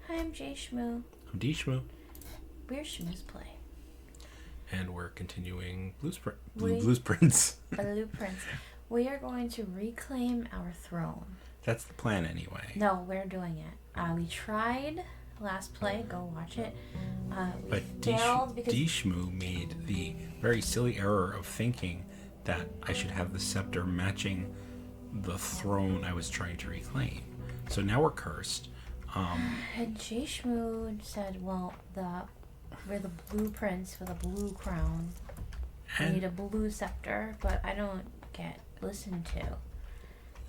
Hi, I'm JShmoo. I'm DShmoo. We're Shmoo's Play. And we're continuing blueprints. Blueprints. We are going to reclaim our throne. That's the plan anyway. No, we're doing it. We tried last play. Go watch it. But DShmoo made the very silly error of thinking that I should have the scepter matching the throne I was trying to reclaim. So now we're cursed. And JShmoo said, well, we're the blueprints for the blue crown. We need a blue scepter, but I don't get listened to.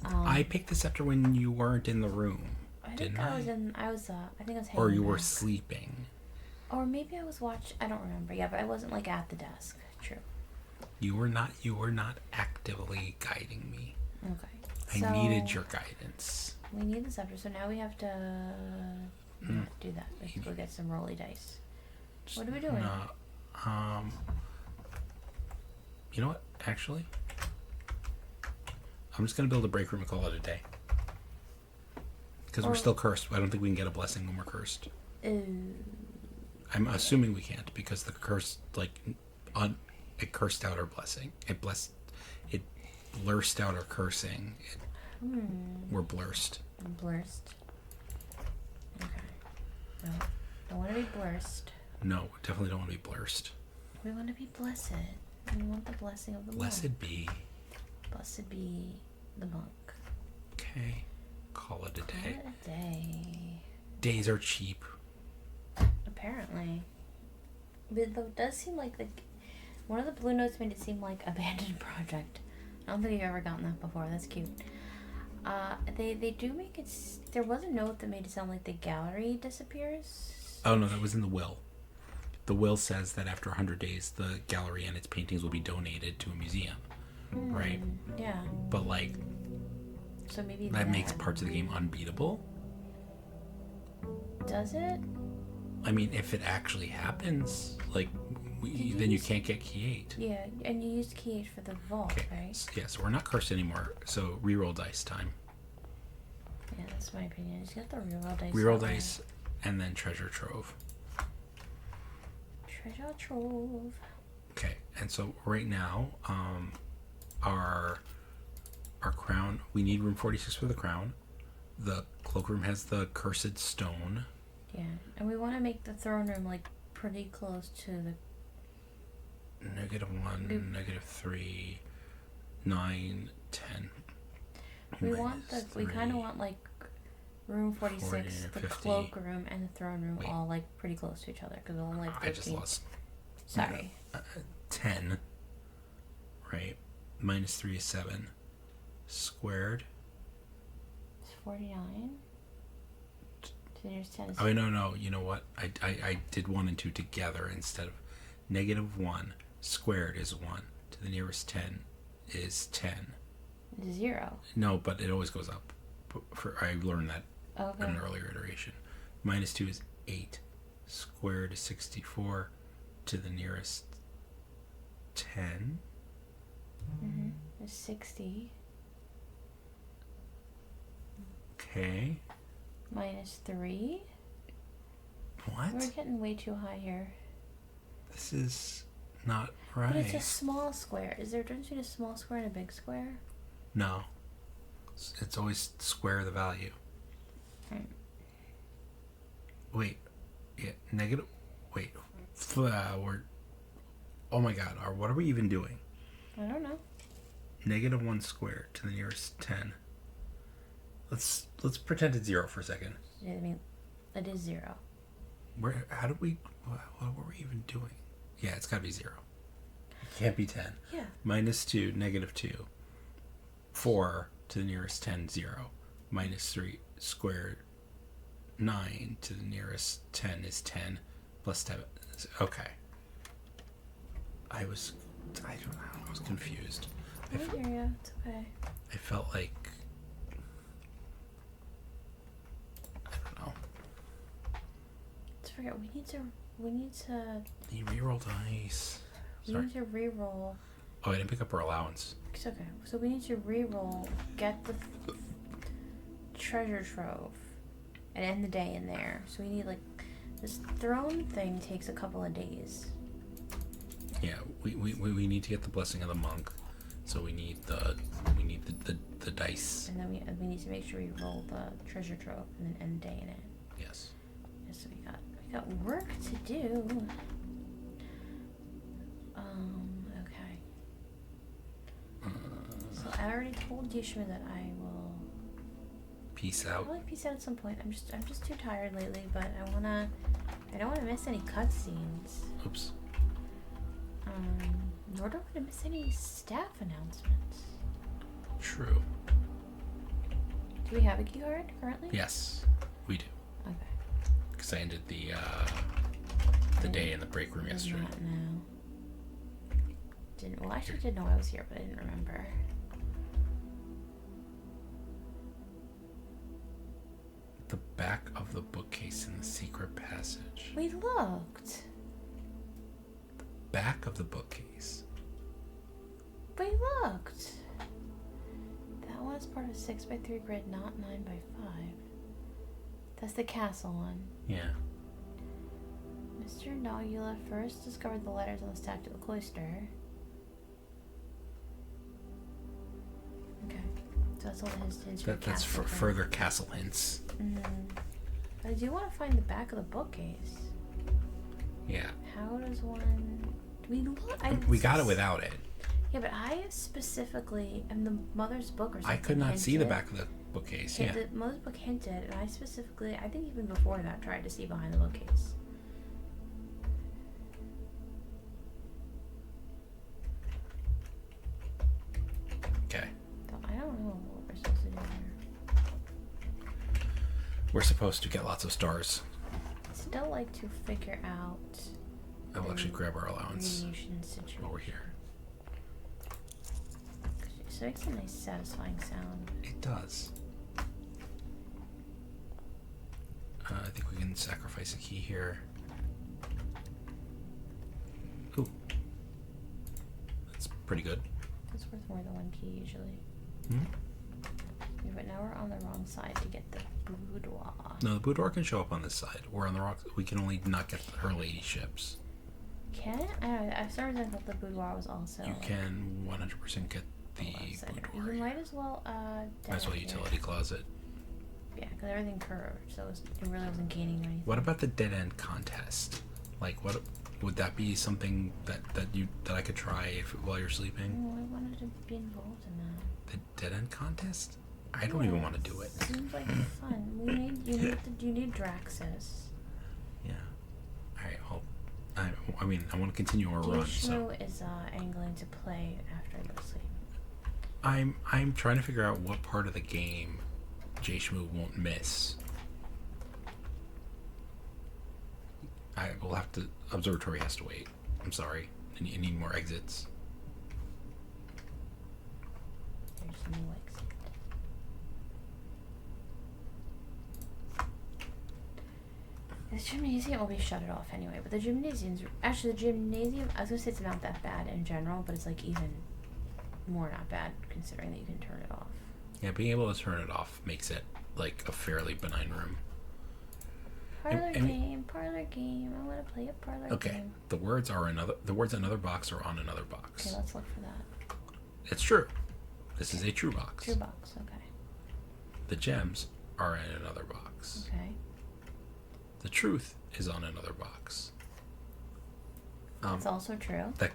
I picked the scepter when you weren't in the room. I think I was hanging or you out. were sleeping. Or maybe I was watching. I don't remember. Yeah, but I wasn't like at the desk. True. You were not actively guiding me. Okay. I needed your guidance. We need the scepter, so now we have to not do that. We can go get some rolly dice. What are we doing? You know what? Actually, I'm just gonna build a break room and call it a day. Because we're still cursed. I don't think we can get a blessing when we're cursed. I'm assuming we can't because the curse, it cursed out our blessing. It blursed out our cursing. We're blursed. Blursed. Okay. No, don't want to be blursed. No, we definitely don't want to be blursed. We want to be blessed. We want the blessing of the monk. Blessed be. Blessed be the monk. Okay. Call it a day. Call it a day. Days are cheap. Apparently. But though it does seem like one of the blue notes made it seem like abandoned project. I don't think you've ever gotten that before. That's cute. They do make it. There was a note that made it sound like the gallery disappears. Oh no, that was in the will. The will says that after 100 days, the gallery and its paintings will be donated to a museum, right? Yeah. But so maybe that makes parts of the game unbeatable. Does it? I mean, if it actually happens, then you can't get key 8. Yeah, and you used key 8 for the vault, right? Yeah, so we're not cursed anymore. So reroll dice time. Yeah, that's my opinion. Just get the reroll dice. Reroll dice, and then treasure trove. Treasure trove. Okay, and so right now, our crown. We need room 46 for the crown. The cloakroom has the cursed stone. Yeah, and we want to make the throne room pretty close to the -1, -3, 9, 10. We kind of want room 46, 40, the 50. cloakroom, and the throne room all pretty close to each other because we'll only have 15. I just lost. Sorry. 10. Right. -3 is 7. Squared. It's 49. To the nearest 10 is... Oh, no. You know what? I did 1 and 2 together instead of -1. Squared is 1. To the nearest 10 is 10. 0. No, but it always goes up. I learned that in an earlier iteration. -2 is 8. Squared is 64. To the nearest 10. Is 60. Okay. -3. What? We're getting way too high here. This is not right. But it's a small square. Is there a difference between a small square and a big square? No. It's always square the value. Right. Wait. Yeah. Wait. Oh my god. What are we even doing? I don't know. -1 squared to the nearest 10. Let's pretend it's 0 for a second. Yeah, I mean, it is 0. What were we even doing? Yeah, it's gotta be 0. It can't be 10. Yeah. -2, -2. 4 to the nearest 10, 0. -3 squared, 9 to the nearest 10 is 10. Plus 10. Okay. I was confused. I hear you. It's okay. I felt like... I don't know. Let's forget. We need to... You reroll dice. We need to reroll. Oh, I didn't pick up our allowance. It's okay. So we need to reroll, get the treasure trove, and end the day in there. So we need like this throne thing takes a couple of days. Yeah, we need to get the blessing of the monk. So we need the dice. And then we need to make sure we roll the treasure trove and then end the day in it. Yes. So we got work to do. Okay. So I already told JShmoo that I will peace out. I'll peace out at some point. I'm just too tired lately, but I don't wanna miss any cutscenes. Oops. Nor do I want to miss any staff announcements. True. Do we have a key card currently? Yes, we do. Okay. Because I ended the day in the break room yesterday. No. I actually did know I was here, but I didn't remember. The back of the bookcase in the secret passage. We looked. Back of the bookcase. We looked. That one is part of a 6x3 grid, not 9x5. That's the castle one. Yeah. Mr. Nogula first discovered the letters on the stack to the cloister. Okay. So that's all the hints for That's for further castle hints. But I do want to find the back of the bookcase. Yeah. How does one... We got it without it. Yeah, but I specifically am the mother's book or something. I could not see the back of the bookcase. Yeah. The mother's book hinted, and I specifically, I think even before that, tried to see behind the bookcase. Okay. So I don't know what we're supposed to do here. We're supposed to get lots of stars. I'd still like to figure out... I will actually grab our allowance situation. while we're here. So it makes a nice satisfying sound. It does. I think we can sacrifice a key here. Ooh. That's pretty good. It's worth more than one key usually. Hmm? Yeah, but now we're on the wrong side to get the boudoir. No, the boudoir can show up on this side. We're on the wrong... We can only not get her lady ships. Can it? I don't know. I started to thought the boudoir was also... You can 100% get the boudoir. You might as well, might as well utility closet. Yeah, because everything curved, so it really wasn't gaining anything. What about the dead end contest? Like, what would that be something that I could try while you're sleeping? Oh, I wanted to be involved in that. The dead end contest? I don't even want to do it. Seems like fun. You need Draxus. Yeah. All right. Well, I mean, I want to continue our run. JShmoo is angling to play after I go to sleep. I'm trying to figure out what part of the game JShmoo won't miss. I will have to... Observatory has to wait. I'm sorry. I need more exits. There's no exit. The gymnasium will be shut off anyway, but the gymnasium, I was gonna say it's not that bad in general, but it's like even more not bad considering that you can turn it off. Yeah, being able to turn it off makes it like a fairly benign room. Parlor game. I want to play a parlor game. Okay, the words another box are on another box. Okay, let's look for that. It's true. This is a true box. True box, okay. The gems are in another box. Okay. The truth is on another box. That's also true. That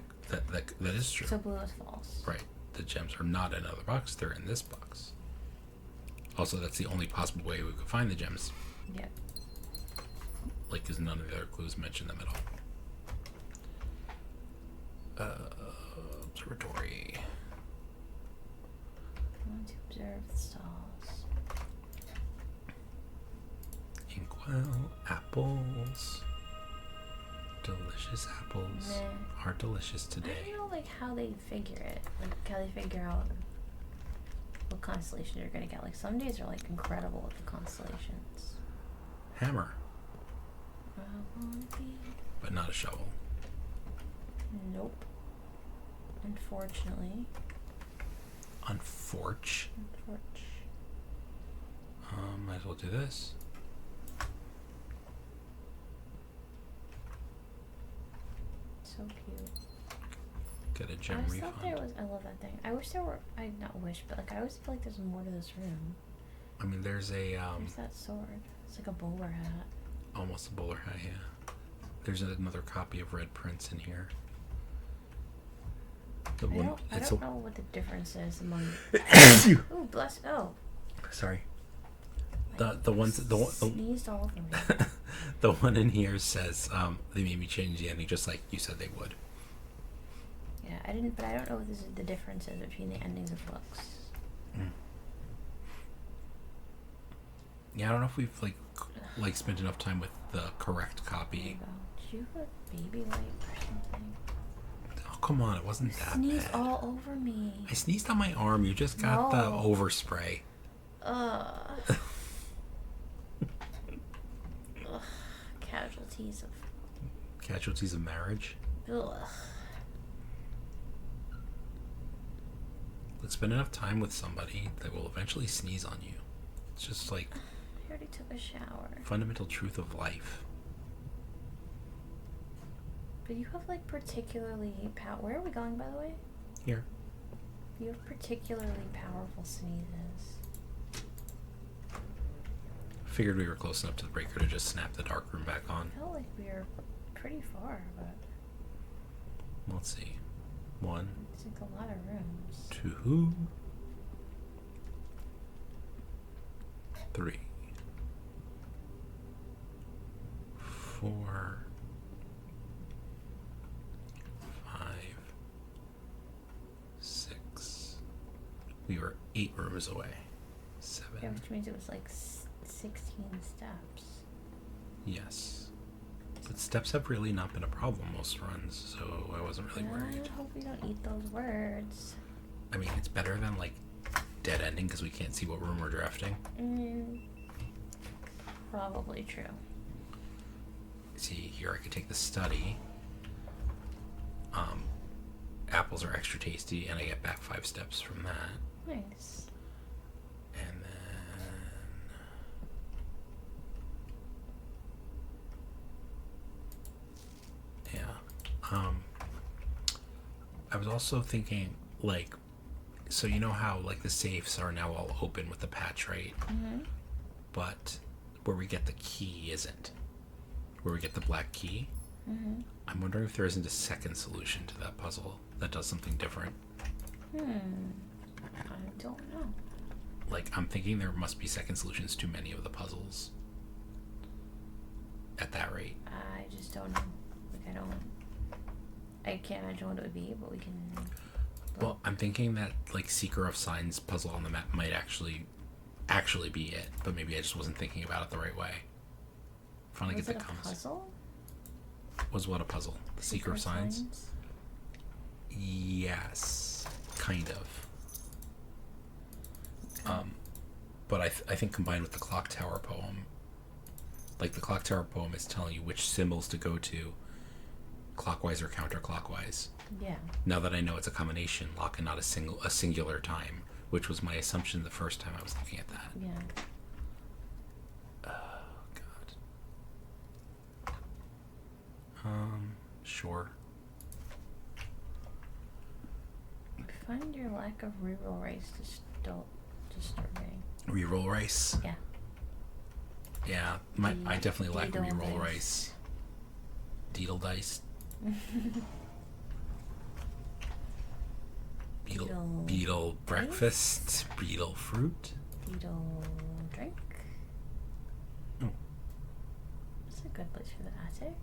is true. So blue is false. Right. The gems are not in another box. They're in this box. Also, that's the only possible way we could find the gems. Yep. Like, because none of the other clues mention them at all. Observatory. I want to observe the stalls. Inkwell, apples. Delicious apples are delicious today. I don't know, like, how they figure it. Like, how they figure out what constellation you're gonna get. Like, some days are, like, incredible with the constellations. Hammer. I wanna be... But not a shovel. Nope. Unfortunately. Might as well do this. so cute. Get a gem I always refund. thought there was. I love that thing. I wish there were. I not wish, but like I always feel like there's more to this room. I mean, there's There's that sword. It's like a bowler hat. almost a bowler hat. Yeah. There's another copy of Red Prince in here. I don't know what the difference is among. Ooh, bless. Oh. Sorry. Like, the ones the sneezed all over me. the one in here says they made me change the ending just like you said they would. Yeah, I didn't, but I don't know what the difference is between the endings of books. Yeah, I don't know if we've like spent enough time with the correct copy. There you go. Did you have a baby wipe or something? Oh, come on, it wasn't that Sneezed bad. all over me. I sneezed on my arm. You just got the overspray. Ugh. Casualties of marriage. Ugh. Let's spend enough time with somebody that will eventually sneeze on you. It's just like I already took a shower. fundamental truth of life. But you have like particularly where are we going, by the way? Here. You have particularly powerful sneezes. Figured we were close enough to the breaker to just snap the dark room back on. I felt like we were pretty far, but Let's see. 1, it's like a lot of rooms. 2, 3, 4, 5, 6. We were 8 rooms away. 7. Yeah, which means it was like 16 steps. Yes. But steps have really not been a problem most runs, so I wasn't really worried. I hope we don't eat those words. I mean, it's better than like dead ending because we can't see what room we're drafting. Probably true. See, here I could take the study. Apples are extra tasty, and I get back 5 steps from that. Nice. And then I was also thinking, like, so you know how like the safes are now all open with the patch, right? Mm-hmm. But where we get the key isn't. Where we get the black key. Mm-hmm. I'm wondering if there isn't a second solution to that puzzle that does something different. I don't know. Like, I'm thinking there must be second solutions to many of the puzzles. At that rate. I just don't know. Like, I can't imagine what it would be, but we can. Well, I'm thinking that like Seeker of Signs puzzle on the map might actually be it, but maybe I just wasn't thinking about it the right way. Finally get the Was it a puzzle? Was what a puzzle? The Seeker of Signs? Yes, kind of. Okay. But I think combined with the Clock Tower poem, like the Clock Tower poem is telling you which symbols to go to, clockwise or counterclockwise. Yeah. Now that I know it's a combination lock and not a singular time, which was my assumption the first time I was looking at that. Yeah. Oh God. Sure. I find your lack of reroll race disturbing. Reroll rice. Yeah. Yeah, I definitely lack reroll rice. Deedle dice. Beetle breakfast. Beetle fruit. Beetle drink. Oh. That's a good place for the attic.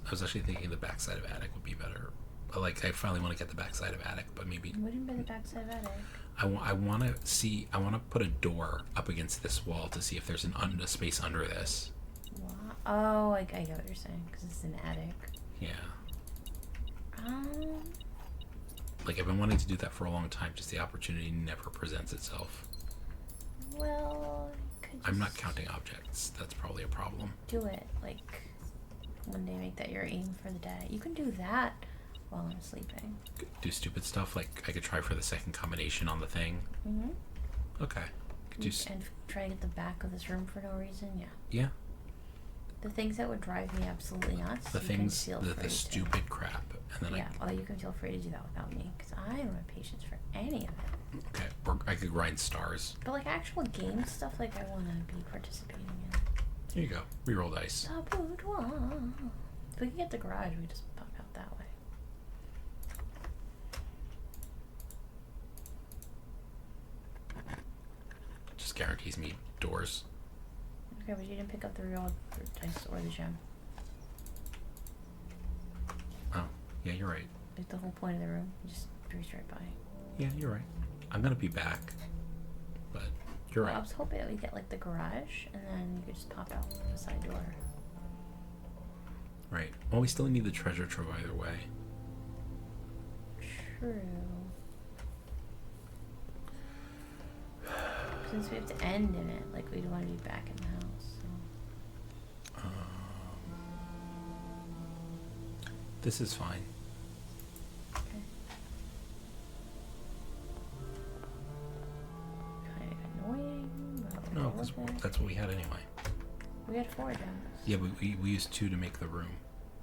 I was actually thinking the backside of attic would be better. I finally want to get the backside of attic, but maybe. What do you mean by the backside of attic? I want to put a door up against this wall to see if there's a space under this. Wow. Oh, I get what you're saying, because it's an attic. Yeah. Um. Like, I've been wanting to do that for a long time, just the opportunity never presents itself. Well, I'm not counting objects. That's probably a problem. Do it. Like, one day make that your aim for the day. You can do that while I'm sleeping. Do stupid stuff, like I could try for the second combination on the thing. Mm-hmm. Okay. And try to get the back of this room for no reason, yeah. Yeah. The things that would drive me absolutely nuts. The things, the stupid crap. And then you can feel free to do that without me, because I don't have patience for any of it. Okay, or I could grind stars. But like actual game stuff, like I want to be participating in. Here you go. Reroll dice. If we can get the garage, we just pop out that way. Just guarantees me doors. Okay, but you didn't pick up the real dice or the gem. Oh, yeah, you're right. Like the whole point of the room, you just breeze right by. Yeah, you're right. I'm gonna be back, but you're right. I was hoping that we get like the garage, and then you could just pop out the side door. Right. Well, we still need the treasure trove either way. True. Since we have to end in it, like we don't want to be back in the house. So. This is fine. Okay. Kind of annoying. But No, because that's what we had anyway. We had 4 gems. Yeah, but we used 2 to make the room.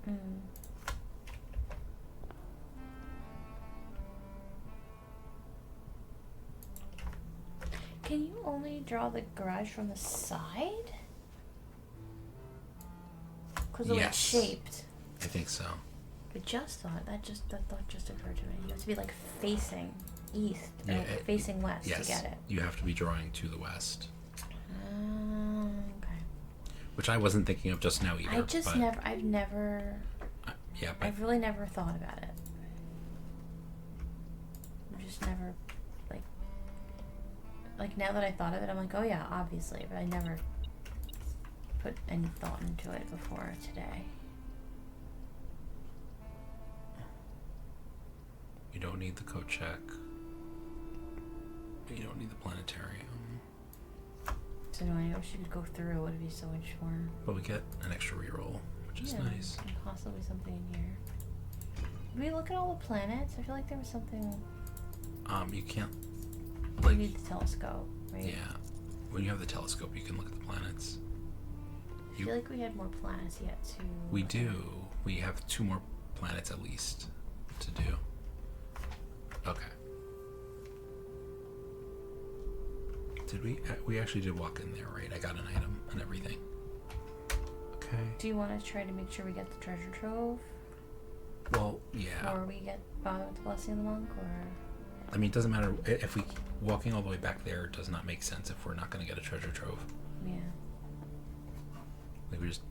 Mm. Can you only draw the garage from the side? Because the way it's shaped. I think so. I just thought that thought just occurred to me. You have to be like facing east, or facing west to get it. You have to be drawing to the west. Okay. Which I wasn't thinking of just now either. I've really never thought about it. I've just never, like now that I thought of it, I'm like, oh yeah, obviously, but I never put any thought into it before today. You don't need the coat check. You don't need the planetarium. So no, I wish you could go through. It would be so much more. But we get an extra reroll, which is nice. And possibly something in here. Did we look at all the planets? I feel like there was something. You can't. You need the telescope, right? Yeah. When you have the telescope, you can look at the planets. I feel like we had more planets yet to. We do. We have 2 more planets at least to do. Okay. Did we actually did walk in there, right? I got an item and everything. Okay. Do you want to try to make sure we get the treasure trove? Well, yeah. Or we get the blessing of the monk, or... I mean, it doesn't matter if we walking all the way back there does not make sense if we're not going to get a treasure trove. Yeah. Like we just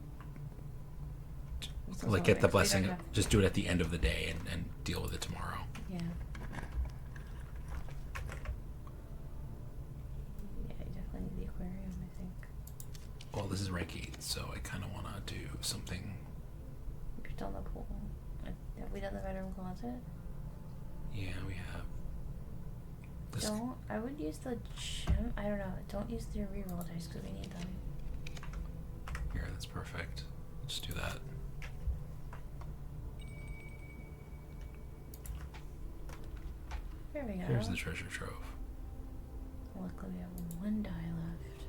get the blessing, just do it at the end of the day and deal with it tomorrow. Yeah. Yeah, you definitely need the aquarium, I think. Well, this is rank 8, so I kind of want to do something. We've done the pool. Have we done the bedroom closet? Yeah, we have. I would use the gem. I don't know. Don't use the reroll dice because we need them. Here, that's perfect. Just do that. There we go. Here's the treasure trove. Luckily, we have 1 die left.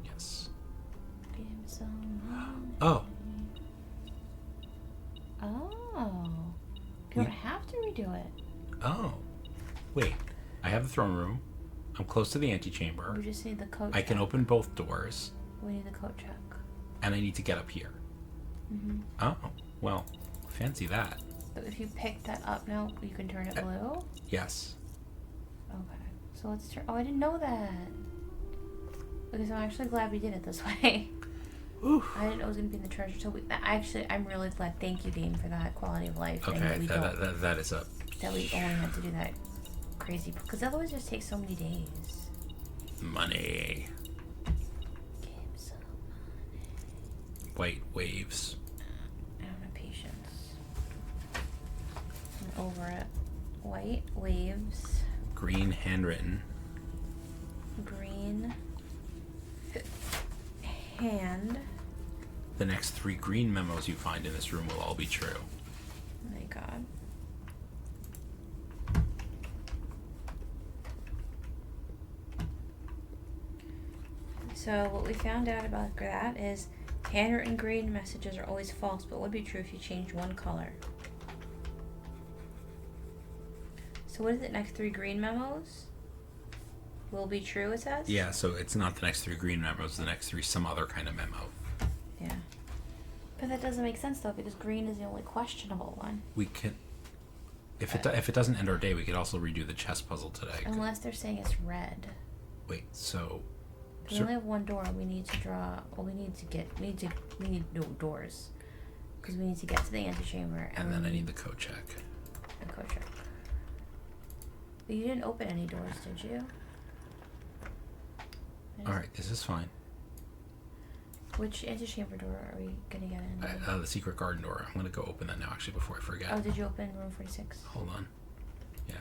Yes. Give some money. Oh. Oh. You don't have to redo it. Oh. Wait. I have the throne room. I'm close to the antechamber. We just need the coat check. I can open both doors. We need the coat check. And I need to get up here. Mm-hmm. Oh. Well, fancy that. So if you pick that up now, you can turn it blue? Yes. Okay. So let's turn... Oh, I didn't know that. Because I'm actually glad we did it this way. Oof. I didn't know it was going to be in the treasure. So I'm really glad. Thank you, game, for that quality of life thing. Okay, that is a... That we only had to do that crazy... Because otherwise it just takes so many days. Money. Give some money. White waves. I don't have patience. I'm over it. White waves. Green handwritten. Green hand. The next 3 green memos you find in this room will all be true. Oh my god. So what we found out about that is Handwritten green messages are always false, but would be true if you change one color. So what is it? Next 3 green memos will be true, it says? Yeah, so it's not the next 3 green memos, the next 3 some other kind of memo. Yeah. But that doesn't make sense, though, because green is the only questionable one. We can... If it doesn't end our day, we could also redo the chess puzzle today. Unless they're saying it's red. Wait, so... We only have one door. We need to draw... Well, we need no doors. Because we need to get to the antechamber. And then I need the code check. The code check. But you didn't open any doors, did you? Alright, this is fine. Which antechamber door are we going to get in? The secret garden door. I'm going to go open that now, actually, before I forget. Oh, did you open room 46? Hold on. Yeah.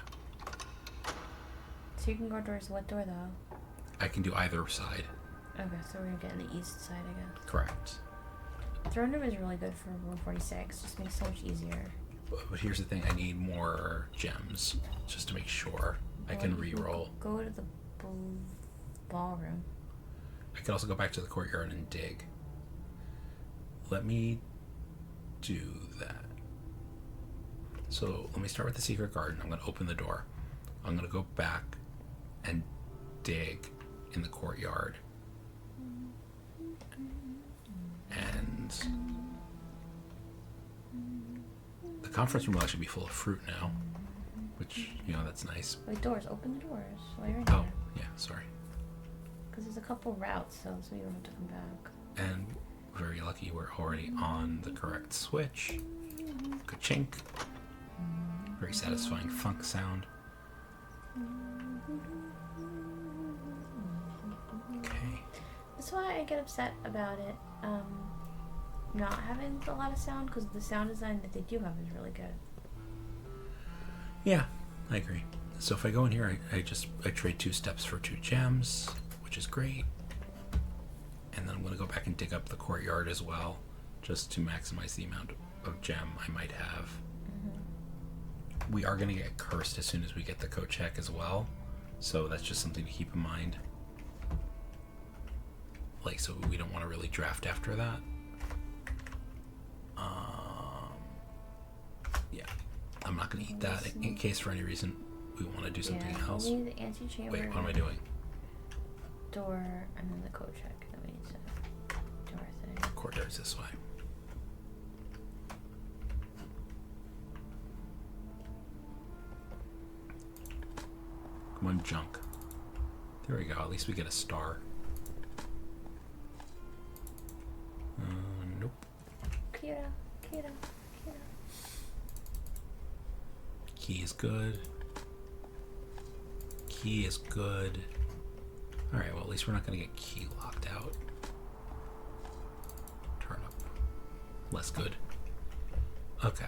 So you can go doors. What door, though? I can do either side. Okay, so we're going to get in the east side, I guess. Correct. Throne room is really good for room 46. Just makes it so much easier. But here's the thing. I need more gems, just to make sure I can re-roll. Go to the ballroom. I could also go back to the courtyard and dig. Let me do that. So let me start with the secret garden. I'm going to open the door. I'm going to go back and dig in the courtyard. And the conference room will actually be full of fruit now, which, that's nice. Wait, doors. Open the doors while you're in Oh, here. yeah, sorry. Because there's a couple routes, so you don't have to come back. And very lucky we're already on the correct switch. Ka-chink. Very satisfying funk sound. Okay. That's why I get upset about it not having a lot of sound, because the sound design that they do have is really good. Yeah, I agree. So if I go in here, I trade 2 steps for 2 gems, which is great. And then I'm going to go back and dig up the courtyard as well, just to maximize the amount of gem I might have. Mm-hmm. We are going to get cursed as soon as we get the code check as well, so that's just something to keep in mind. So we don't want to really draft after that. Yeah, I'm not going to eat that in case for any reason we want to do something else. We need the antechamber. Wait, what am I doing? Door, and then the code check. Then we need to do our thing. Courtyard's this way. Come on, junk. There we go. At least we get a star. Nope. Kira. Key is good. Key is good. Alright, well, at least we're not going to get key locked out. Turnip. Less good. Okay.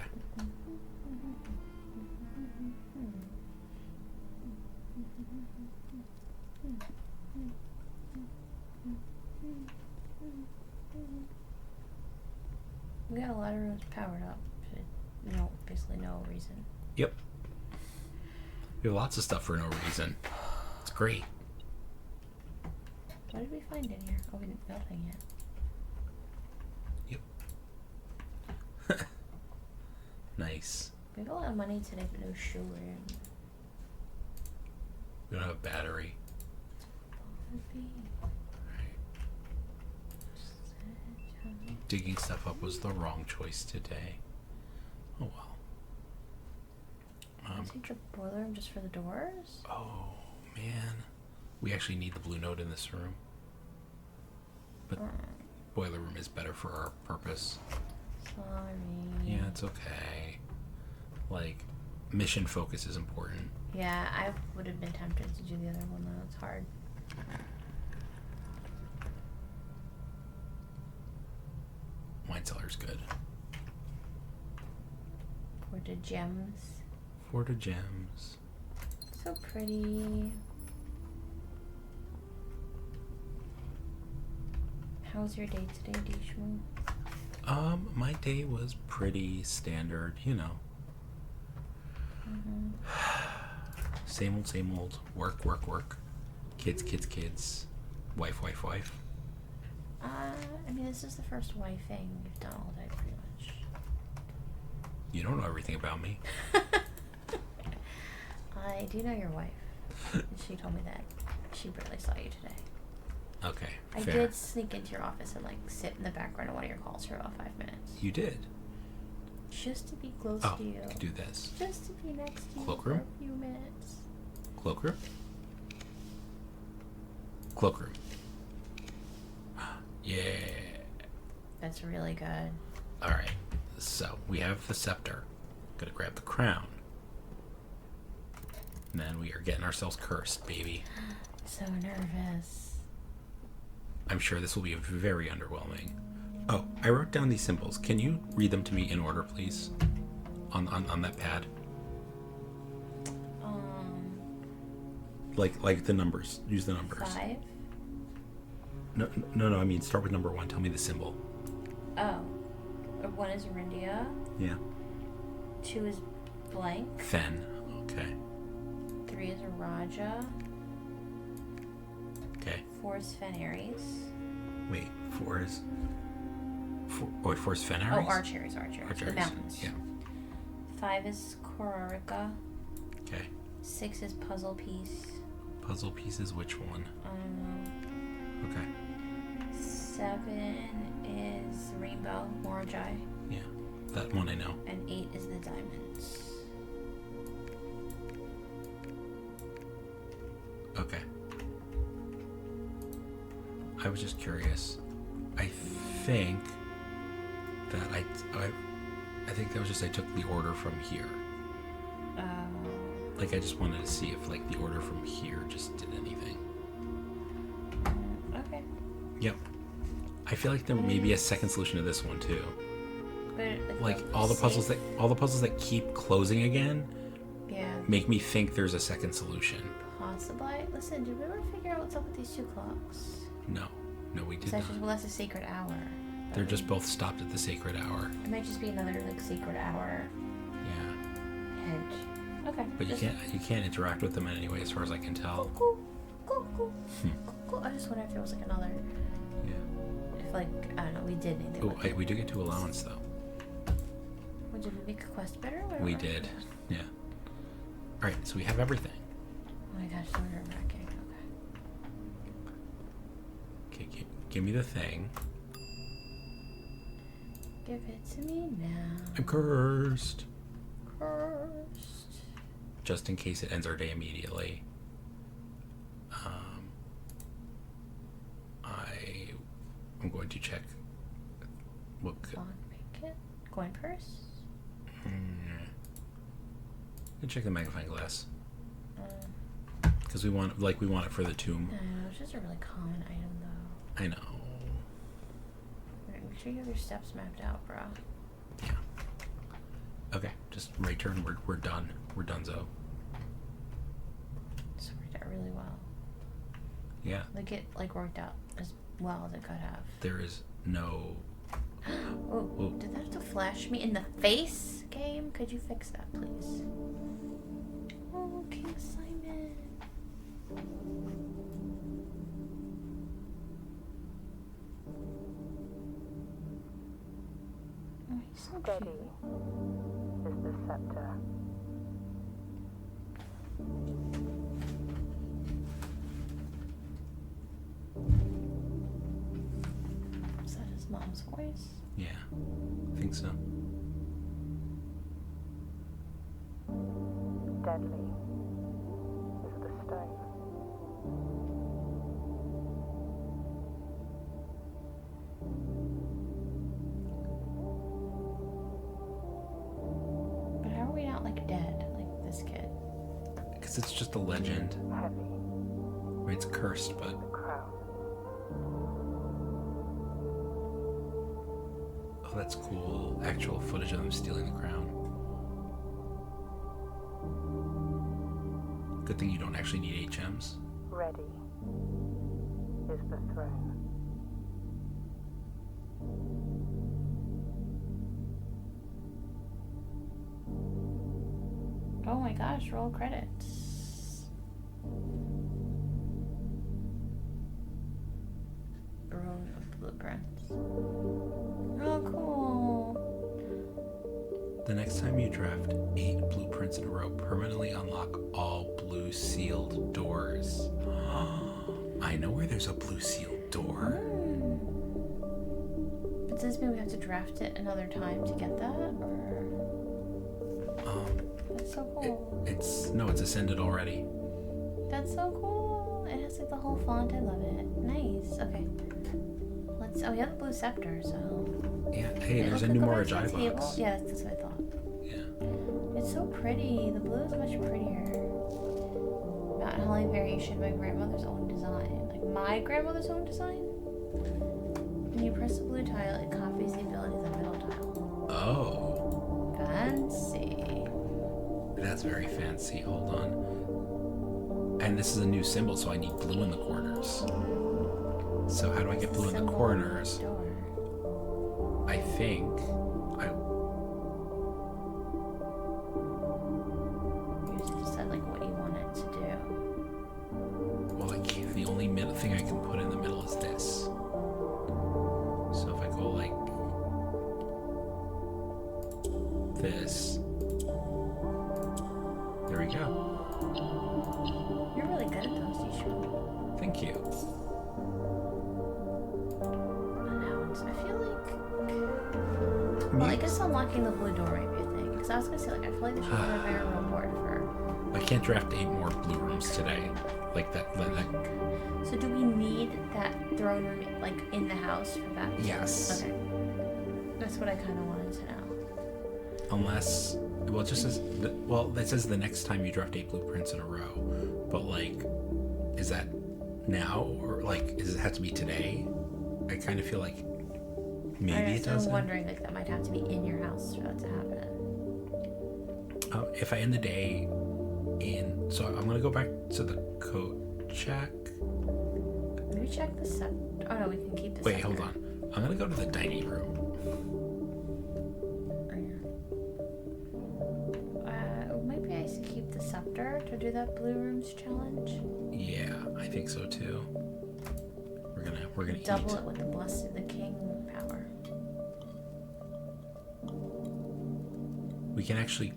We got a lot of rooms powered up. Basically no reason. Yep. We have lots of stuff for no reason. It's great. What did we find in here? Oh, we didn't nothing yet. Yep. Nice. We have a lot of money today, but no shoe in. We don't have a battery. Digging stuff up was the wrong choice today. Oh well. Is it your boiler room just for the doors? Oh man, we actually need the blue note in this room. But boiler room is better for our purpose. Sorry. Yeah, it's okay. Mission focus is important. Yeah, I would have been tempted to do the other one though. It's hard. Wine cellar's good. For the gems. For the gems. So pretty. How was your day today, DShmoo? My day was pretty standard, Mm-hmm. Same old. Work. Kids. Wife. I mean, this is the first wife thing we've done all day, pretty much. You don't know everything about me. I do know your wife. She told me that she barely saw you today. Okay, I fair. did sneak into your office and, like, sit in the background of one of your calls for about 5 minutes. You did? Just to be close to you. I could do this. Just to be next to you Cloakroom? for a few minutes. Cloakroom? Cloakroom. Yeah. That's really good. Alright, so we have the scepter. Gotta grab the crown. And then we are getting ourselves cursed, baby. So nervous. I'm sure this will be very underwhelming. Oh, I wrote down these symbols. Can you read them to me in order, please? On that pad. Like the numbers. Use the numbers. 5. No. I mean, start with number 1. Tell me the symbol. Oh. 1 is Urindia. Yeah. 2 is blank. Fen. Okay. 3 is Raja. Okay. 4 is Fenaries. Wait, 4 is... 4 is Fenaries? Oh, Archeries. The mountains. Yeah. 5 is Kororika. Okay. 6 is Puzzle Piece. Puzzle pieces, which one? Okay. 7 is Rainbow, Morajai. Yeah, that one I know. And 8 is the Diamonds. Okay. I was just curious. I think that I think that was just I took the order from here. Like I just wanted to see if like the order from here just did anything. Okay. Yep. I feel like there may be a second solution to this one too. But like all the puzzles that keep closing again. Yeah. Make me think there's a second solution. Possibly. Listen, did we ever figure out what's up with these 2 clocks? No, we did not. Well, that's a sacred hour. They're just both stopped at the sacred hour. It might just be another like sacred hour. Yeah. Hint. Okay. But you can't interact with them in any way, as far as I can tell. Cool. I just wonder if there was like another. Yeah. If like I don't know, we did anything. Oh, we do get 2 allowance though. Well, did we make a quest better? We did. Yeah. All right, so we have everything. Oh my gosh, so nerve-wracking. Okay. Okay, give me the thing. Give it to me now. I'm cursed. Cursed. Just in case it ends our day immediately. I'm going to check. What could... Coin purse? Check the magnifying glass. Because we want it for the tomb. No, it's just a really common item though. I know. Make sure you have your steps mapped out, bro. Yeah. Okay, just right turn. We're done. We're donezo. This worked out really well. Yeah. Like it worked out as well as it could have. There is no. Oh, did that have to flash me in the face, game? Could you fix that, please? Oh, King Simon. Oh, he's so Steady cute. is the scepter. Is that his mom's voice? Yeah, I think so. Deadly is the stone. But how are we not like dead, like this kid? Because it's just a legend. Heavy I mean, it's cursed, but the crown. oh, that's cool. Actual footage of them stealing the crown. Good thing you don't actually need HMs. Ready is the throne. Oh my gosh, roll credits. The next time you draft 8 blueprints in a row, permanently unlock all blue sealed doors. I know where there's a blue sealed door. But does this mean we have to draft it another time to get that, or? That's so cool. It's ascended already. That's so cool. It has like the whole font. I love it. Nice. Okay. We have the blue scepter, so. Yeah. Hey, there's a new Morajai box. Yeah, that's what I thought. Yeah. It's so pretty. The blue is much prettier. Mountain Holly variation, my grandmother's own design. Like my grandmother's own design? When you press the blue tile, it copies the abilities of the middle tile. Oh. Fancy. That's very fancy. Hold on. And this is a new symbol, so I need blue in the corners. So how do I get blue in the corners? I think You just decide like what you want it to do. well, the only thing I can put in the middle is this. So if I go like this, there we go. You're really good at those, JShmoo. Thank you. I feel like... Well, I guess unlocking the blue door might be a thing. Because I was going to say, like, I feel like there should be a very real board for... I can't draft 8 more blue rooms today. Like that. So do we need that throne room, like, in the house for that? Yes. Okay. That's what I kind of wanted to know. Unless... Well, it just says... That says the next time you draft 8 blueprints in a row. But, like, is that now? Or, like, does it have to be today? I kind of feel like maybe it doesn't. I'm wondering, like, that might have to be in your house for that to happen. If I end the day in... So I'm going to go back to the code check. Maybe check the set. Oh, no, we can keep this. Wait, hold on. I'm going to go to the dining room. Maybe I should keep the scepter to do that blue rooms challenge. Yeah, I think so too. We're gonna double it with the king power. We can actually,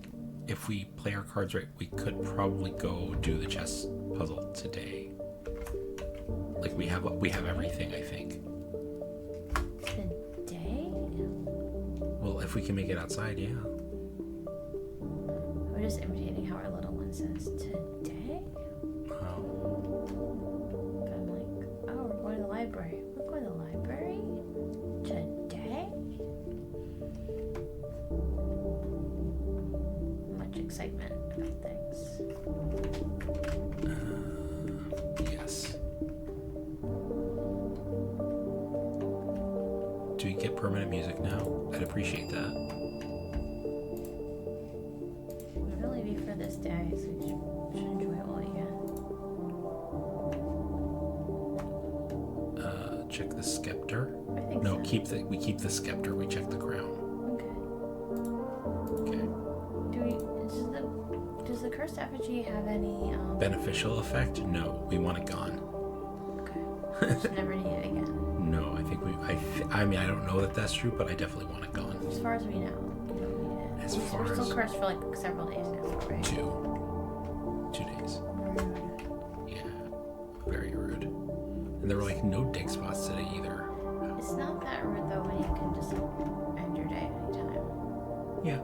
if we play our cards right, we could probably go do the chess puzzle today. Like we have everything, I think. Today? Well, if we can make it outside, yeah. We're just imitating how our little one says today. But I'm like, oh, we're going to the library. We're going to the library today. Much excitement about things. Yes. Do we get permanent music now? I'd appreciate that. It would only be for this day, so you should enjoy it while you can. Check the scepter. I think No, so. we keep the scepter. We check the crown. Okay. Okay. Does the cursed effigy have any Beneficial effect? No, we want it gone. Okay. We should never need it again. No, I think I mean, I don't know that that's true, but I definitely want it gone. As far as we know, we don't need it. As far We're as still cursed for like several days now, right? 2 days. Rude. Yeah, very rude. And there were like no dig spots today either. It's not that rude though when you can just like, end your day anytime. Yeah.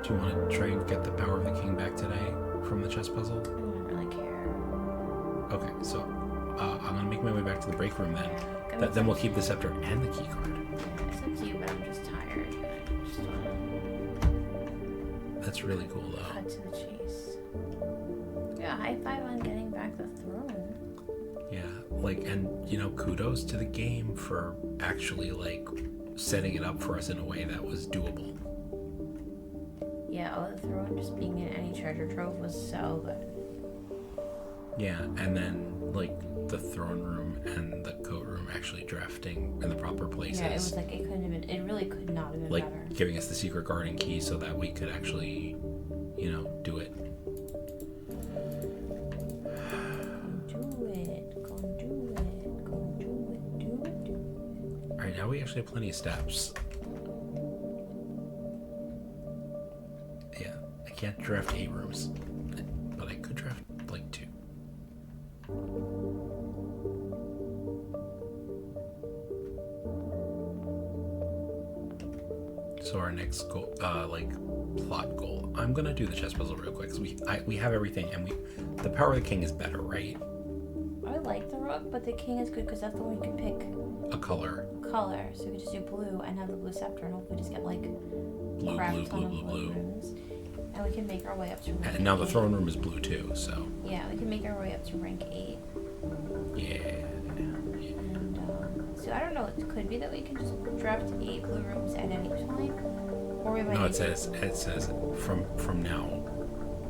Do you want to try and get the power of the king back today from the chess puzzle? I don't really care. Okay, so I'm gonna make my way back to the break room then. Yeah, Then we'll keep the scepter and the key card. Yeah, it's up to you, but I'm just tired. I just wanna That's really cool though. cut to the chase. Yeah, high five on getting back the throne. Yeah, like, and kudos to the game for actually like setting it up for us in a way that was doable. Yeah, the throne just being in any treasure trove was so good. Yeah, and then like the throne room and the coat room actually drafting in the proper places. Yeah, it was like it really could not have been like better. giving us the secret garden key so that we could actually, do it. Do it. All right, now we actually have plenty of steps. Yeah, I can't draft 8 rooms, but I could draft like 2. So our next goal, plot goal. I'm gonna do the chess puzzle real quick because we have everything, and the power of the king is better, right? I like the rook, but the king is good because that's the one you can pick A color. So we could just do blue and have the blue scepter, and hopefully just get like Blue, crap blue, ton blue, of blue, blue. rooms. And we can make our way up to rank And now the 8. throne room is blue too, so. Yeah, we can make our way up to rank 8. Yeah. And so I don't know. It could be that we can just draft 8 blue rooms at any time, or we might. No, it says from now.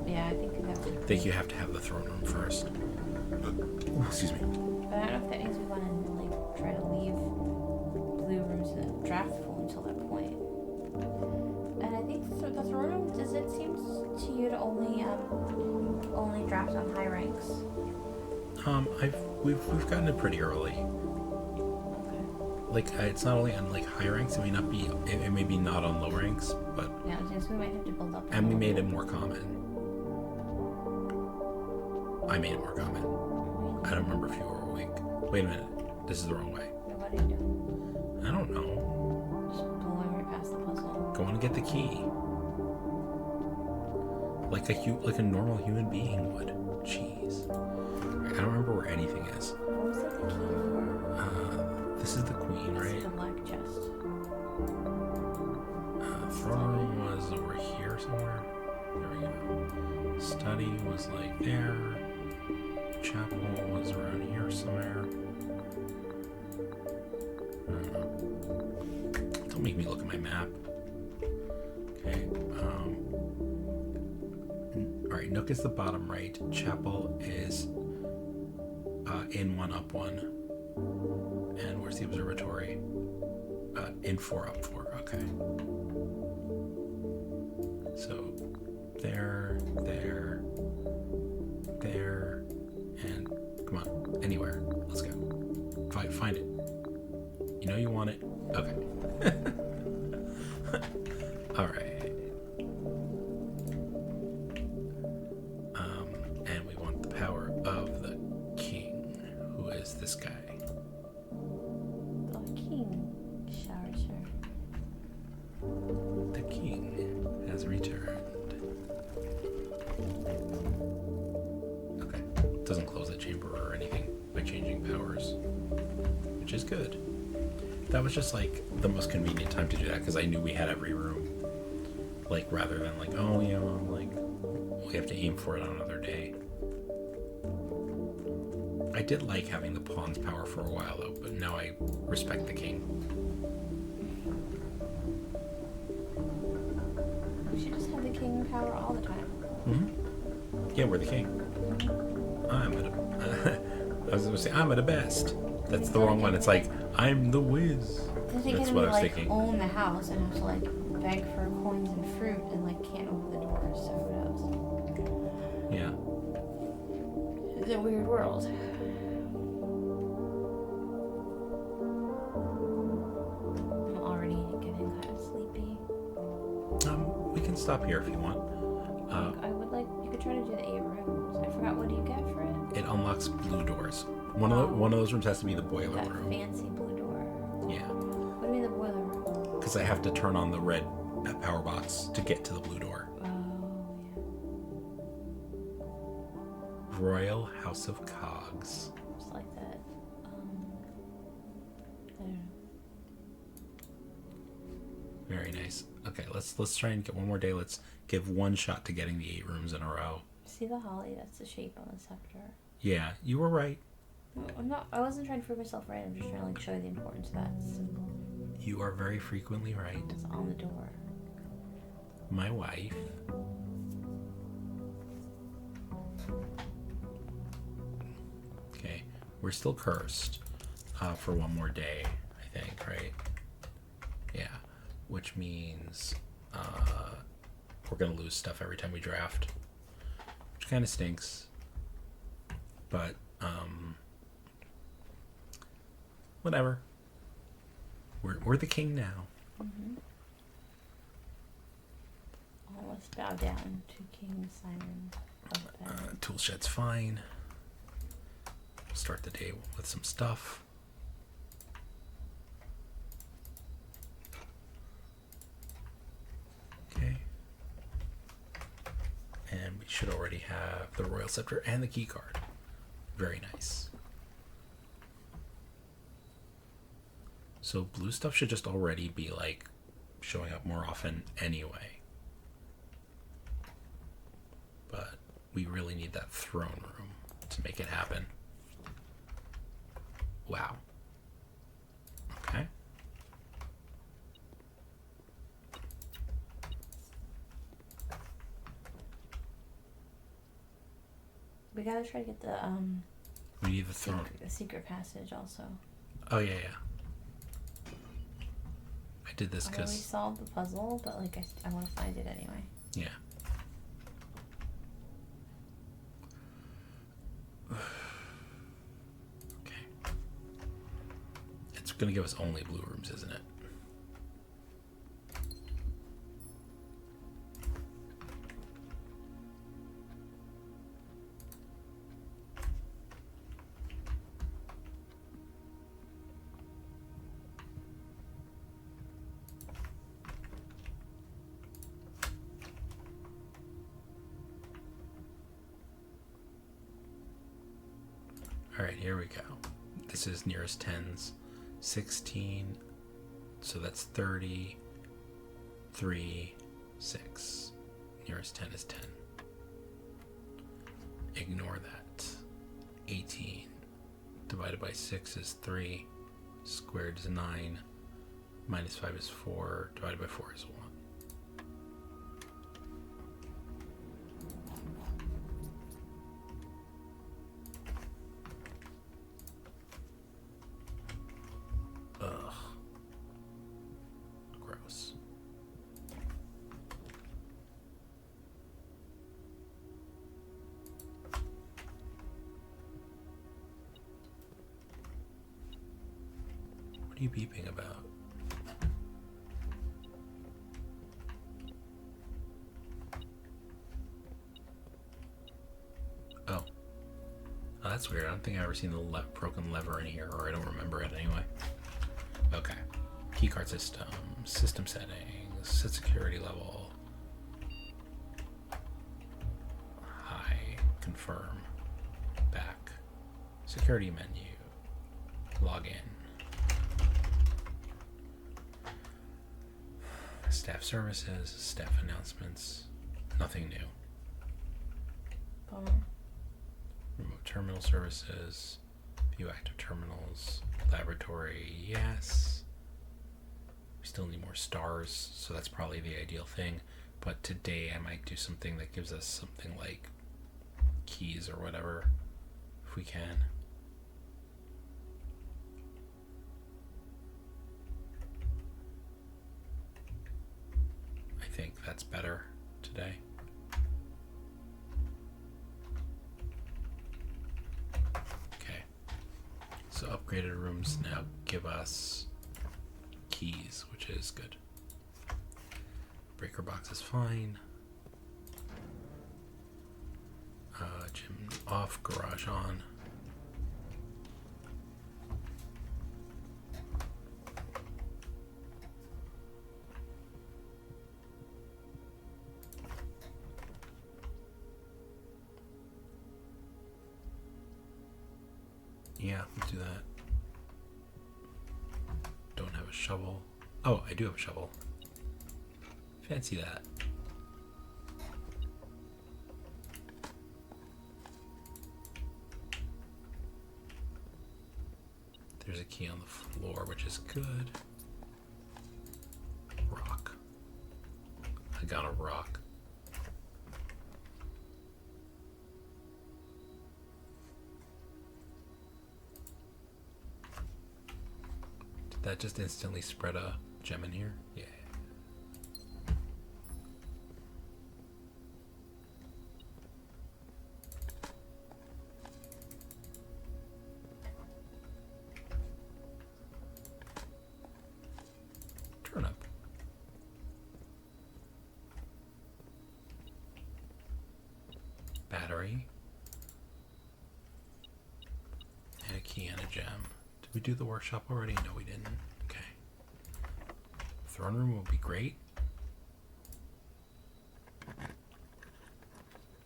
Yeah, I think that's. I think you have to have the throne room first. Ooh, excuse me. But I don't know if that means we want to like try to leave blue rooms in the draft pool until that point. And I think the throne room, does it seem to you to only draft on high ranks? We've gotten it pretty early. Okay. Like it's not only on like high ranks. It may not be. It may be not on low ranks, but. Yeah, so we might have to build up. And we made it more common. I made it more common. I don't remember if you were awake. Wait a minute. This is the wrong way. What are you doing? I don't know. Just blowing right past the puzzle. Going to get the key. Like a normal human being would. Jeez. I don't remember where anything is. What was that the key for? This is the queen, This right? is the black chest. Throne room was over here somewhere. There we go. Study was like there. Chapel was around here somewhere. I don't know. Don't make me look at my map. Okay. Alright, Nook is the bottom right. Chapel is in 1 up 1. And where's the observatory? In 4 up 4. Okay. So there, and come on, anywhere. Let's go. Find it. You know you want it. Okay. All right. And we want the power of the king, who is this guy. The king. Sure. The king has returned. Okay. Doesn't close the chamber or anything by changing powers, which is good. That was just like the most convenient time to do that because I knew we had every room. Like rather than like, oh yeah, well, like we have to aim for it on another day. I did like having the pawn's power for a while though, but now I respect the king. We should just have the king power all the time. Mm-hmm. Yeah, we're the king. I'm at I was going to say, I'm at the best. That's the wrong one. It's like, I'm the whiz. That's what I was thinking. Own the house and have to like beg for coins and fruit and like can't open the doors. So who knows? Yeah. It's a weird world. I'm already getting kind of sleepy. We can stop here if you want. I would like, you could try to do the 8 rooms. I forgot, what do you get for it? It unlocks blue doors. One of those rooms has to be the boiler That room. fancy blue door. Yeah. What do you mean the boiler room? Because I have to turn on the red power box to get to the blue door. Oh, yeah. Royal House of Cogs. Just like that. I don't know. Very nice. Okay, let's try and get one more day. Let's give one shot to getting the 8 rooms in a row. See the holly? That's the shape on the scepter. Yeah, you were right. No, I wasn't trying to prove myself right. I'm just trying to like show you the importance of that symbol. You are very frequently right. It's on the door. My wife. Okay, we're still cursed for one more day, I think, right? Yeah, which means we're gonna lose stuff every time we draft, which kind of stinks. But whatever. We're the king now. Mm-hmm. All must bow down to King Simon of Ed. Tool shed's fine. We'll start the day with some stuff. Okay. And we should already have the Royal Scepter and the key card. Very nice. So blue stuff should just already be like showing up more often anyway. But we really need that throne room to make it happen. Wow. Okay. We gotta try to get the We need the throne. secret passage also. Oh yeah. I did this I already because solved the puzzle, but like I want to find it anyway. yeah. Okay. It's gonna give us only blue rooms, isn't it? All right, here we go. This is nearest tens. 16. So that's 30. 3. 6. Nearest 10 is 10. Ignore that. 18. Divided by 6 is 3. Squared is 9. Minus 5 is 4. Divided by 4 is 1. Ugh. Gross. What are you beeping about? Oh. Oh, that's weird. I don't think I've ever seen the broken lever in here, or I don't remember it anyway. Okay. Keycard system, system settings, set security level. Hi, confirm, back, security menu, login, staff services, staff announcements, nothing new. Bummer. Remote terminal services, view active terminals, laboratory, yes. We still need more stars, so that's probably the ideal thing. But today I might do something that gives us something like keys or whatever, if we can. I think that's better today. Okay. So upgraded rooms now give us keys, which is good. Breaker box is fine. Gym off, garage on. Yeah, let's do that. Don't have a shovel. Oh, I do have a shovel. Fancy that. There's a key on the floor, which is good. Rock. I got a rock. Did that just instantly spread a gem in here? Yeah. key and a gem. Did we do the workshop already? No, we didn't. Okay. Throne room will be great.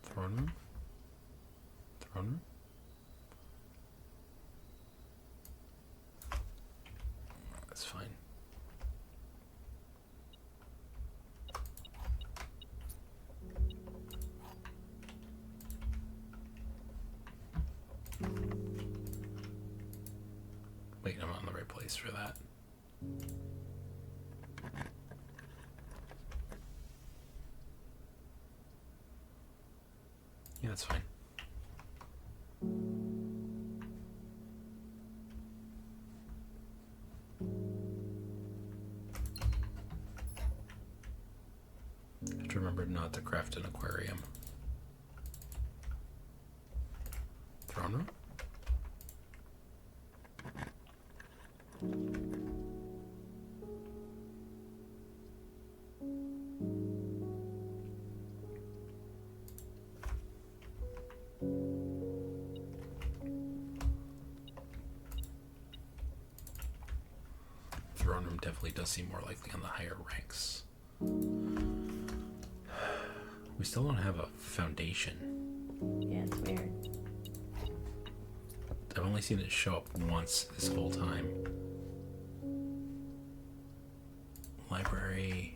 Throne room? Throne room? That's fine. Wait, I'm not in the right place for that. Yeah, that's fine. I have to remember not to craft an aquarium. Throne room? Throne room definitely does seem more likely on the higher ranks. We still don't have a foundation. Yeah, it's weird. I've only seen it show up once this whole time. Library.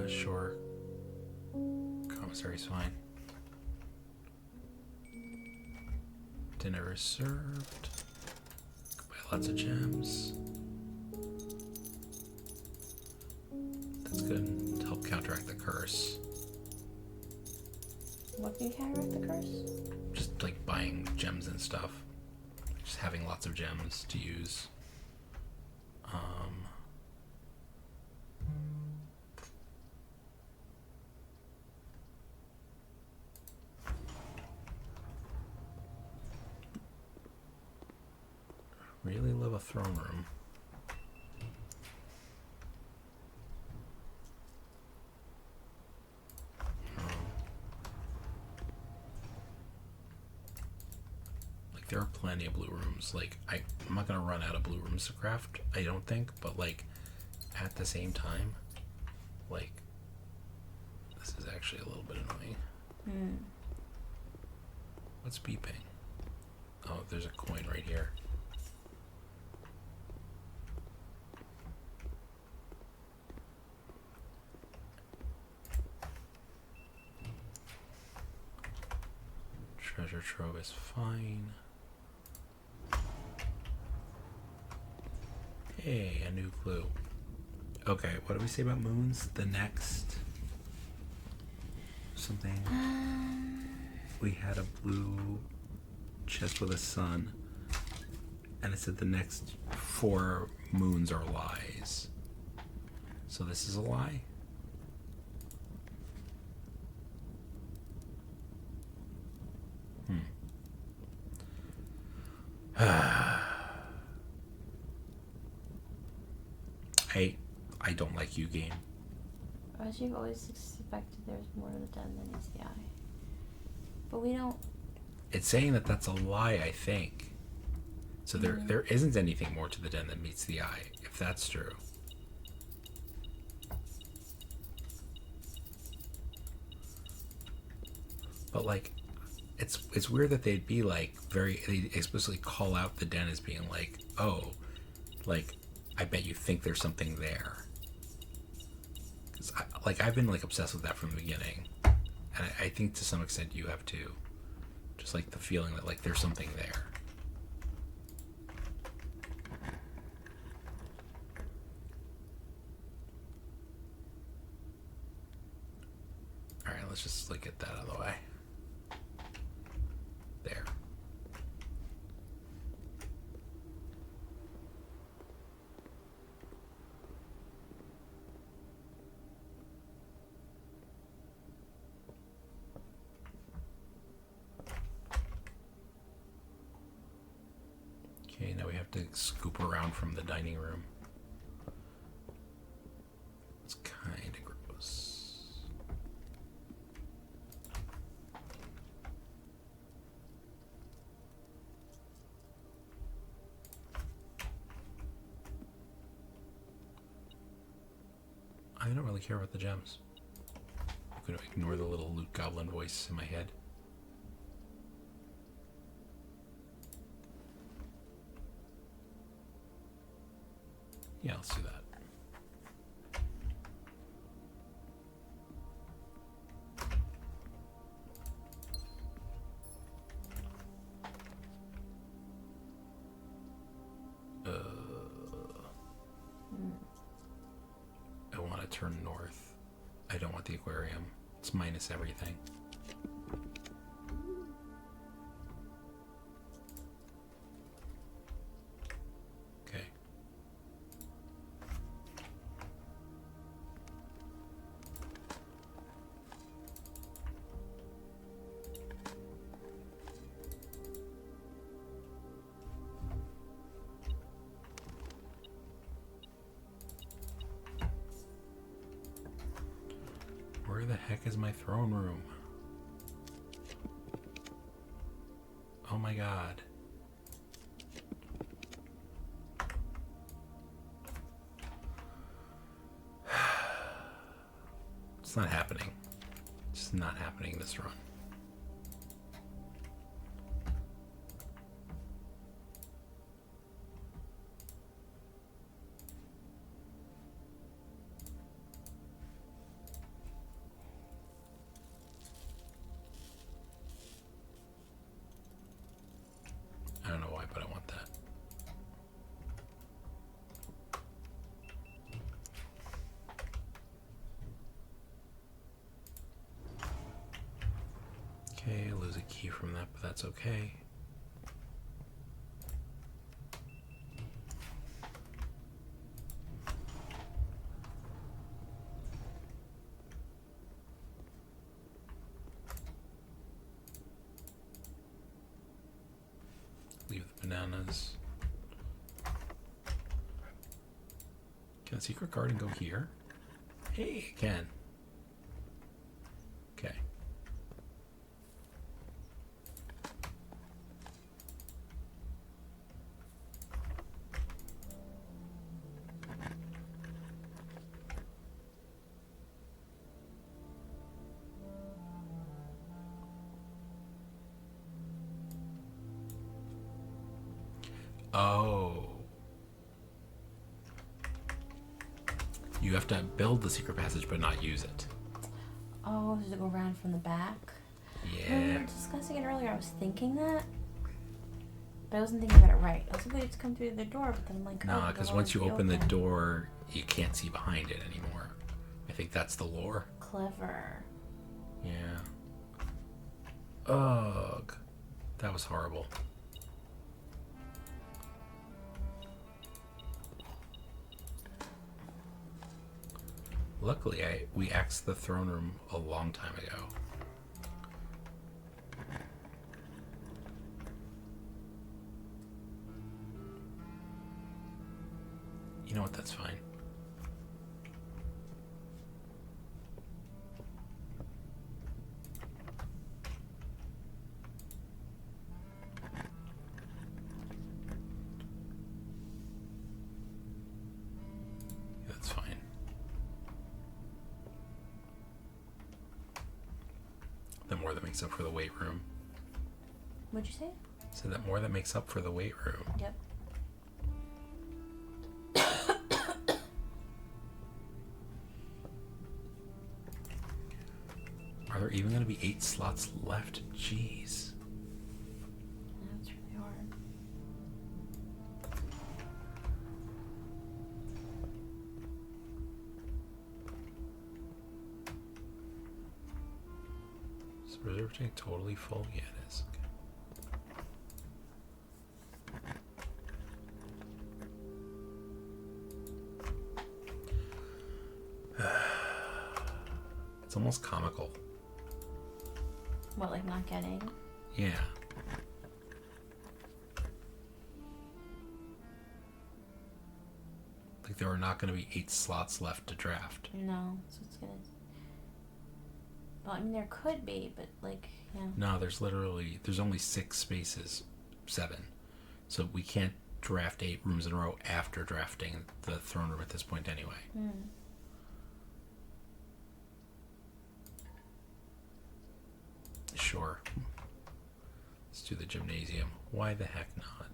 Sure. Commissary's fine. Dinner is served. Buy lots of gems. That's good to help counteract the curse. What can counteract the curse? Just like buying gems and stuff. Just having lots of gems to use. Really love a throne room. Like there are plenty of blue rooms. Like I'm not gonna run out of blue rooms to craft, I don't think, but like at the same time, like this is actually a little bit annoying. What's beeping? Oh, there's a coin right here. Treasure trove is fine. Hey, a new clue. Okay, what do we say about moons? The next something. We had a blue chest with a sun, and it said the next 4 moons are lies. So this is a lie? I don't like you, game. As you've always suspected, there's more to the den than meets the eye. But we don't. It's saying that that's a lie, I think. So there isn't anything more to the den than meets the eye, if that's true. But like, it's weird that they'd be like they explicitly call out the den as being like, oh, like I bet you think there's something there. Cause I've been like obsessed with that from the beginning, and I think to some extent you have too. Just like the feeling that like there's something there. All right, let's just like get that out of the way. There. Okay, now we have to scoop around from the dining room. It's kind of gross. I don't really care about the gems. I'm going to ignore the little loot goblin voice in my head. Yeah, let's do that. I want to turn north. I don't want the aquarium. It's minus everything. Okay. Where the heck is my throne room? Oh my god. It's not happening. It's not happening this run. I don't know why, but I want that. Okay, I lose a key from that, but that's okay. Leave the bananas. Can the secret garden go here? Hey, it can. Okay. Oh. You have to build the secret passage but not use it. Oh, does it go around from the back? When we Yeah. were discussing it earlier, I was thinking that, but I wasn't thinking about it right. I was like, it's come through the door, but then I'm like, No, oh, because the once you door's open the door, you can't see behind it anymore. I think that's the lore. Clever. Yeah. Ugh. That was horrible. Luckily, we axed the throne room a long time ago. You know what? That's fine. That's fine. The more that makes up for the weight room. What'd you say? So that more that makes up for the weight room. Yep. Are there even going to be 8 slots left? Jeez. That's really hard. Is the reserve tank totally full? Yeah, it is. Okay. It's almost comical. What, like not getting? Yeah. Like, there are not going to be 8 slots left to draft. No, so it's gonna. Well, I mean, there could be, but like, yeah. No, there's only 6 spaces, 7. So we can't draft 8 rooms in a row after drafting the throne room at this point anyway. Sure. Let's do the gymnasium. Why the heck not?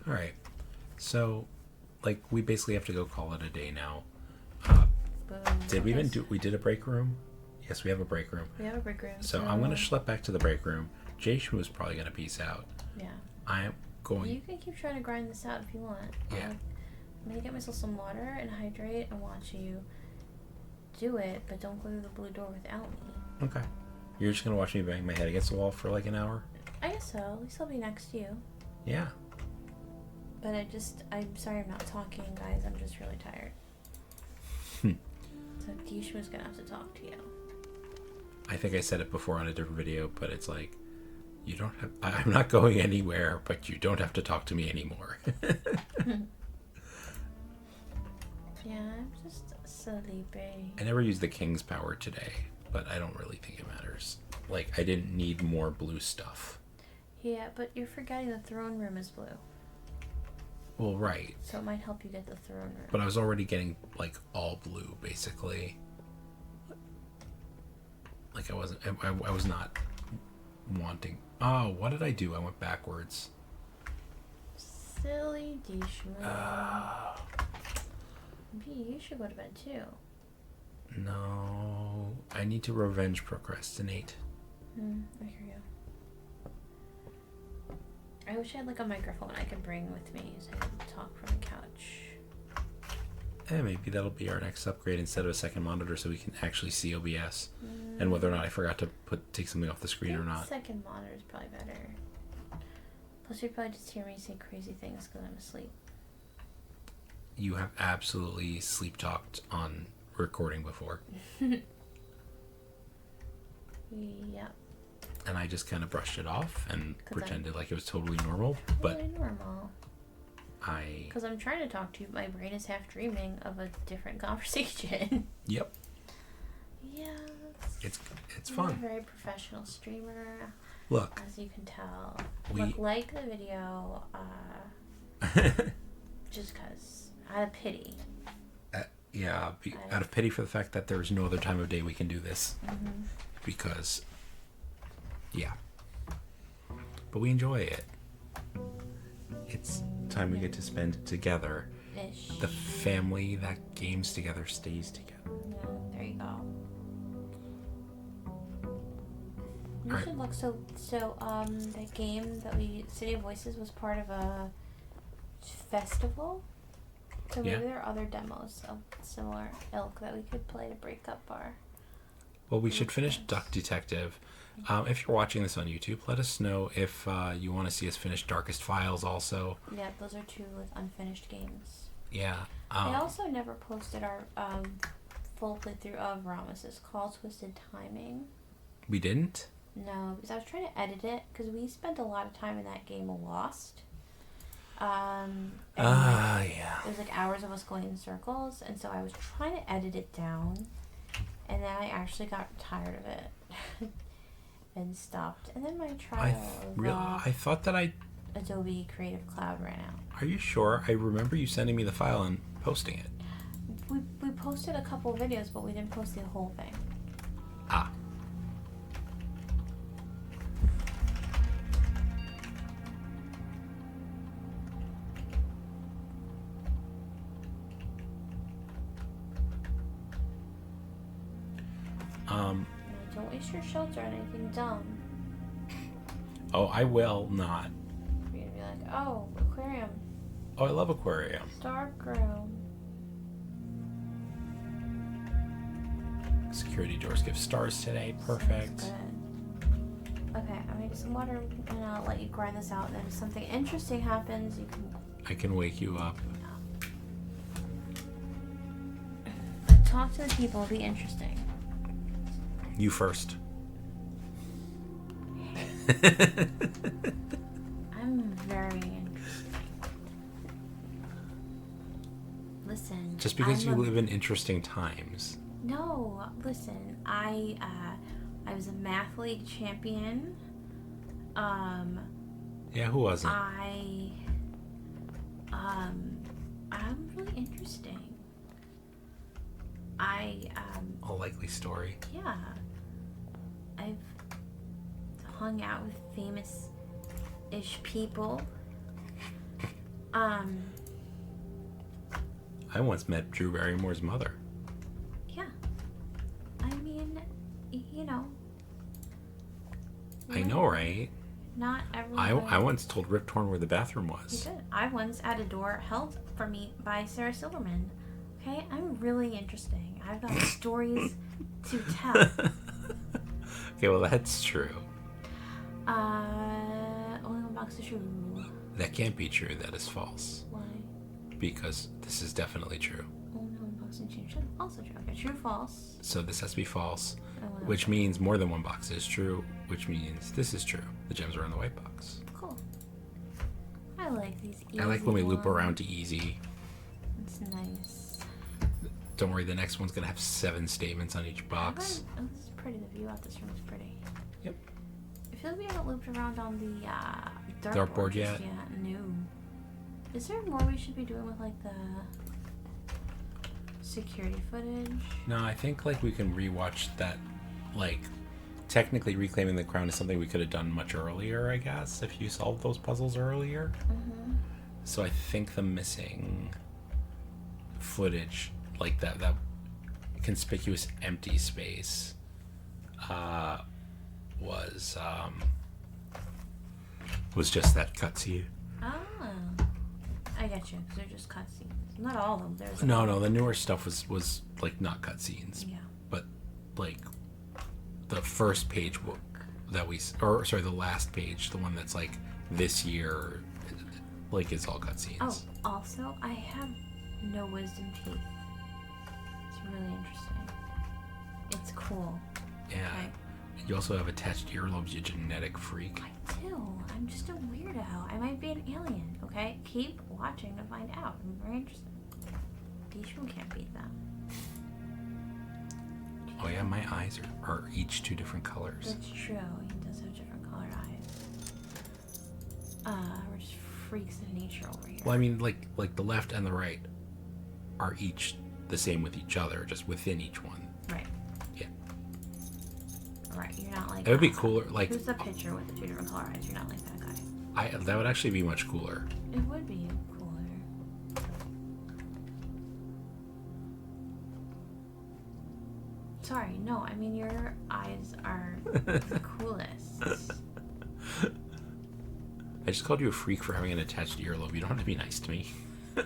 All right. So, like, we basically have to go call it a day now. Did we even do? We did a break room. Yes, we have a break room. We have a break room. So I'm gonna schlep back to the break room. JShmoo is probably gonna peace out. Yeah. I'm going. You can keep trying to grind this out if you want. Yeah. I'm gonna get myself some water and hydrate and watch you do it, but don't go through the blue door without me. Okay. You're just gonna watch me bang my head against the wall for like an hour? I guess so. At least I'll be next to you. Yeah. But I'm sorry I'm not talking, guys. I'm just really tired. So DShmoo's gonna have to talk to you. I think I said it before on a different video, but it's like, you don't have. I'm not going anywhere, but you don't have to talk to me anymore. Yeah, I'm just sleepy. I never used the king's power today, but I don't really think it matters. Like, I didn't need more blue stuff. Yeah, but you're forgetting the throne room is blue. Well, right. So it might help you get the throne room. But I was already getting, like, all blue, basically. Like, I was not wanting... Oh, what did I do? I went backwards. Silly DShmoo. Maybe you should go to bed, too. No. I need to revenge procrastinate. I hear you. I wish I had, like, a microphone I could bring with me so I could talk from the couch. Maybe that'll be our next upgrade instead of a second monitor so we can actually see OBS. And whether or not I forgot to take something off the screen or not. Second monitor is probably better. Plus, you'd probably just hear me say crazy things because I'm asleep. You have absolutely sleep talked on recording before. Yep. And I just kind of brushed it off and pretended like it was totally normal. But totally normal. Because I'm trying to talk to you, my brain is half dreaming of a different conversation. Yep. Yeah. It's I'm fun. a very professional streamer. Look. As you can tell. Look, like the video, just because. Out of pity. Yeah, out of pity for the fact that there's no other time of day we can do this. Because, yeah. But we enjoy it. It's time we get to spend together. Ish. The family that games together stays together. Yeah, there you go. You Right. should look. So the game that City of Voices was part of a festival. So maybe there are other demos of similar ilk that we could play to break up our... Well, we should finish Duck Detective. If you're watching this on YouTube, let us know if you want to see us finish Darkest Files also. Yeah, those are 2 with unfinished games. Yeah. I also never posted our full playthrough of Ramis's Call Twisted Timing. We didn't? No, because I was trying to edit it, because we spent a lot of time in that game lost. Yeah. It was like hours of us going in circles, and so I was trying to edit it down, and then I actually got tired of it and stopped. And then my trial I thought that Adobe Creative Cloud ran out. Are you sure? I remember you sending me the file and posting it. We posted a couple of videos, but we didn't post the whole thing. Ah. Don't waste your shelter on anything dumb. Oh, I will not. You're gonna be like, oh, aquarium. Oh, I love aquarium. Darkroom. Security doors give stars today. Perfect. Good. Okay, I'm gonna get some water and I'll let you grind this out. And then if something interesting happens, you can... I can wake you up. talk to the people. It'll be interesting. You first. I'm very interested. Listen. Just because you live in interesting times. No, listen. I was a math league champion. Yeah, who wasn't? I'm really interesting. A likely story. Yeah. I've hung out with famous-ish people. I once met Drew Barrymore's mother. Yeah. I mean, you know. I know, right? Not everyone. I once told Rip Torn where the bathroom was. You did. I once had a door held for me by Sarah Silverman. Okay, I'm really interesting. I've got stories to tell. Okay, well that's true. Only one box of shoes. That can't be true. That is false. Why? Because this is definitely true. Only one box of shoes. Also true. Okay, true, false. So this has to be false, Oh, which means more than one box is true, which means this is true. The gems are in the white box. Cool. I like these easy I like when we loop ones. around to easy. It's nice. Don't worry, the next one's going to have 7 statements on each box. Oh, this is pretty. The view out this room is pretty. Yep. I feel like we haven't looped around on the Dartboard yet? No. Is there more we should be doing with like the security footage? No, I think like we can rewatch that. Like, technically, Reclaiming the Crown is something we could have done much earlier, I guess, if you solved those puzzles earlier. Mm-hmm. So I think the missing footage, like that conspicuous empty space, was just that cutscene. Oh, I get you. Because they're just cutscenes. Not all of them. There's No, the newer stuff was like not cutscenes, Yeah. but like the first page the last page, the one that's like this year, like is all cutscenes. Oh, also, I have no wisdom teeth. It's really interesting. It's cool. Yeah. Okay. You also have attached earlobes, you genetic freak. I do. I'm just a weirdo. I might be an alien, okay? Keep watching to find out. I'm very interested. DShmoo can't beat that. Oh yeah, my eyes are each 2 different colors. That's true. He does have different colored eyes. We're just freaks of nature over here. Well, I mean, like the left and the right are each the same with each other, just within each one. Right. Yeah. Right. You're not like. It would be cooler, like. Who's the picture with the 2 different color eyes? You're not like that guy. That would actually be much cooler. It would be cooler. Sorry, no. I mean, your eyes are the coolest. I just called you a freak for having an attached earlobe. You don't have to be nice to me. You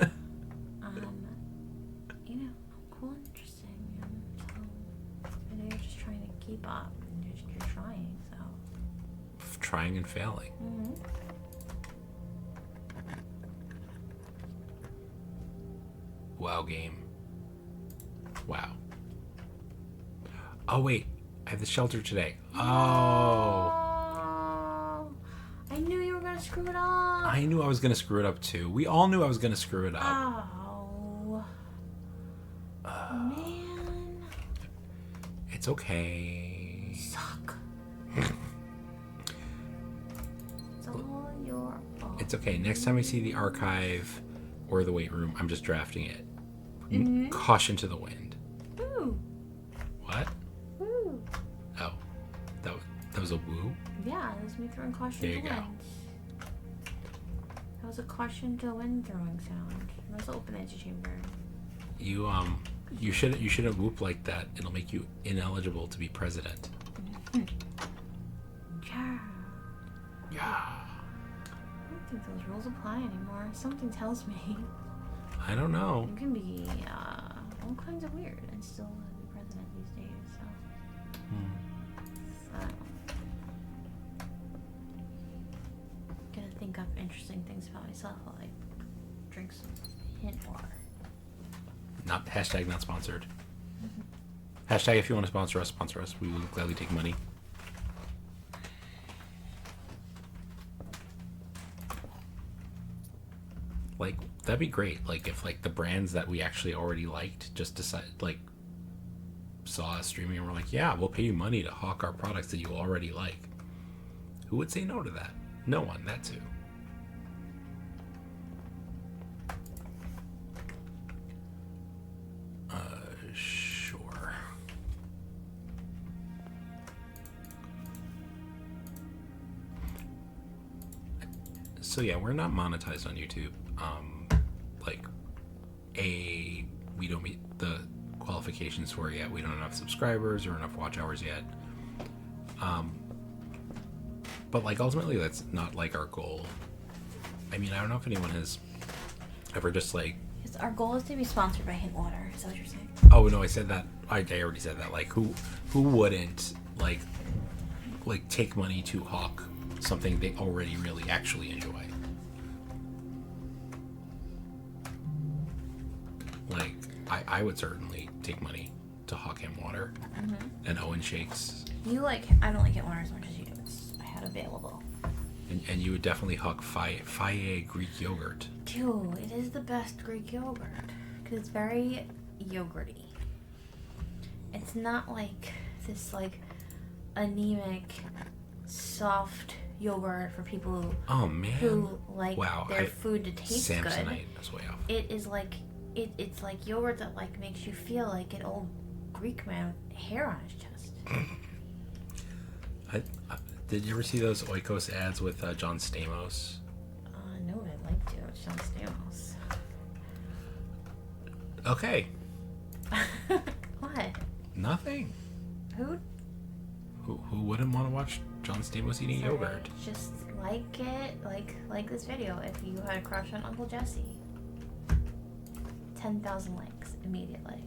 know, I'm cool and interesting, and so I know you're just trying to keep up, and you're trying, so. Trying and failing. Mm-hmm. Wow, game. Wow. Oh wait, I have the shelter today. Oh. I knew you were gonna screw it up. I knew I was gonna screw it up too. We all knew I was gonna screw it up. Oh. Man. It's okay. Suck. It's all your fault. It's okay. Next time I see the archive or the weight room, I'm just drafting it. Mhm. Caution to the wind. Woo. What? Woo. Oh, that was a woo. Yeah, that was me throwing caution There to you the go. wind. That was a caution to wind throwing sound. That was open antechamber. You shouldn't whoop like that. It'll make you ineligible to be president. Yeah. Yeah. I don't think those rules apply anymore. Something tells me I don't know. you can be all kinds of weird and still be president these days. So, gonna think up interesting things about myself while I drink some hint water. Not sponsored. Hashtag if you want to sponsor us, sponsor us. We will gladly take money. Like, that'd be great. Like, if, like, the brands that we actually already liked just decide, like, saw us streaming and were like, yeah, we'll pay you money to hawk our products that you already like. Who would say no to that? No one. That's who. Sure. So yeah, we're not monetized on YouTube. Like, we don't meet the qualifications for it yet. We don't have enough subscribers or enough watch hours yet. But like, ultimately, that's not like our goal. I mean, I don't know if anyone has ever just like. Our goal is to be sponsored by Hint Water. Is that what you're saying? Oh no, I said that. I already said that. Like, who wouldn't like take money to hawk something they already really actually enjoy? Like, I would certainly take money to hawk Hint Water and Owen Shakes. I don't like Hint Water as much as you do. I had available. And you would definitely hawk Faye Greek yogurt. Dude, it is the best Greek yogurt. Because it's very yogurty. It's not like this, like, anemic, soft yogurt for people who like their food to taste good. Samsonite is way off. It is like, it's like yogurt that, like, makes you feel like an old Greek man with hair on his chest. Did you ever see those Oikos ads with John Stamos? No, I'd like to. It's John Stamos. Okay. What? Nothing. Who wouldn't want to watch John Stamos eating yogurt? Just like it, like this video. If you had a crush on Uncle Jesse, 10,000 likes immediately.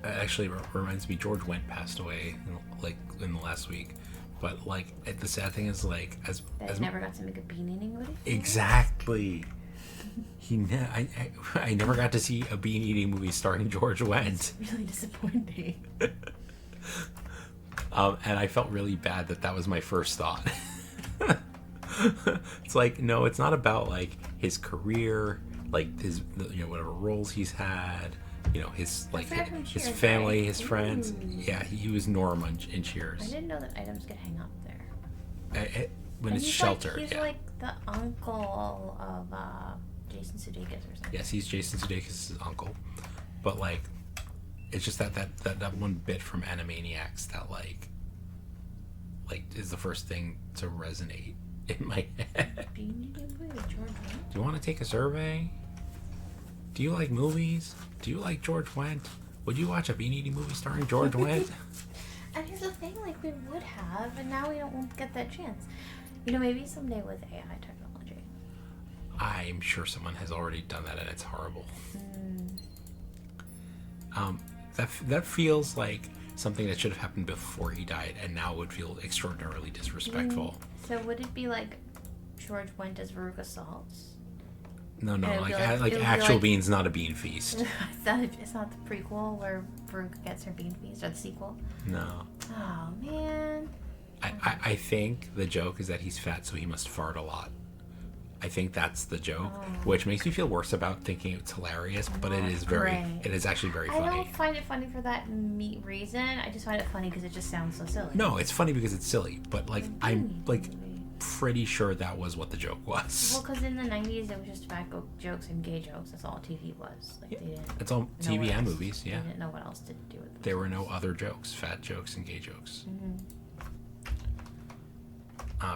Actually reminds me, George Wendt passed away in the last week, but like the sad thing is, like, as never got to make a bean eating movie. Exactly. I never got to see a bean eating movie starring George Wendt. It's really disappointing. And I felt really bad that was my first thought. It's like, no, it's not about like his career, like his whatever roles he's had. His his family, right? His friends. Ooh. Yeah, he was Norm in Cheers. I didn't know that items could hang up there. When it's sheltered. He's like the uncle of Jason Sudeikis or something. Yes, he's Jason Sudeikis' uncle. But like, it's just that one bit from Animaniacs that like is the first thing to resonate in my head. Do you want to take a survey? Do you like movies? Do you like George Wendt? Would you watch a bean eating movie starring George Wendt? And here's the thing, like, we would have, and now we won't get that chance. Maybe someday with AI technology. I'm sure someone has already done that, and it's horrible. That feels like something that should have happened before he died, and now would feel extraordinarily disrespectful. So would it be like George Wendt as Veruca Salts? No, like actual beans, not a bean feast. It's not the prequel where Veruca gets her bean feast, or the sequel? No. Oh, man. I think the joke is that he's fat, so he must fart a lot. I think that's the joke, which makes me feel worse about thinking it's hilarious, but it is actually very funny. I don't find it funny for that reason. I just find it funny because it just sounds so silly. No, it's funny because it's silly, but like I'm like pretty sure that was what the joke was. Well, because in the 90s it was just tobacco jokes and gay jokes. That's all TV was. Like, they didn't. It's all TV and movies. Yeah. They didn't know what else to do with them. There were no other jokes, fat jokes and gay jokes.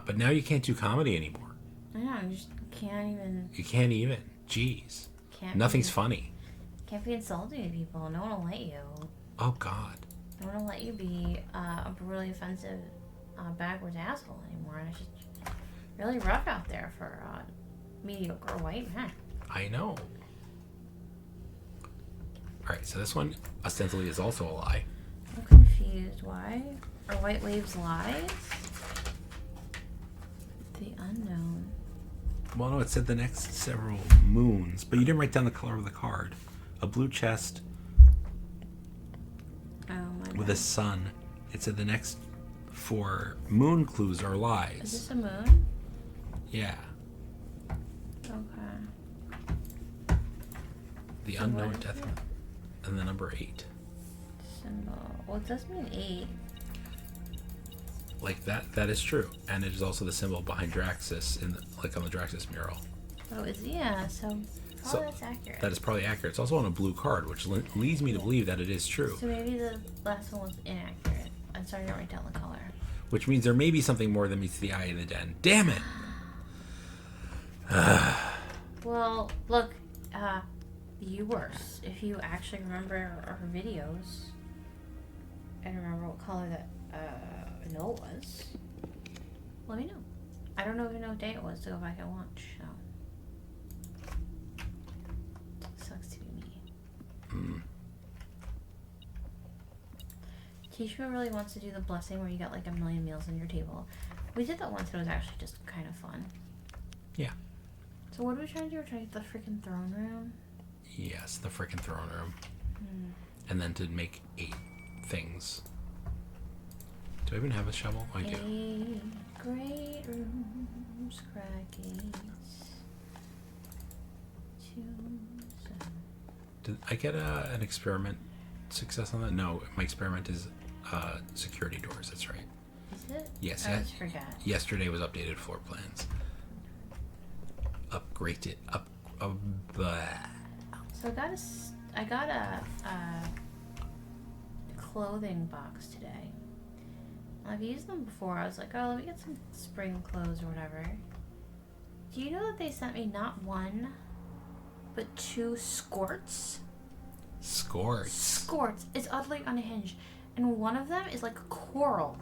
But now you can't do comedy anymore. I know. You just can't even. You can't even. Jeez. Nothing's funny. Can't be insulting to people. No one will let you. Oh God. No one will let you be a really offensive, backwards asshole anymore. And it's just really rough out there for a mediocre white man. I know. Alright, so this one ostensibly is also a lie. I'm confused. Why? Are white waves lies? The unknown. Well, no, it said the next several moons, but you didn't write down the color of the card. A blue chest with a sun. It said the next 4 moon clues are lies. Is this a moon? Yeah. Okay. The So unknown what is death. it? And the number 8. Symbol. Well, it does mean 8. Like that is true. And it is also the symbol behind Draxus like on the Draxus mural. Oh, is yeah, so that's accurate. That is probably accurate. It's also on a blue card, which leads me to believe that it is true. So maybe the last one was inaccurate. I'm sorry, I didn't write down the color. Which means there may be something more than meets the eye in the den. Damn it! Well, look, you worse. If you actually remember our videos and remember what color that note was, let me know. I don't even know what day it was to go back and watch. So. Sucks to be me. JShmoo really wants to do the blessing where you got like a million meals on your table. We did that once and it was actually just kind of fun. Yeah. So what are we trying to do? We're trying to get the freaking throne room? Yes, the freaking throne room. And then to make 8 things. Do I even have a shovel? I do. 8 great rooms, crack gates. Did I get an experiment success on that? No, my experiment is security doors. That's right. Is it? Yes. I always forget. Yesterday was updated floor plans. Upgraded. So I got a clothing box today. I've used them before. I was like, oh, let me get some spring clothes or whatever. Do you know that they sent me not 1, but 2 skorts? Skorts. It's utterly unhinged. And one of them is like coral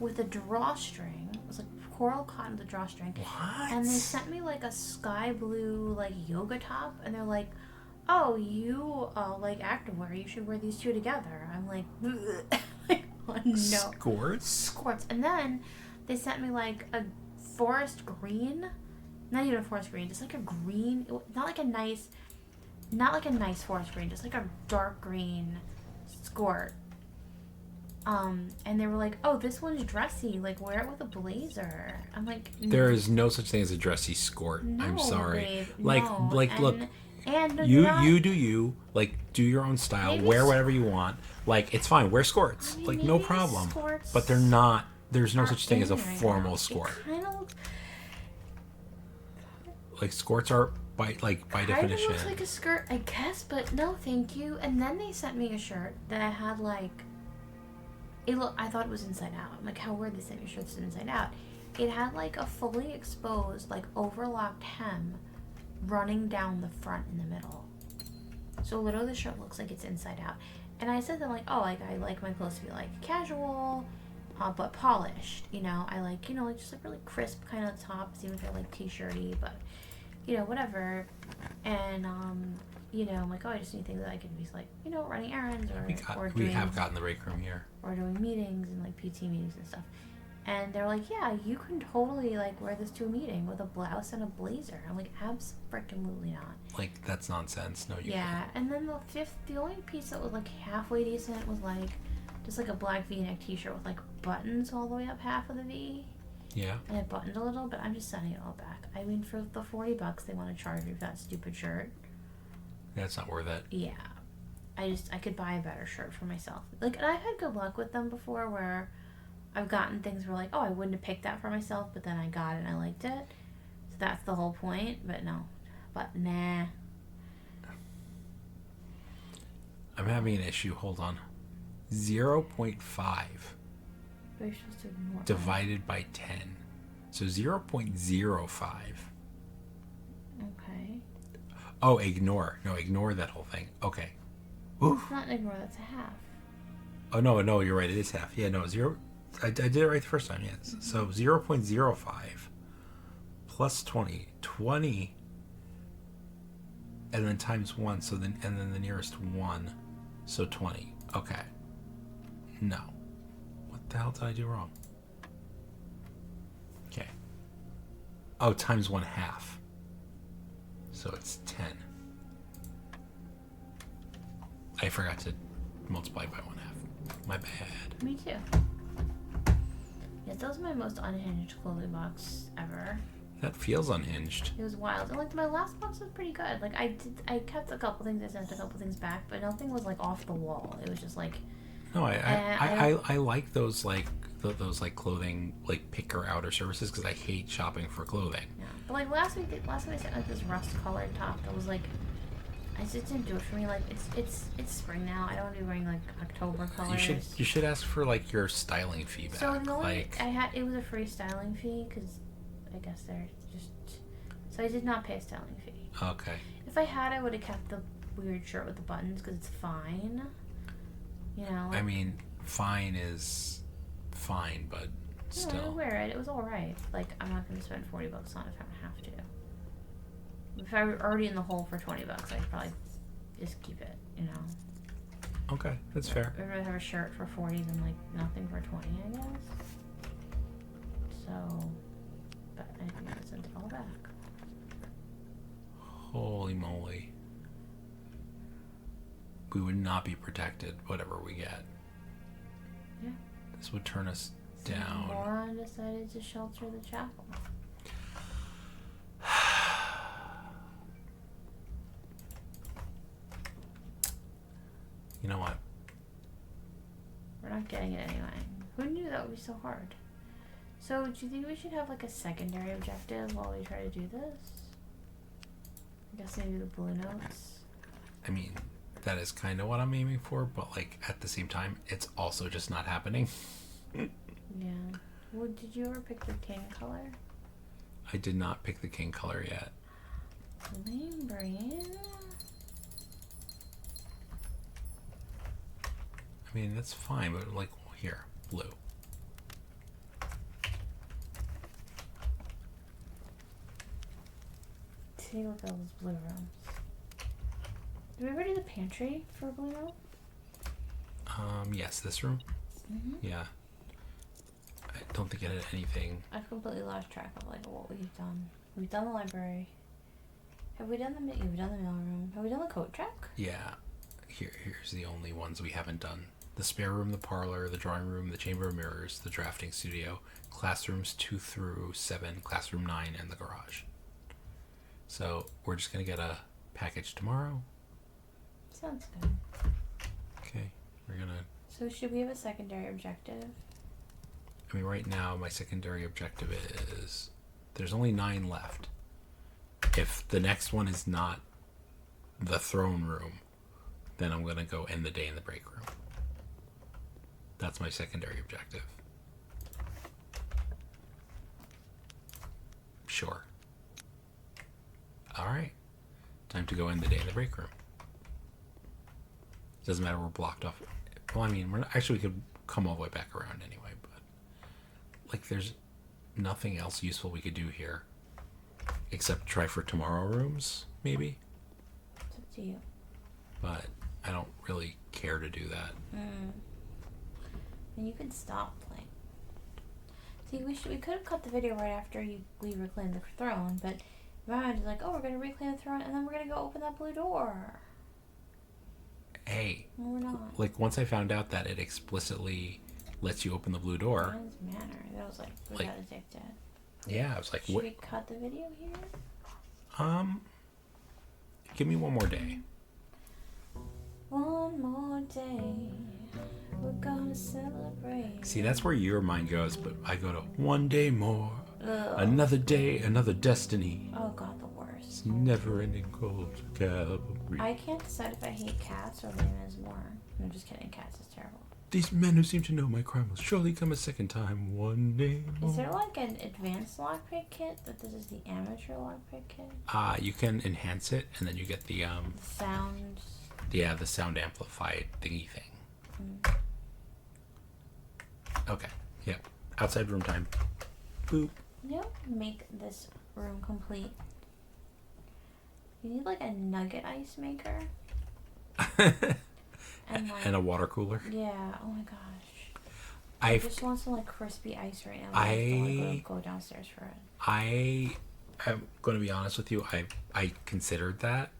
with a drawstring. It was like coral cotton with a drawstring. What? And they sent me like a sky blue like yoga top. And they're like, oh, you like activewear. You should wear these 2 together. I'm like, oh, no. Skorts. And then they sent me like a forest green. Not even a forest green. Just like a green. Not like a nice forest green, just like a dark green skort. And they were like, oh, this one's dressy, like wear it with a blazer. I'm like, there is no such thing as a dressy skort. No, I'm sorry. Babe, like no. look, and no, you do you, like do your own style, maybe wear whatever you want. Like it's fine, wear skorts. I mean, like no problem. But they're not. There's no such thing as a formal skort. Like skorts are by definition. It looks like a skirt, I guess, but no, thank you. And then they sent me a shirt that had like, I thought it was inside out. I'm like, how weird they sent me shirts inside out. It had like a fully exposed, like overlocked hem running down the front in the middle. So literally the shirt looks like it's inside out. And I said to them like, oh, like I like my clothes to be like casual, but polished. You know, I like, like just like really crisp kind of tops, even if they're like t-shirty, but whatever. And I'm like, oh, I just need things that I can be like, running errands we have gotten the break room here. Or doing meetings and like PT meetings and stuff. And they're like, yeah, you can totally like wear this to a meeting with a blouse and a blazer. I'm like, absolutely not. Like that's nonsense. No, you yeah. And then the only piece that was like halfway decent was like just like a black V-neck t-shirt with like buttons all the way up half of the V. Yeah. And it buttoned a little, but I'm just sending it all back. I mean, for the $40 they want to charge me for that stupid shirt. That's not worth it. Yeah. I could buy a better shirt for myself. Like, and I've had good luck with them before where I've gotten things where like, oh, I wouldn't have picked that for myself, but then I got it and I liked it. So that's the whole point, but no. But nah. I'm having an issue. Hold on. 0.5 You're supposed to ignore divided by 10. So 0.05. Okay. Oh, ignore. No, ignore that whole thing. Okay. Oof. It's not an ignore, that's a half. Oh, no, you're right. It is half. Yeah, no, 0. I did it right the first time, yes. Mm-hmm. So 0.05 plus 20. 20. And then times 1. So then, and then the nearest 1. So 20. Okay. No. What the hell did I do wrong? Okay. Oh, times 1/2. So it's 10. I forgot to multiply by 1/2. My bad. Me too. Yeah, that was my most unhinged clothing box ever. That feels unhinged. It was wild. And like my last box was pretty good. Like I kept a couple things, I sent a couple things back, but nothing was like off the wall. It was just like. No, I like those those clothing picker outer services because I hate shopping for clothing. Yeah, but like last week I sent like this rust colored top that was like, I just didn't do it for me. Like it's spring now. I don't want to be wearing like October colors. You should ask for your styling fee back. So the only it was a free styling fee because I guess they're just. So I did not pay a styling fee. Okay. If I had, I would have kept the weird shirt with the buttons because it's fine. You know. I mean, fine is fine, but still. I would wear it. It was all right. Like I'm not going to spend $40 on it if I don't have to. If I were already in the hole for $20, I'd probably just keep it. You know. Okay, that's fair. I'd rather have a shirt for $40 than like nothing for $20, I guess. So, but I think I sent it all back. Holy moly. We would not be protected, whatever we get. Yeah. This would turn us So down. Moron decided to shelter the chapel. You know what? We're not getting it anyway. Who knew that would be so hard? So, do you think we should have like a secondary objective while we try to do this? I guess maybe the blue notes. I mean, that is kind of what I'm aiming for, but at the same time, it's also just not happening. Yeah. Well, did you ever pick the king color? I did not pick the king color yet. Lame brain. I mean, that's fine, but here, blue. Take a look at those blue rooms. Did we ever do the pantry for a blue room? Yes, this room? Mm-hmm. Yeah. I don't think it had anything. I've completely lost track of what we've done. We've done the library. Have we done the we've done the mailroom? Have we done the coat check? Yeah. Here's the only ones we haven't done. The spare room, the parlor, the drawing room, the chamber of mirrors, the drafting studio, classrooms 2 through 7, classroom 9, and the garage. So we're just going to get a package tomorrow. Sounds good. Okay. We're going to... So should we have a secondary objective? I mean, right now, my secondary objective is... There's only 9 left. If the next one is not the throne room, then I'm going to go end the day in the break room. That's my secondary objective. Sure. Alright. Time to go end the day in the break room. Doesn't matter, we're blocked off. Well, I mean, we could come all the way back around anyway, but... there's nothing else useful we could do here. Except try for tomorrow rooms, maybe? It's up to you. But I don't really care to do that. And you can stop playing. See, we could have cut the video right after we reclaimed the throne, but my mind is like, oh, we're going to reclaim the throne, and then we're going to go open that blue door. Hey. No, we're not. Once I found out that it explicitly lets you open the blue door. Man's manner. That was we got addicted. Yeah, I was like, Should what? we cut the video here? Give me one more day. One more day. We're gonna celebrate. See, that's where your mind goes, but I go to one day more. Ugh. Another day, another destiny. Oh god, the worst. Never ending cold cavalry. I can't decide if I hate cats or Les Mis more. I'm just kidding, cats is terrible. These men who seem to know my crime will surely come a second time one day more. Is there an advanced lockpick kit that this is the amateur lockpick kit? You can enhance it, and then you get the Sound. Yeah, the sound amplified thingy thing. Okay. Yep. Outside room time. Boop. Make this room complete. You need a nugget ice maker. And a water cooler. Yeah. Oh my gosh. I just want some crispy ice right now. I go downstairs for it. I I'm going to be honest with you. I considered that.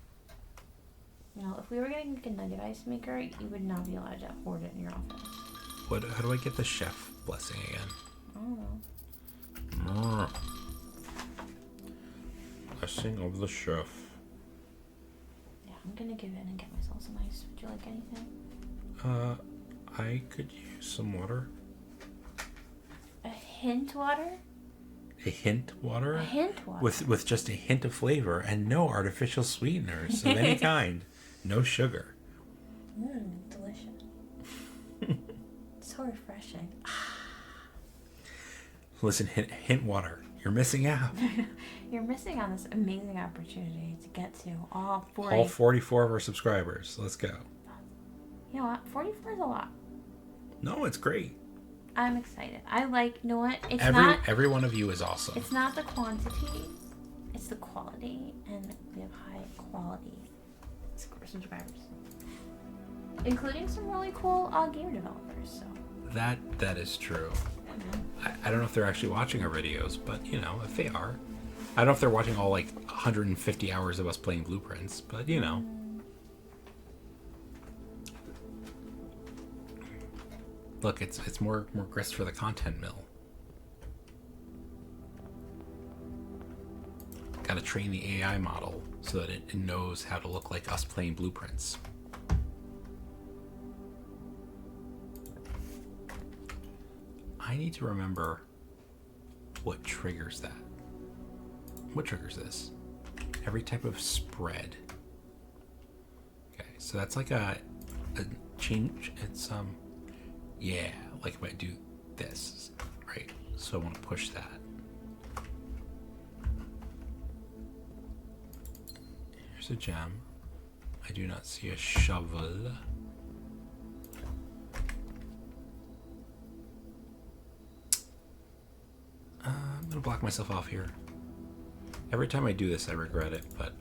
No, if we were getting like a nugget ice maker, you would not be allowed to hoard it in your office. How do I get the chef blessing again? I don't know. Blessing of the chef. Yeah, I'm gonna give in and get myself some ice. Would you like anything? I could use some water. A hint water? A hint water? A hint water. With just a hint of flavor and no artificial sweeteners of any kind. No sugar. Delicious. So refreshing. Listen, hint water. You're missing out. You're missing on this amazing opportunity to get to all 40. All 44 of our subscribers. Let's go. You know what? 44 is a lot. No, it's great. I'm excited. I like, you know what? It's Every one of you is awesome. It's not the quantity, it's the quality, and we have high quality subscribers, including some really cool game developers. So that is true. Mm-hmm. I don't know if they're actually watching our videos, but you know, if they are, I don't know if they're watching all like 150 hours of us playing Blueprints, but you know. Look, it's more grist for the content mill. Got to train the AI model so that it knows how to look like us playing Blueprints. I need to remember what triggers that. What triggers this? Every type of spread. Okay, so that's like a change. It's yeah, like if I do this, right? So I want to push that. Here's a gem. I do not see a shovel. I'm gonna block myself off here. Every time I do this, I regret it, but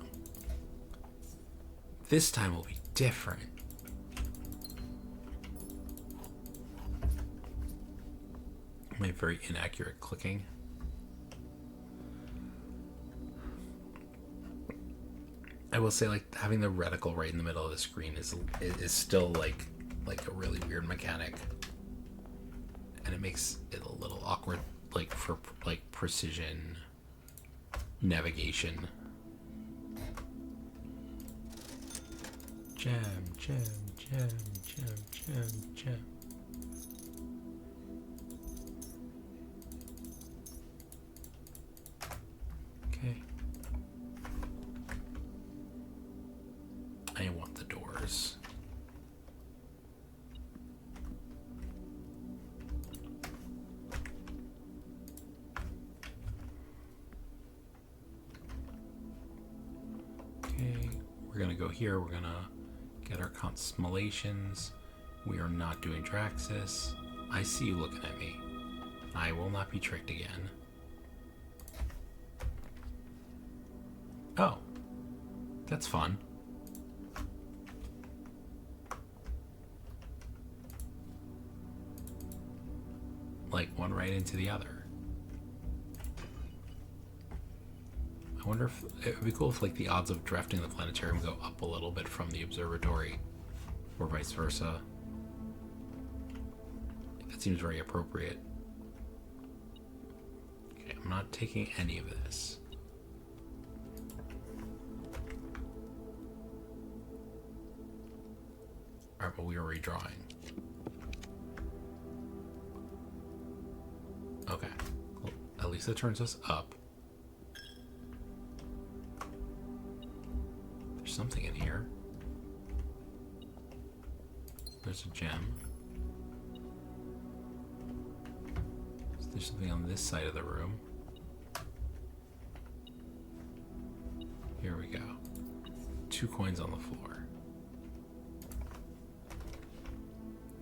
this time will be different. My very inaccurate clicking. I will say, like, having the reticle right in the middle of the screen is still like a really weird mechanic, and it makes it a little awkward, like for like precision navigation. Gem, gem, gem, gem, gem, gem. Okay. I want the doors. Okay, we're gonna go here. We're gonna get our consmolations. We are not doing Draxus. I see you looking at me. I will not be tricked again. Oh, that's fun. Like one right into the other. I wonder if it would be cool if like the odds of drafting the planetarium go up a little bit from the observatory, or vice versa. That seems very appropriate. Okay, I'm not taking any of this. Alright, but we are redrawing. Okay. Well, at least it turns us up. There's something in here. There's a gem. There's something on this side of the room. Here we go. 2 coins on the floor.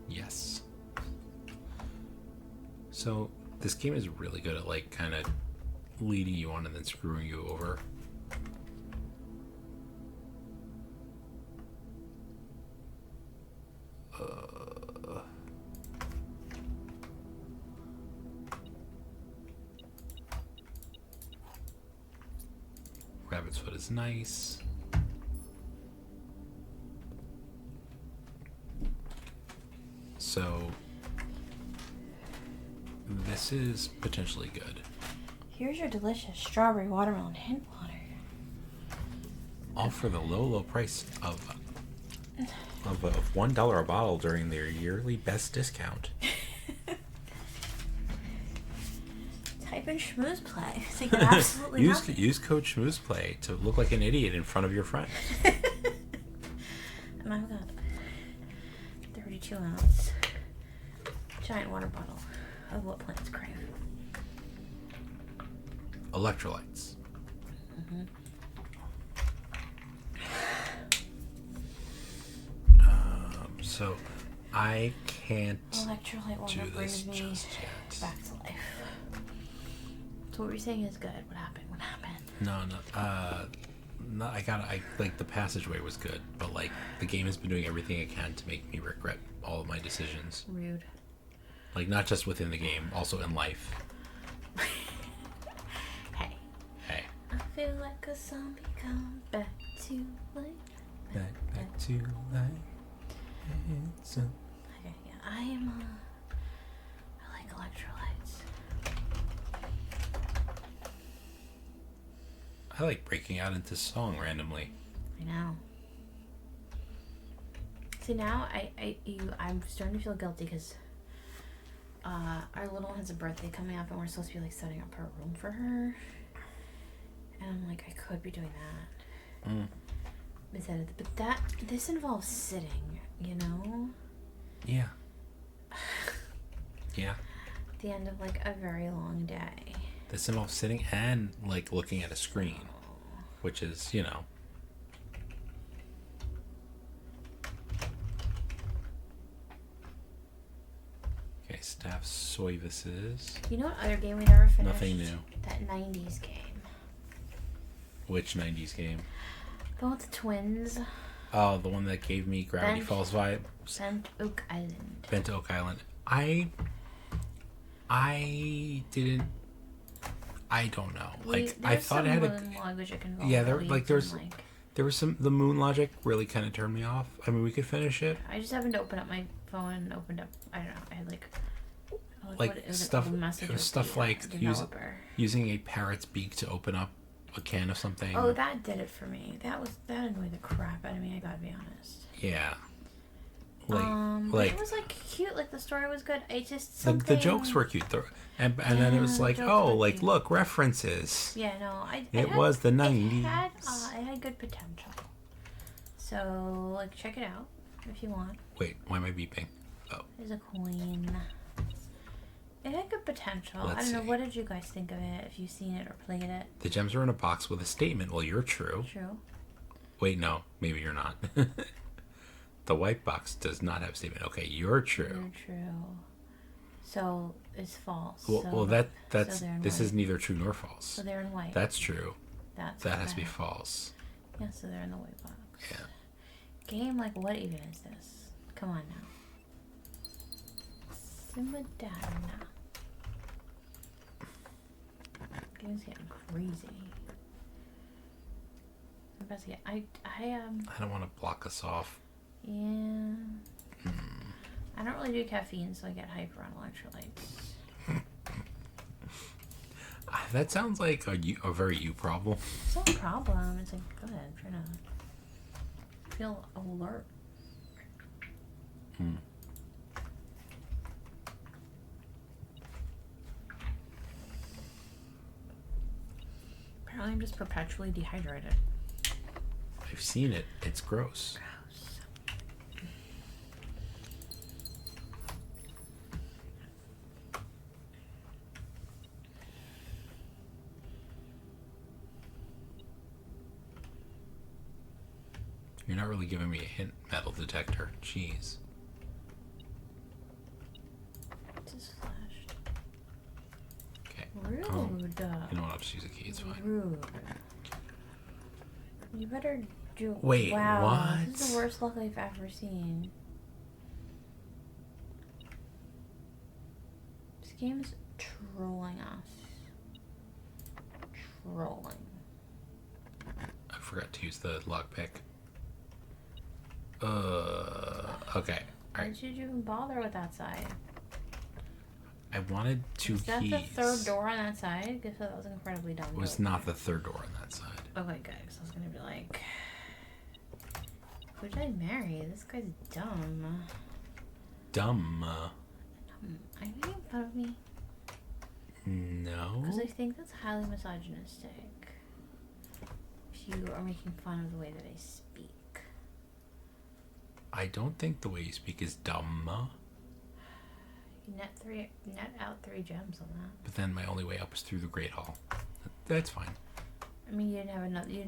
Yes. So this game is really good at like kind of leading you on and then screwing you over. goat's foot is nice. So this is potentially good. Here's your delicious strawberry watermelon hint water. All for the low price of $1 a bottle during their yearly best discount. Type in Shmoo's Play. So you can absolutely use code Shmoo's Play to look like an idiot in front of your friend. And I've got 32-ounce giant water bottle of what plants crave. Electrolytes. So I can't Electrolyte water do this brings me just yet. back to life. So what you're saying is good. What happened? No. I like the passageway was good, but like the game has been doing everything it can to make me regret all of my decisions. Rude. Like not just within the game, also in life. Hey. I feel like a zombie come back to life. Back to life. Okay, yeah, I like electrolytes. I like breaking out into song randomly. I know. See, now I'm starting to feel guilty because our little one has a birthday coming up and we're supposed to be like setting up her room for her. And I'm like, I could be doing that. But this involves sitting, you know? Yeah. Yeah. At the end of like a very long day. This involves sitting and like looking at a screen, which is, you know. Okay, staff services. You know what other game we never finished? Nothing new. That 90s game. Which 90s game? The one with the twins. Oh, the one that gave me Gravity Falls vibes. Bent Oak Island. Bent Oak Island. I don't know. Like I thought it had a logic involved. yeah. There was some. The moon logic really kind of turned me off. I mean, we could finish it. I just happened to open up my phone and opened up. I don't know. I had like stuff. It was stuff like using a parrot's beak to open up a can of something. Oh, that did it for me. That annoyed the crap out of me. I gotta be honest. Yeah. It was like cute. Like the story was good. I just something... the jokes were cute though, and then it was like, oh, like cute. Look, references. Yeah, no, it was the 90s. It had good potential. So like, check it out if you want. Wait, why am I beeping? Oh, there's a coin. It had good potential. I don't know. What did you guys think of it? If you've seen it or played it? The gems are in a box with a statement. Well, you're true. True. Wait, no, maybe you're not. The white box does not have a statement. Okay, you're true. You're true. So it's false. Well, this is neither true nor false. So they're in white. That's true. That has to be false. Yeah, so they're in the white box. Yeah. Game, like, what even is this? Come on now. Simadana. Game's getting crazy. I'm about to get. I don't want to block us off. Yeah. I don't really do caffeine, so I get hyper on electrolytes. That sounds like a very you problem. It's not a problem. It's like, good. I'm trying to feel alert. Apparently I'm just perpetually dehydrated. I've seen it. It's gross. You're not really giving me a hint, metal detector. Jeez. Just flashed. Okay. Rude. You know what? I'll just use a key. It's fine. Rude. You better do. Wait, wow, what? This is the worst luck I've ever seen. This game's trolling us. Trolling. forgot to use the lockpick. Okay. Why did you even bother with that side? I wanted two keys. Is that keys. the third door on that side? I guess that was incredibly dumb. It was not the third door on that side. Okay, good. So I was gonna be like, who did I marry? This guy's dumb. Dumb. Are you making fun of me? No. Because I think that's highly misogynistic. If you are making fun of the way that I speak. I don't think the way you speak is dumb. You net out 3 gems on that. But then my only way up is through the Great Hall. That's fine. I mean, you didn't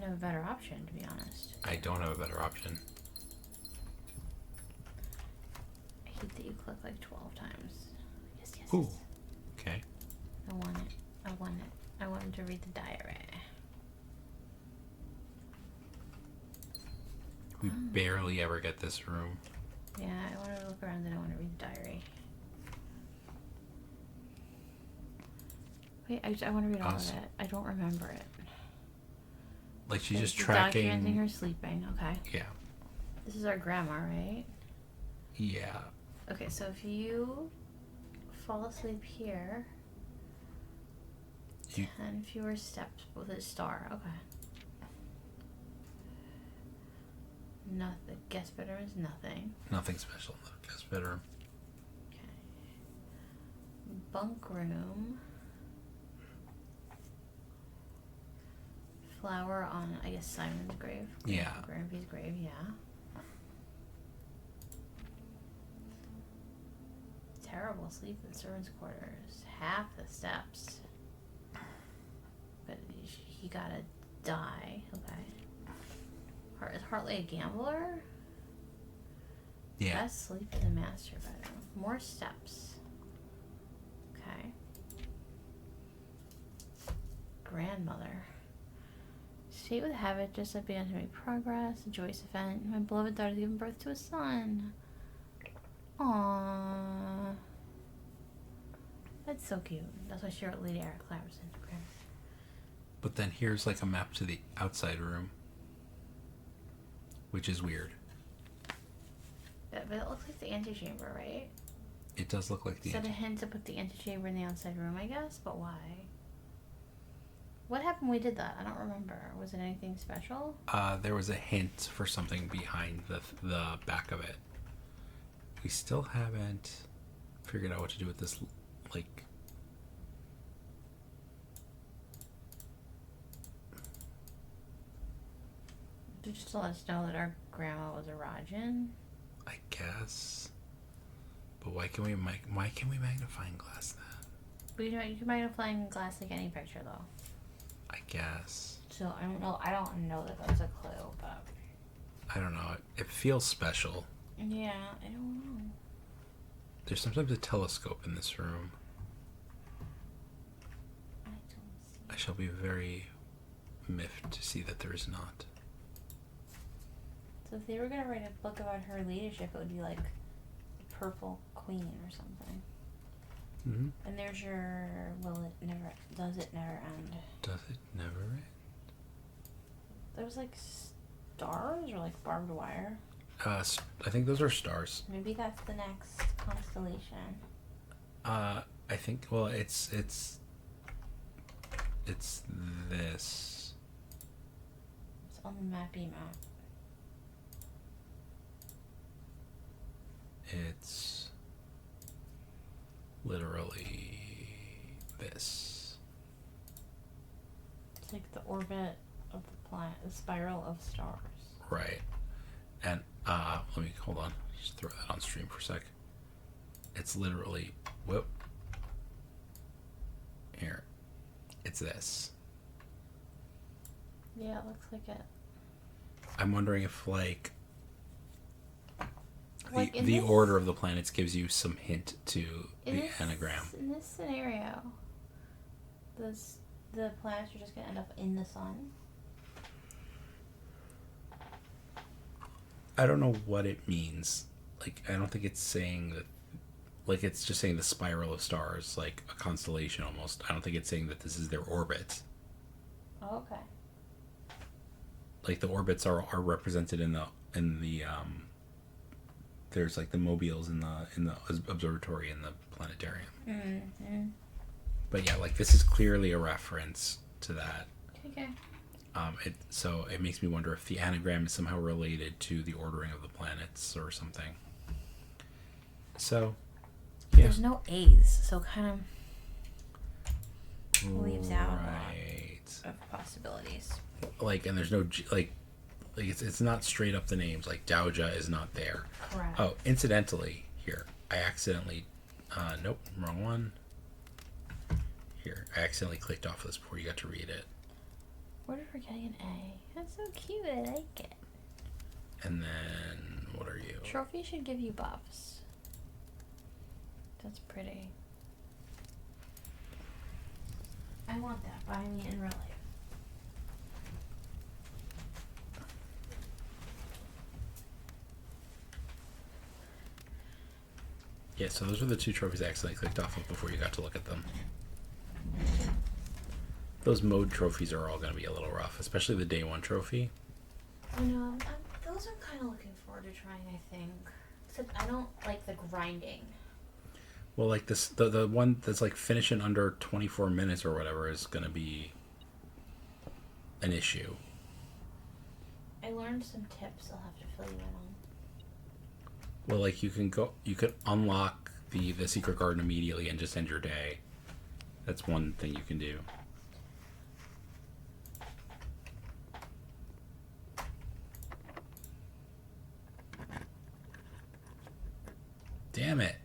have a better option, to be honest. I don't have a better option. I hate that you click like 12 times. Yes. Ooh. Okay. I want it. I want to read the diary. We barely ever get this room. Yeah, I want to look around and I want to read the diary. Wait, I want to read all of it. I don't remember it. Like she's just tracking. tracking. Her sleeping. Okay. Yeah. This is our grandma, right? Yeah. Okay, so if you fall asleep here, 10 fewer steps with a star. Okay. Nothing. Guest bedroom is nothing. Nothing special in the guest bedroom. Okay. Bunk room. Flower on, I guess, Simon's grave. Yeah. Grampy's grave, yeah. Terrible sleep in servants' quarters. Half the steps. But he gotta die. Okay. Is Hartley a gambler? Yeah. Best sleep in the master bedroom. More steps. Okay. Grandmother. Fate would have it, just like began to make progress. A joyous event. My beloved daughter has given birth to a son. Aww. That's so cute. That's why she wrote Lady Eric Claverson. But then here's like a map to the outside room, which is weird. Yeah, but it looks like the antechamber, right? It does look like the. Is that a hint to put the antechamber in the outside room, I guess? But why? What happened when we did that? I don't remember. Was it anything special? There was a hint for something behind the back of it. We still haven't figured out what to do with this, like. Just to let us know that our grandma was a Rajan. I guess. But why can we magnifying glass that? But you can magnifying glass like any picture, though. I guess. So I don't know. I don't know that that's a clue, but I don't know. It feels special. yeah, I don't know. There's sometimes a telescope in this room. I don't see. I shall be very miffed to see that there is not. So if they were gonna write a book about her leadership, it would be like the Purple Queen or something. Mm-hmm. And there's your does it never end? Does it never end? There was like stars or like barbed wire. I think those are stars. Maybe that's the next constellation. I think. Well, it's this. It's on the mappy map. It's literally this. It's like the orbit of the planet, the spiral of stars. Right. And let me hold on. Just throw that on stream for a sec. It's literally here. It's this. Yeah, it looks like it. I'm wondering if like Like the order of the planets gives you some hint to the anagram. In this scenario, the planets are just going to end up in the sun. I don't know what it means. Like, I don't think it's saying that. Like, it's just saying the spiral of stars, like a constellation almost. I don't think it's saying that this is their orbit. Oh, okay. like the orbits are represented in the there's like the mobiles in the observatory and the planetarium. Mm-hmm. But yeah, like this is clearly a reference to that. Okay. So it makes me wonder if the anagram is somehow related to the ordering of the planets or something. So, yeah. There's no A's, so kind of leaves out a lot of possibilities. Like, and there's no like it's not straight up the names. Like Dowager is not there. Correct. Oh, incidentally, here I accidentally, nope, wrong one. Here, I accidentally clicked off this before you got to read it. What if we're getting an A? That's so cute. I like it. And then, what are you? Trophy should give you buffs. That's pretty. I want that, but I mean in real life. Yeah, so those are the two trophies I accidentally clicked off of before you got to look at them. Those mode trophies are all going to be a little rough, especially the day one trophy. I know. Those I'm kind of looking forward to trying, I think. Except I don't like the grinding. Well, like this, the one that's like finish in under 24 minutes or whatever is going to be an issue. I learned some tips I'll have to fill you in on. Well, like you could unlock the secret garden immediately and just end your day. That's one thing you can do. Damn it.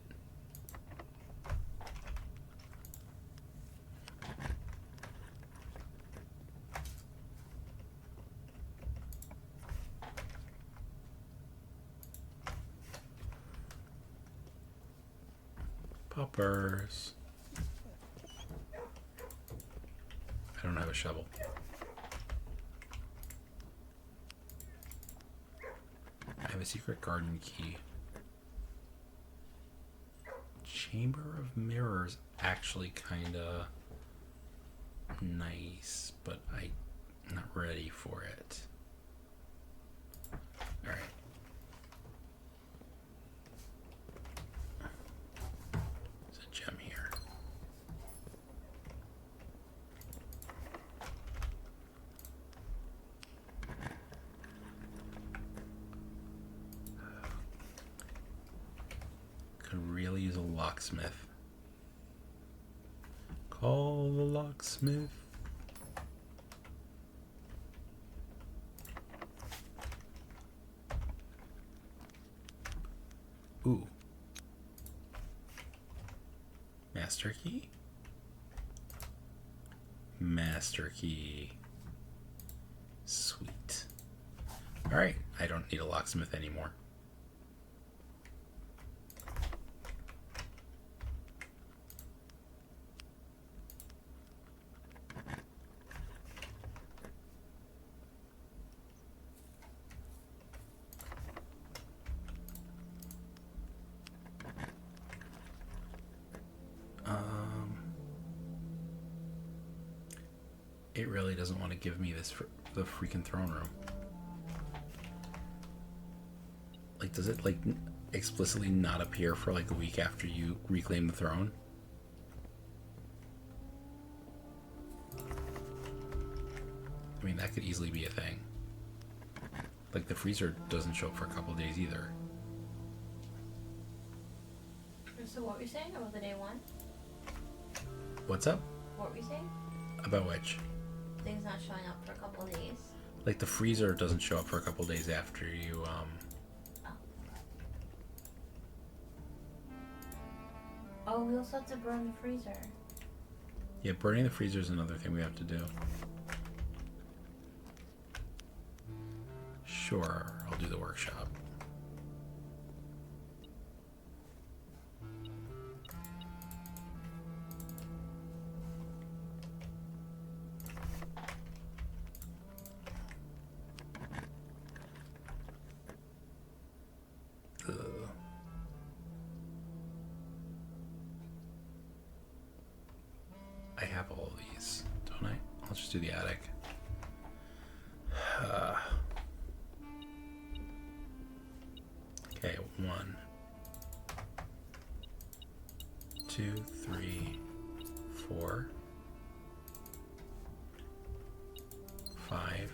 Poppers. I don't have a shovel. I have a secret garden key. Chamber of Mirrors actually kinda nice, but I'm not ready for it. Alright. There's a gem here. Could really use a locksmith. Call the locksmith. Ooh. Master key? Master key. Sweet. Alright, I don't need a locksmith anymore. It really doesn't want to give me this for the freaking throne room. Like, does it like explicitly not appear for like a week after you reclaim the throne? I mean, that could easily be a thing. Like, the freezer doesn't show up for a couple of days either. So what were you saying about the day one? What's up? What were you saying? About which? Things not showing up for a couple of days. Like, the freezer doesn't show up for a couple of days after you, Oh, we also have to burn the freezer. Yeah, burning the freezer is another thing we have to do. Sure, I'll do the workshop. I have all of these, don't I? I'll just do the attic. Okay, 1, 2, 3, 4, 5,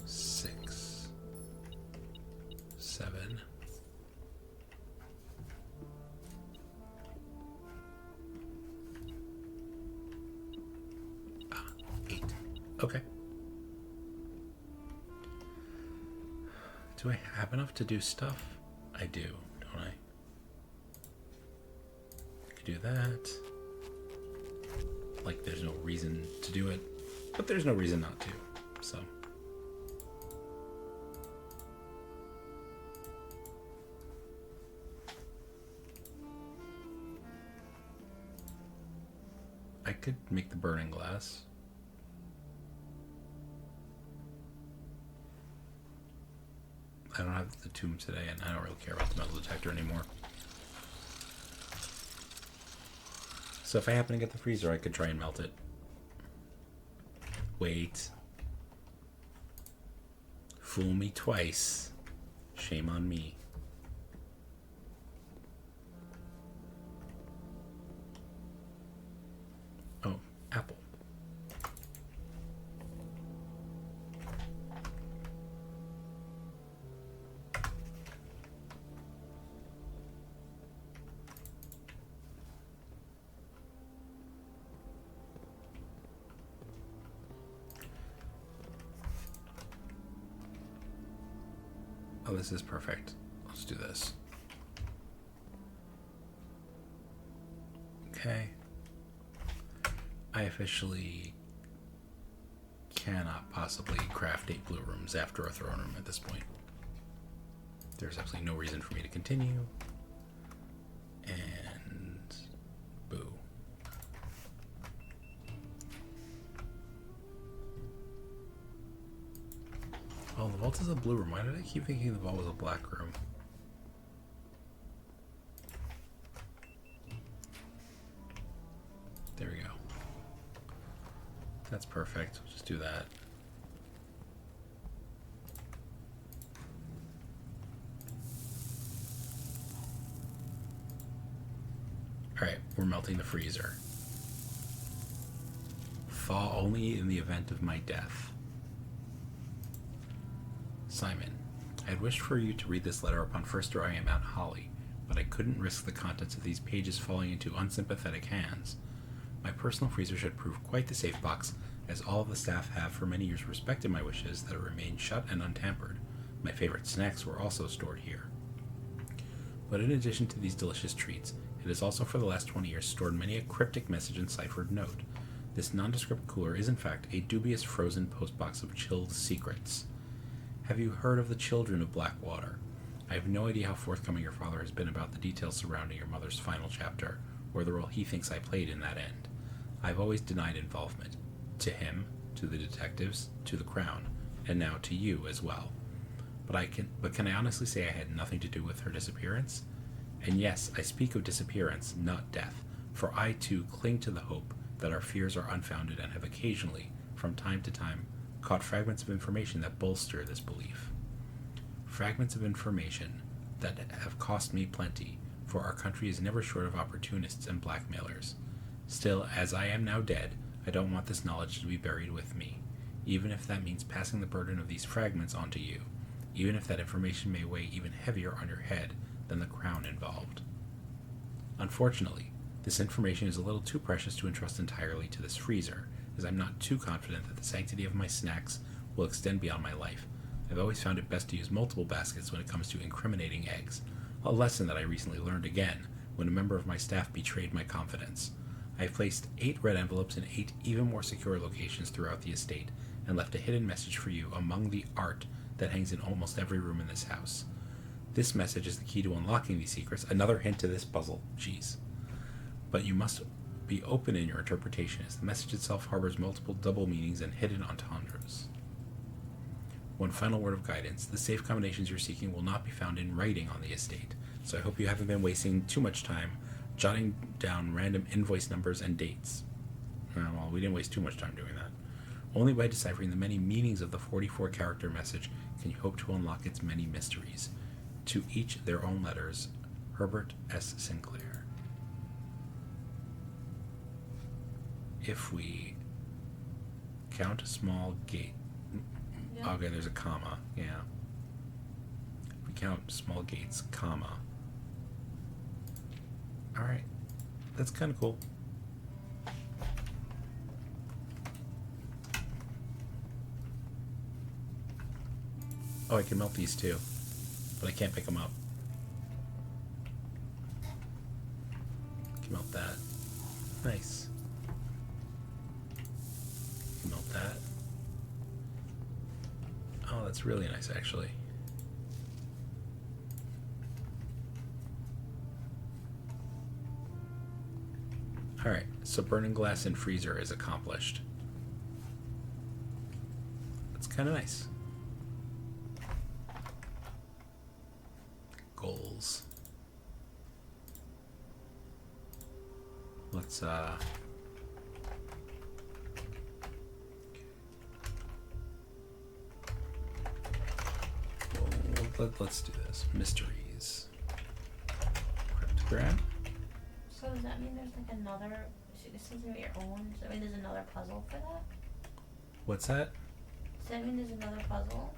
6, 7, 8. Okay. Do I have enough to do stuff? I do, don't I? I could do that. Like, there's no reason to do it, but there's no reason not to, so. I could make the burning glass. I don't have the tomb today, and I don't really care about the metal detector anymore. So if I happen to get the freezer, I could try and melt it. Wait. Fool me twice. Shame on me. Oh, apple. Oh, this is perfect. Let's do this. Okay. I officially cannot possibly craft 8 blue rooms after a throne room at this point. There's absolutely no reason for me to continue. And boo. Oh, the vault is a blue room. Why did I keep thinking the vault was a black room? There we go. That's perfect. We'll just do that. Alright, we're melting the freezer. Thaw only in the event of my death. Simon, I had wished for you to read this letter upon first arriving at Mount Holly, but I couldn't risk the contents of these pages falling into unsympathetic hands. My personal freezer should prove quite the safe box, as all of the staff have for many years respected my wishes that it remain shut and untampered. My favorite snacks were also stored here. But in addition to these delicious treats, it has also for the last 20 years stored many a cryptic message and ciphered note. This nondescript cooler is in fact a dubious frozen postbox of chilled secrets. Have you heard of the children of Blackwater? I have no idea how forthcoming your father has been about the details surrounding your mother's final chapter, or the role he thinks I played in that end. I've always denied involvement. To him, to the detectives, to the Crown, and now to you as well. But can I honestly say I had nothing to do with her disappearance? And yes, I speak of disappearance, not death, for I too cling to the hope that our fears are unfounded and have occasionally, from time to time, caught fragments of information that bolster this belief. Fragments of information that have cost me plenty, for our country is never short of opportunists and blackmailers. Still, as I am now dead, I don't want this knowledge to be buried with me, even if that means passing the burden of these fragments on to you, even if that information may weigh even heavier on your head than the crown involved. Unfortunately, this information is a little too precious to entrust entirely to this freezer, as I'm not too confident that the sanctity of my snacks will extend beyond my life. I've always found it best to use multiple baskets when it comes to incriminating eggs, a lesson that I recently learned again when a member of my staff betrayed my confidence. I have placed 8 red envelopes in 8 even more secure locations throughout the estate, and left a hidden message for you among the art that hangs in almost every room in this house. This message is the key to unlocking these secrets, another hint to this puzzle. Jeez. But you must be open in your interpretation, as the message itself harbors multiple double meanings and hidden entendres. One final word of guidance: the safe combinations you're seeking will not be found in writing on the estate, so I hope you haven't been wasting too much time jotting down random invoice numbers and dates. Well, we didn't waste too much time doing that. Only by deciphering the many meanings of the 44-character message can you hope to unlock its many mysteries. To each their own letters. Herbert S. Sinclair. If we count a small gate. Yeah. Okay, there's a comma. Yeah. If we count small gates, comma. Alright. That's kind of cool. Oh, I can melt these too. But I can't pick them up. Can melt that. Nice. Can melt that. Oh, that's really nice, actually. Alright, so burning glass in freezer is accomplished. That's kind of nice. Goals. Let's let's do this. Mysteries. Cryptogram. So does that mean there's like another? This is gonna be your own. Does that mean there's another puzzle for that? What's that? Does that mean there's another puzzle?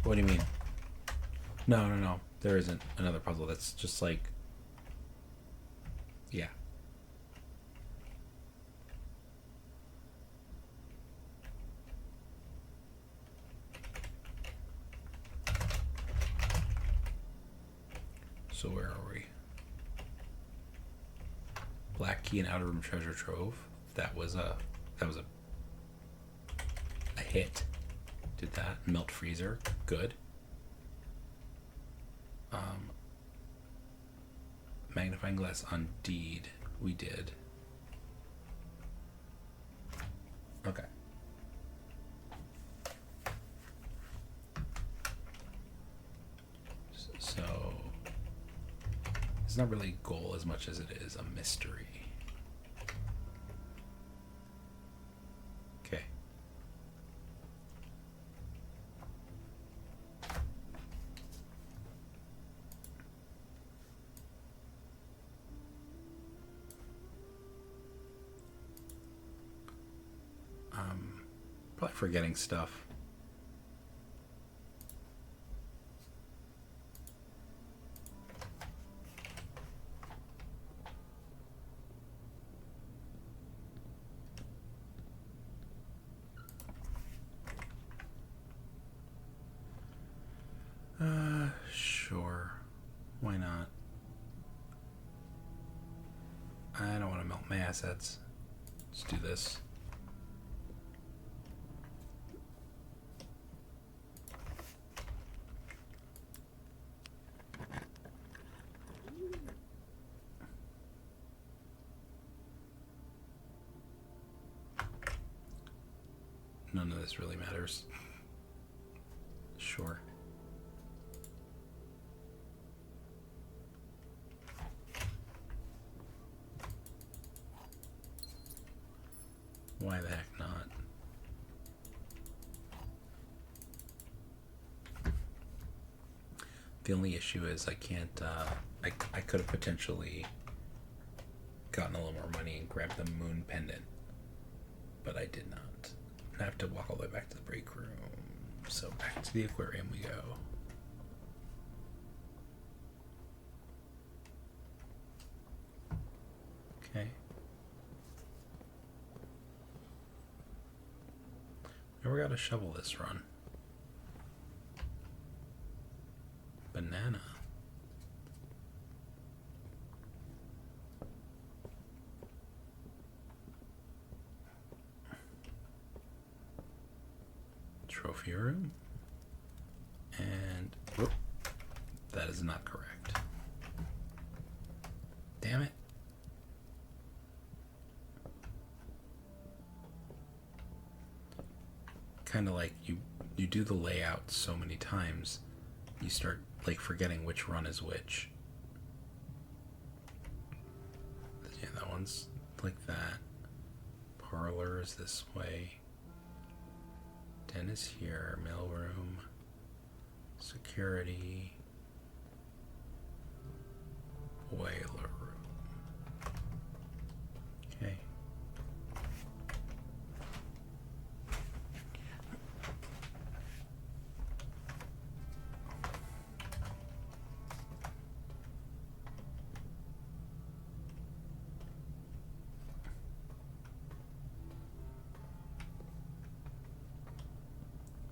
What do you mean? No. There isn't another puzzle. That's just like... Yeah. So where are we? Black key and outer room treasure trove. That was a hit. Did that. Melt freezer. Good. Magnifying glass on deed. We did. Okay. So it's not really a goal as much as it is a mystery. Okay. Probably forgetting stuff. Sure. Why not? I don't want to melt my assets. Let's do this. None of this really matters. Sure. Why the heck not? The only issue is I can't, I could have potentially gotten a little more money and grabbed the moon pendant, but I did not. I have to walk all the way back to the break room. So back to the aquarium we go. Okay. Never got to shovel this run. Banana. Trophy room. And whoop, that is not correct. Damn it. Kind of like you do the layout so many times, you start like forgetting which run is which. Yeah, that one's like that. Parlor is this way. admin is here. Mailroom. Security. Boiler room. Okay.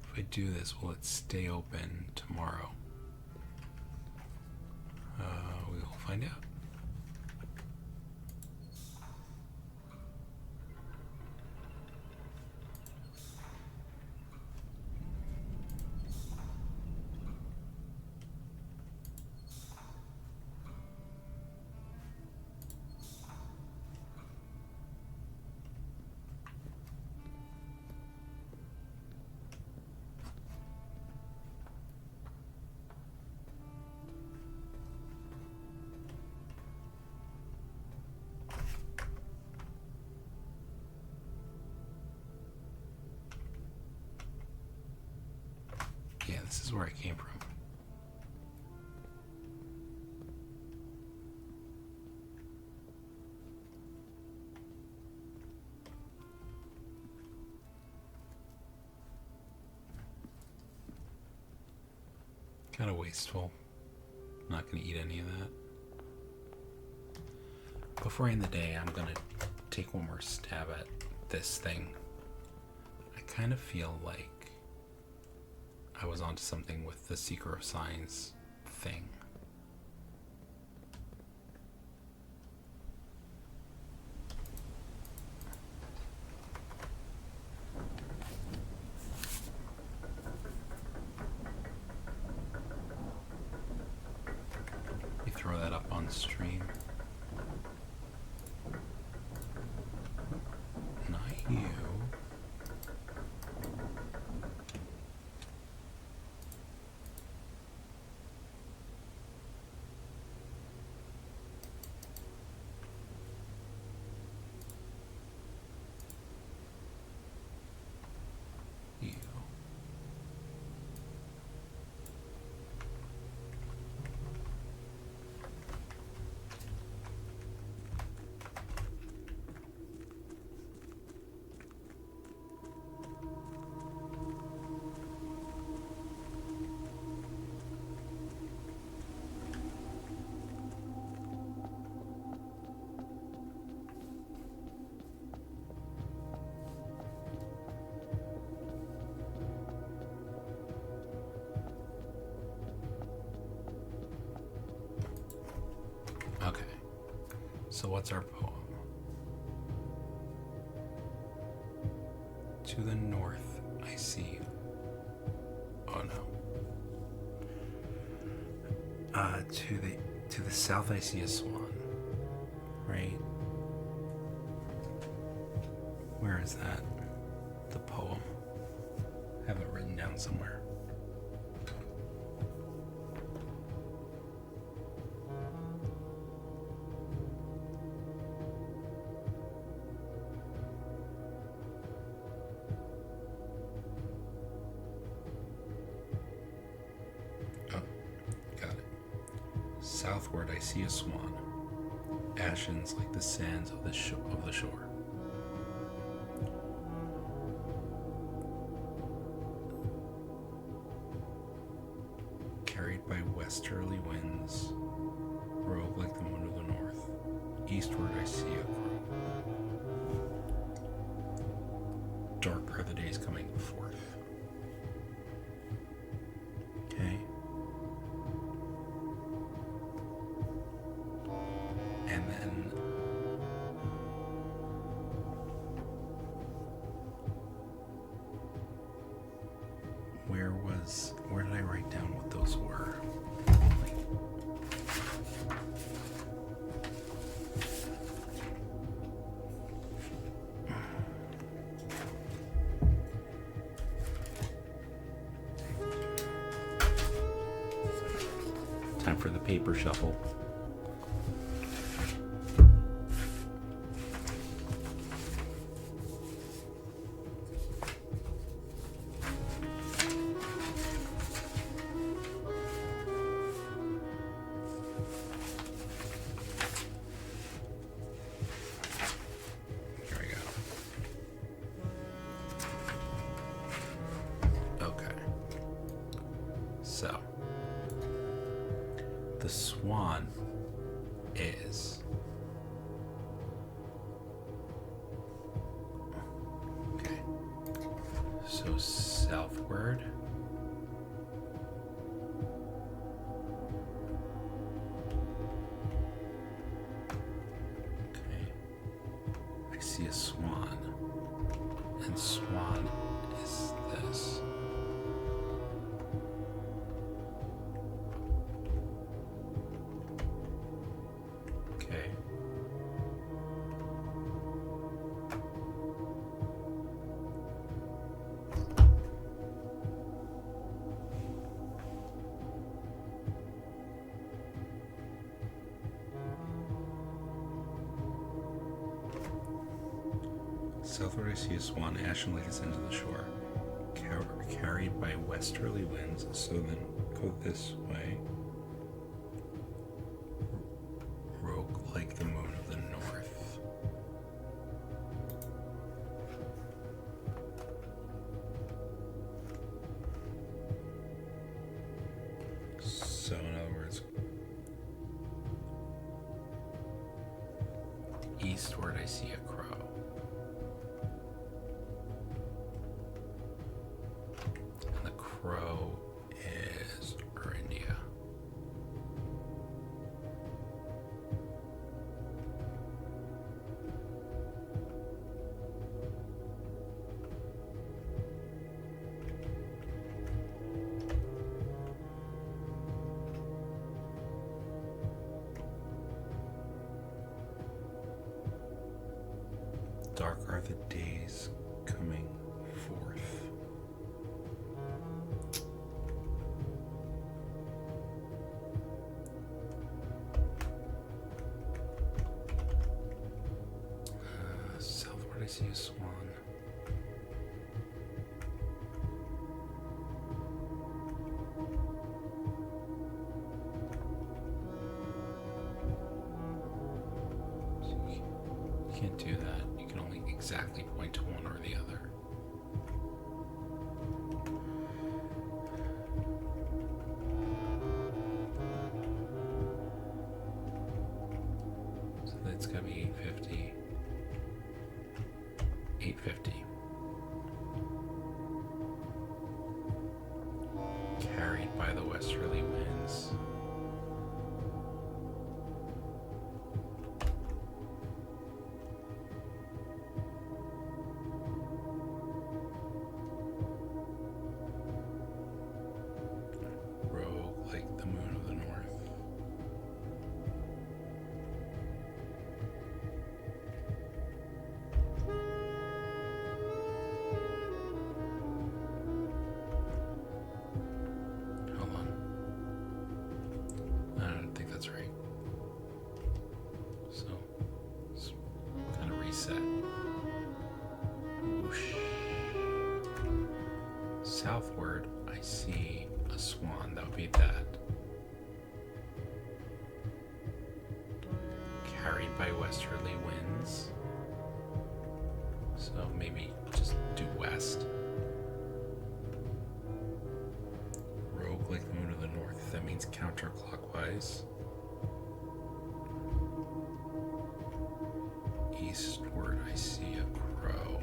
If I do this, will it stay open tomorrow? We will find out. Yeah, this is where I came from. Kind of wasteful. I'm not going to eat any of that. Before I end the day, I'm going to take one more stab at this thing. I kind of feel like I was onto something with the Seeker of Signs thing. You throw that up on stream. Not you. Okay, so what's our poem? To the north, I see. Oh no. To the south, I see a swan. Right? Where is that? The poem. I have it written down somewhere. Southward, I see a swan, ashen like the sands of the shore. Carried by westerly winds, rogue like the moon of the north. Eastward, I see a crow. Dark are the days coming forth. Okay. And then where did I write down what those were? Time for the paper shuffle. So, the swan is... Okay. So, southward. Okay. I see a swan. And swan is this. Okay. Southward I see a swan ashen like it's into the shore, carried by westerly winds, so then go this way. Rogue like the moon of the north. So in other words, eastward I see a crow. Crow is India. Dark are the days coming forth. Southward I see a swan. So you can't do that. You can only exactly point to one or the other. So that's gotta be 850. 850. Carried by the westerly winds. Rogue like the moon of the north. Hold on. I don't think that's right. So, let's kind of reset. Whoosh. Southward, I see a swan. That would be that. Carried by westerly winds. So maybe just do west. Rogue like the moon of the north. That means counterclockwise. Eastward, I see a crow.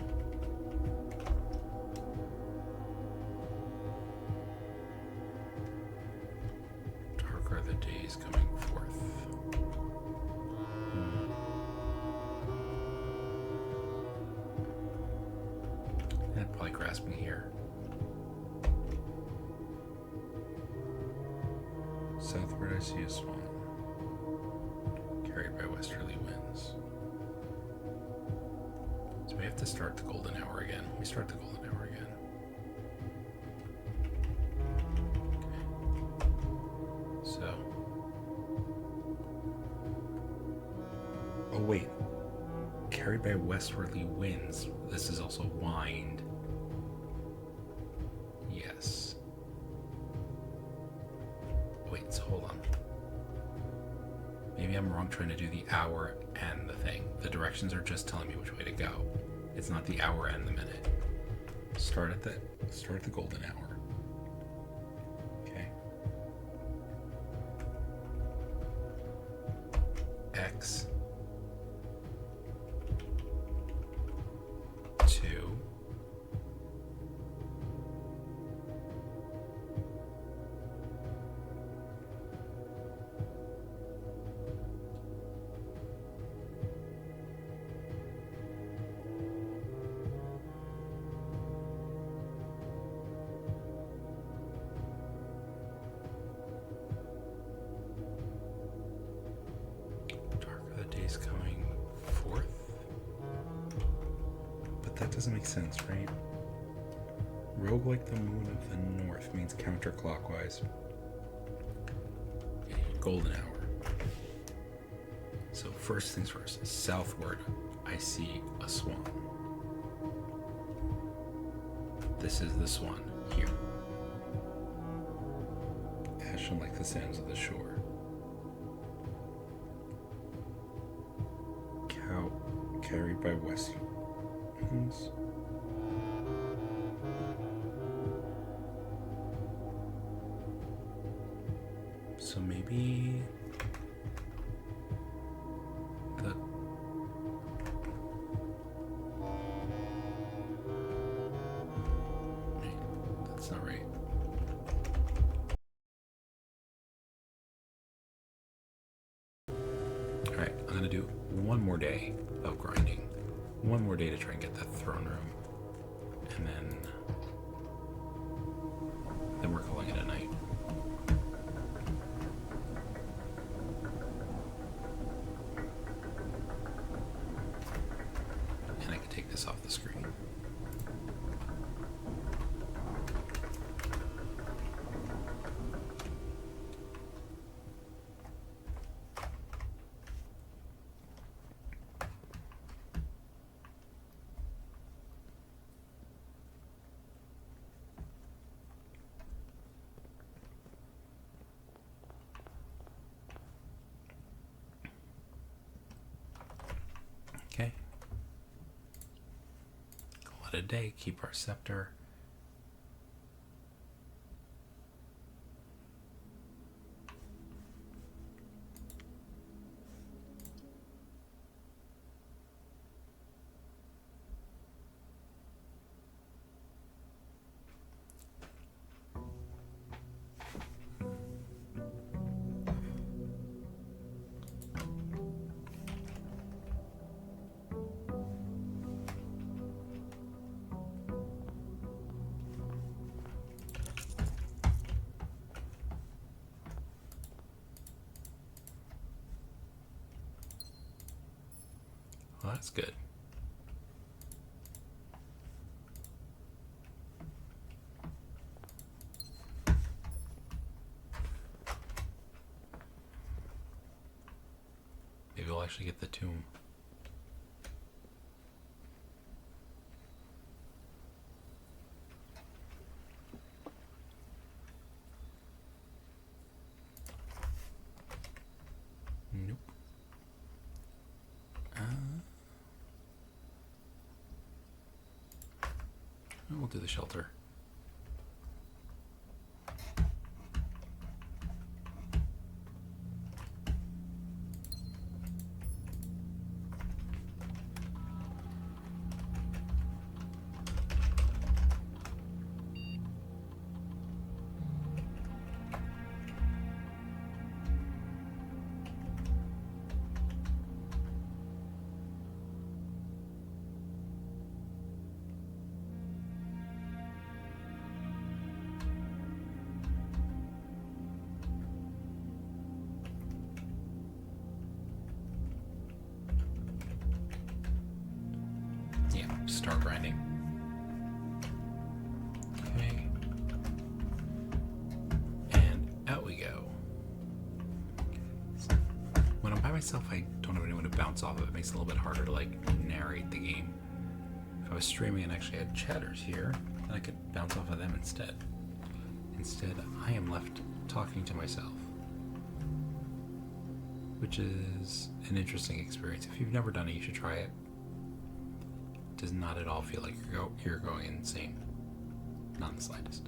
Dark are the days coming forth. And probably grasping here. Southward, I see a swan, carried by westerly winds. So we have to start the golden hour again. We start the golden hour again. Okay. So. Oh, wait. Carried by westerly winds. This is also wind. Yes. Wait, so hold on. Maybe I'm wrong trying to do the hour and the thing. The directions are just telling me which way to go. It's not the hour and the minute. Start at the golden hour. Okay. He's coming forth? But that doesn't make sense, right? Rogue like the moon of the north means counterclockwise. Okay, golden hour. So first things first, southward, I see a swan. This is the swan here. Ashen like the sands of the shore. Cow carried by west winds. So maybe the that's not right. Alright, I'm gonna do one more day of grinding. One more day to try and get that throne room. And then we're calling it a night. And I can take this off the screen. Okay. Call it a day. Keep our scepter. Well, that's good. Maybe we'll actually get the tomb. Nope. We'll do the shelter. Start grinding. Okay. And out we go. So when I'm by myself, I don't have anyone to bounce off of. It makes it a little bit harder to like narrate the game. If I was streaming and actually had chatters here, then I could bounce off of them instead. Instead, I am left talking to myself, which is an interesting experience. If you've never done it, you should try it. Does not at all feel like you're going insane. Not in the slightest.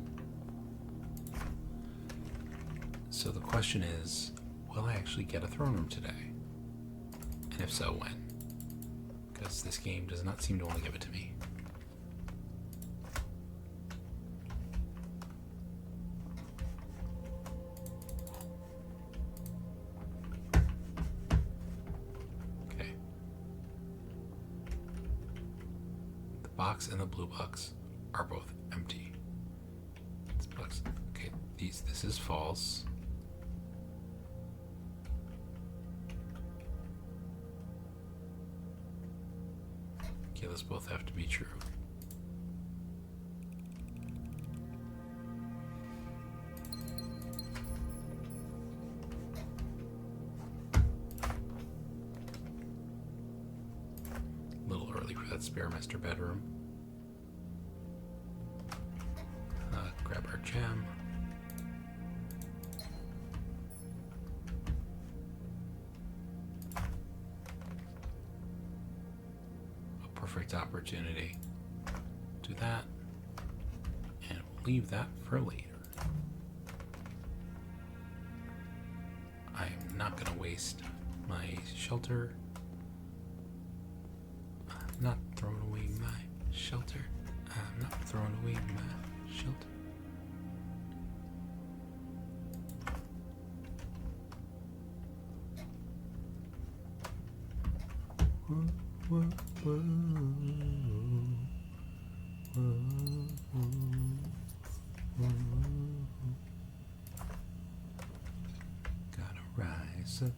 So the question is, will I actually get a throne room today? And if so, when? Because this game does not seem to only give it to me. Box and the blue box are both empty. This box, okay, this is false. those both have to be true. A little early for that spare master bedroom. Grab our gem. Perfect opportunity. Do that, and we'll leave that for later. I am not going to waste my shelter. I'm not throwing away my shelter. I'm not throwing away my shelter. Whoa, whoa, whoa. Gotta rise up.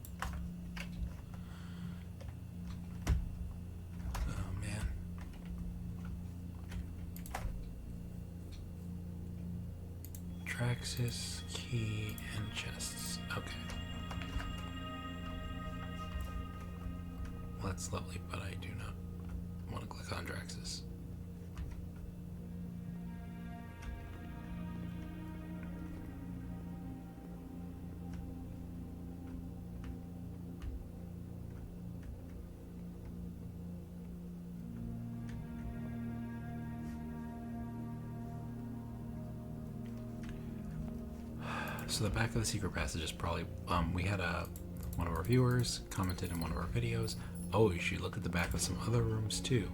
Oh man. Traxxas, key, and chests. Okay. Well, that's lovely, but I do not want to click on Draxus. So the back of the secret passage is probably, we had one of our viewers commented in one of our videos, oh, you should look at the back of some other rooms too.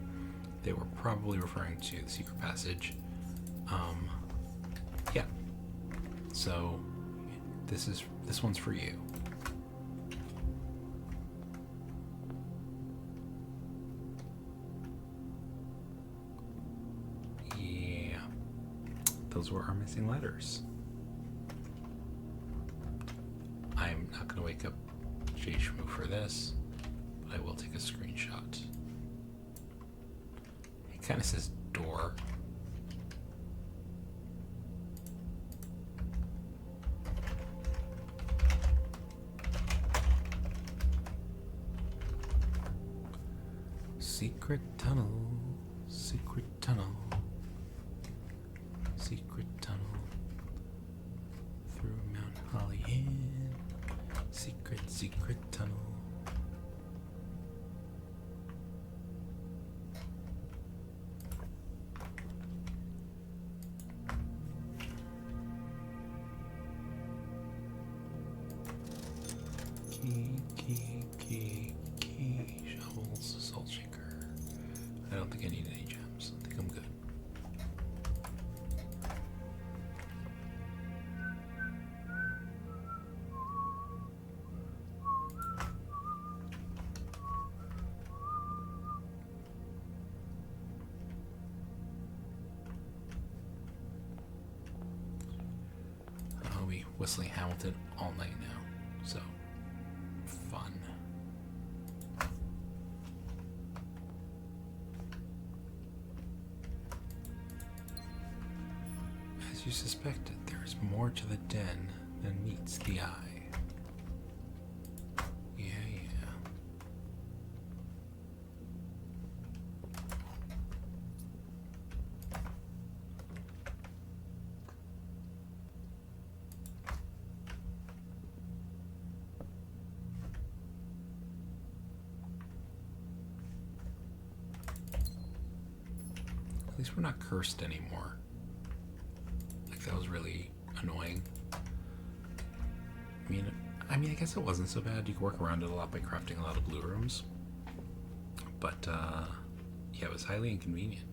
They were probably referring to the secret passage. Yeah. So this one's for you. Yeah. Those were our missing letters. I'm not going to wake up JShmoo for this, but I will take a screenshot. It kind of says door. Secret tunnel, secret tunnel, secret tunnel through Mount Holly Inn. Secret, secret tunnel. Key. Shovels, salt shaker. I don't think I need any gems. I think I'm good. I'll be whistling Hamilton all night now, so fun. As you suspected, there is more to the den than meets the eye. Yeah. At least we're not cursed anymore. Like, that was really annoying. I mean, I guess it wasn't so bad. You could work around it a lot by crafting a lot of blue rooms. But, yeah, it was highly inconvenient.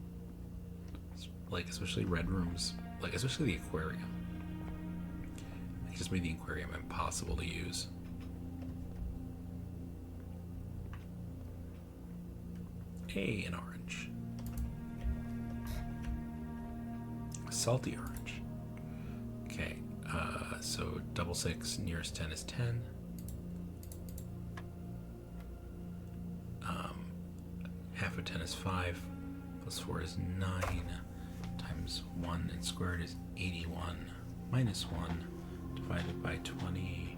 Like, especially red rooms. Like, especially the aquarium. It just made the aquarium impossible to use. Hey, an orange. A salty orange. Okay, so double 6, nearest 10 is 10. Half of 10 is 5. plus 4 is 9, times 1 and squared is 81, minus 1 divided by 20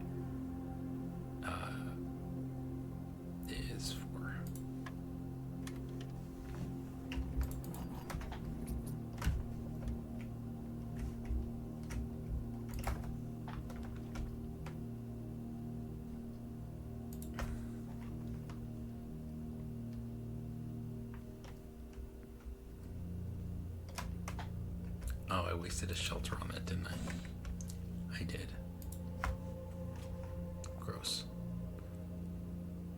is 4. Oh, I wasted a shelter on that, didn't I? I did. Gross.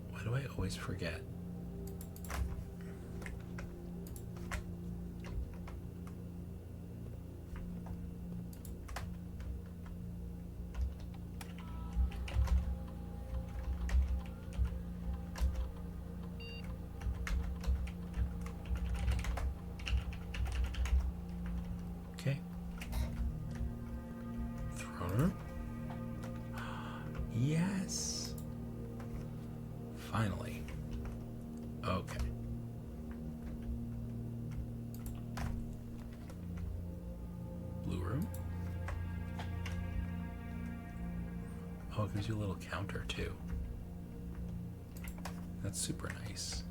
Why do I always forget? Okay. Throne room. Yes. Finally. Okay. Blue room. Oh, it gives you a little counter too. That's super nice.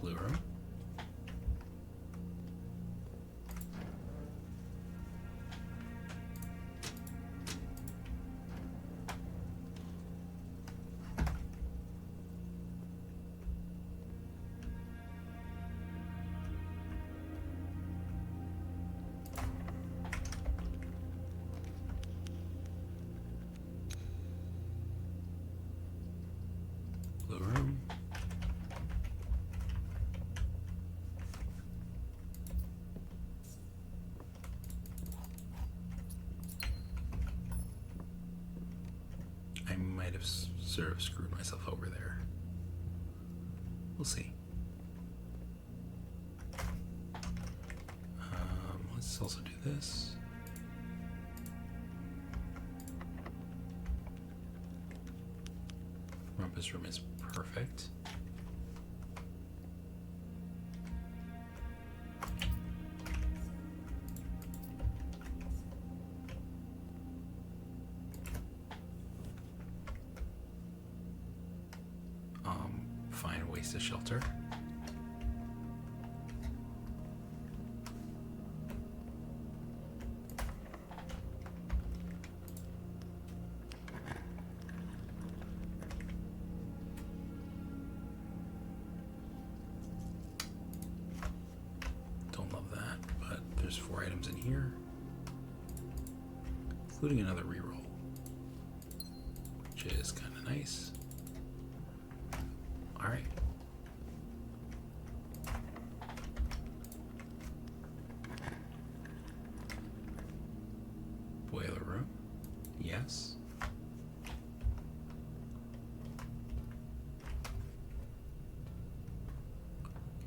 Blue room. Blue room. I might have sort of screwed myself over there. We'll see. Let's also do this. Rumpus room is perfect. Fine, waste of shelter. Don't love that, but there's 4 items in here, including another reroll, which is kind of nice. All right. Boiler room. Yes.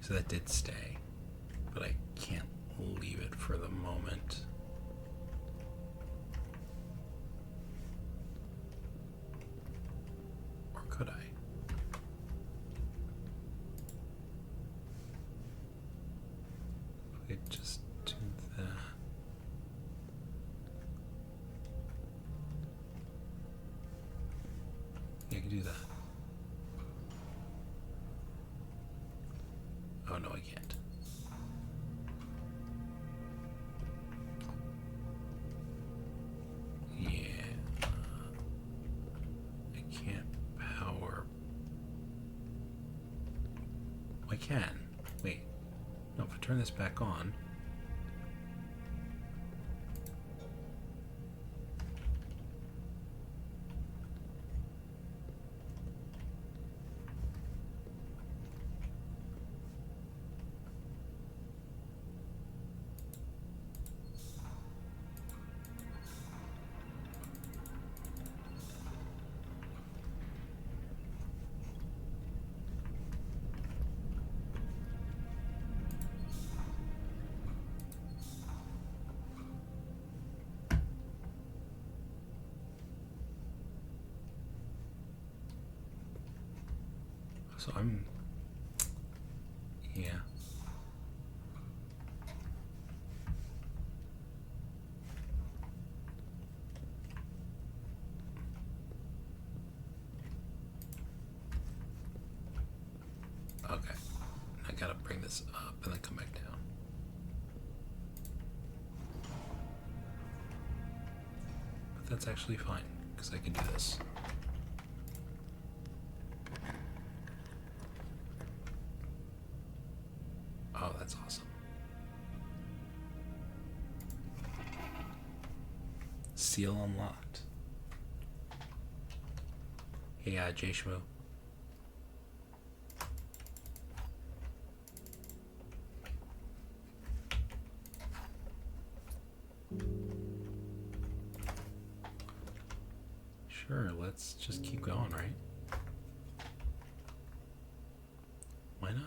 So that did stay, but I can't leave it for the moment. Or could I? We could just do that. Yeah, I can do that. Oh no, I can't. Yeah. I can't power. I can. Wait. No, if I turn this back on. So I'm... Yeah. Okay. I gotta bring this up and then come back down. But that's actually fine, because I can do this. Oh, that's awesome. Seal unlocked. Hey, JShmoo. Sure, let's just keep going, right? Why not?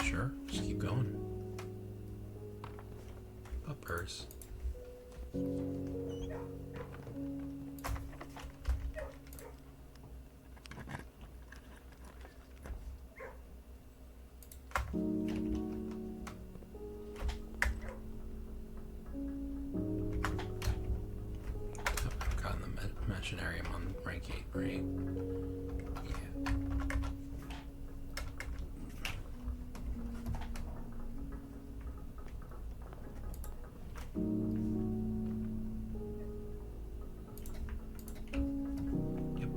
Sure, just keep going. Uppers. I've gotten the Machinarium on rank 8, right? Yeah. Yep.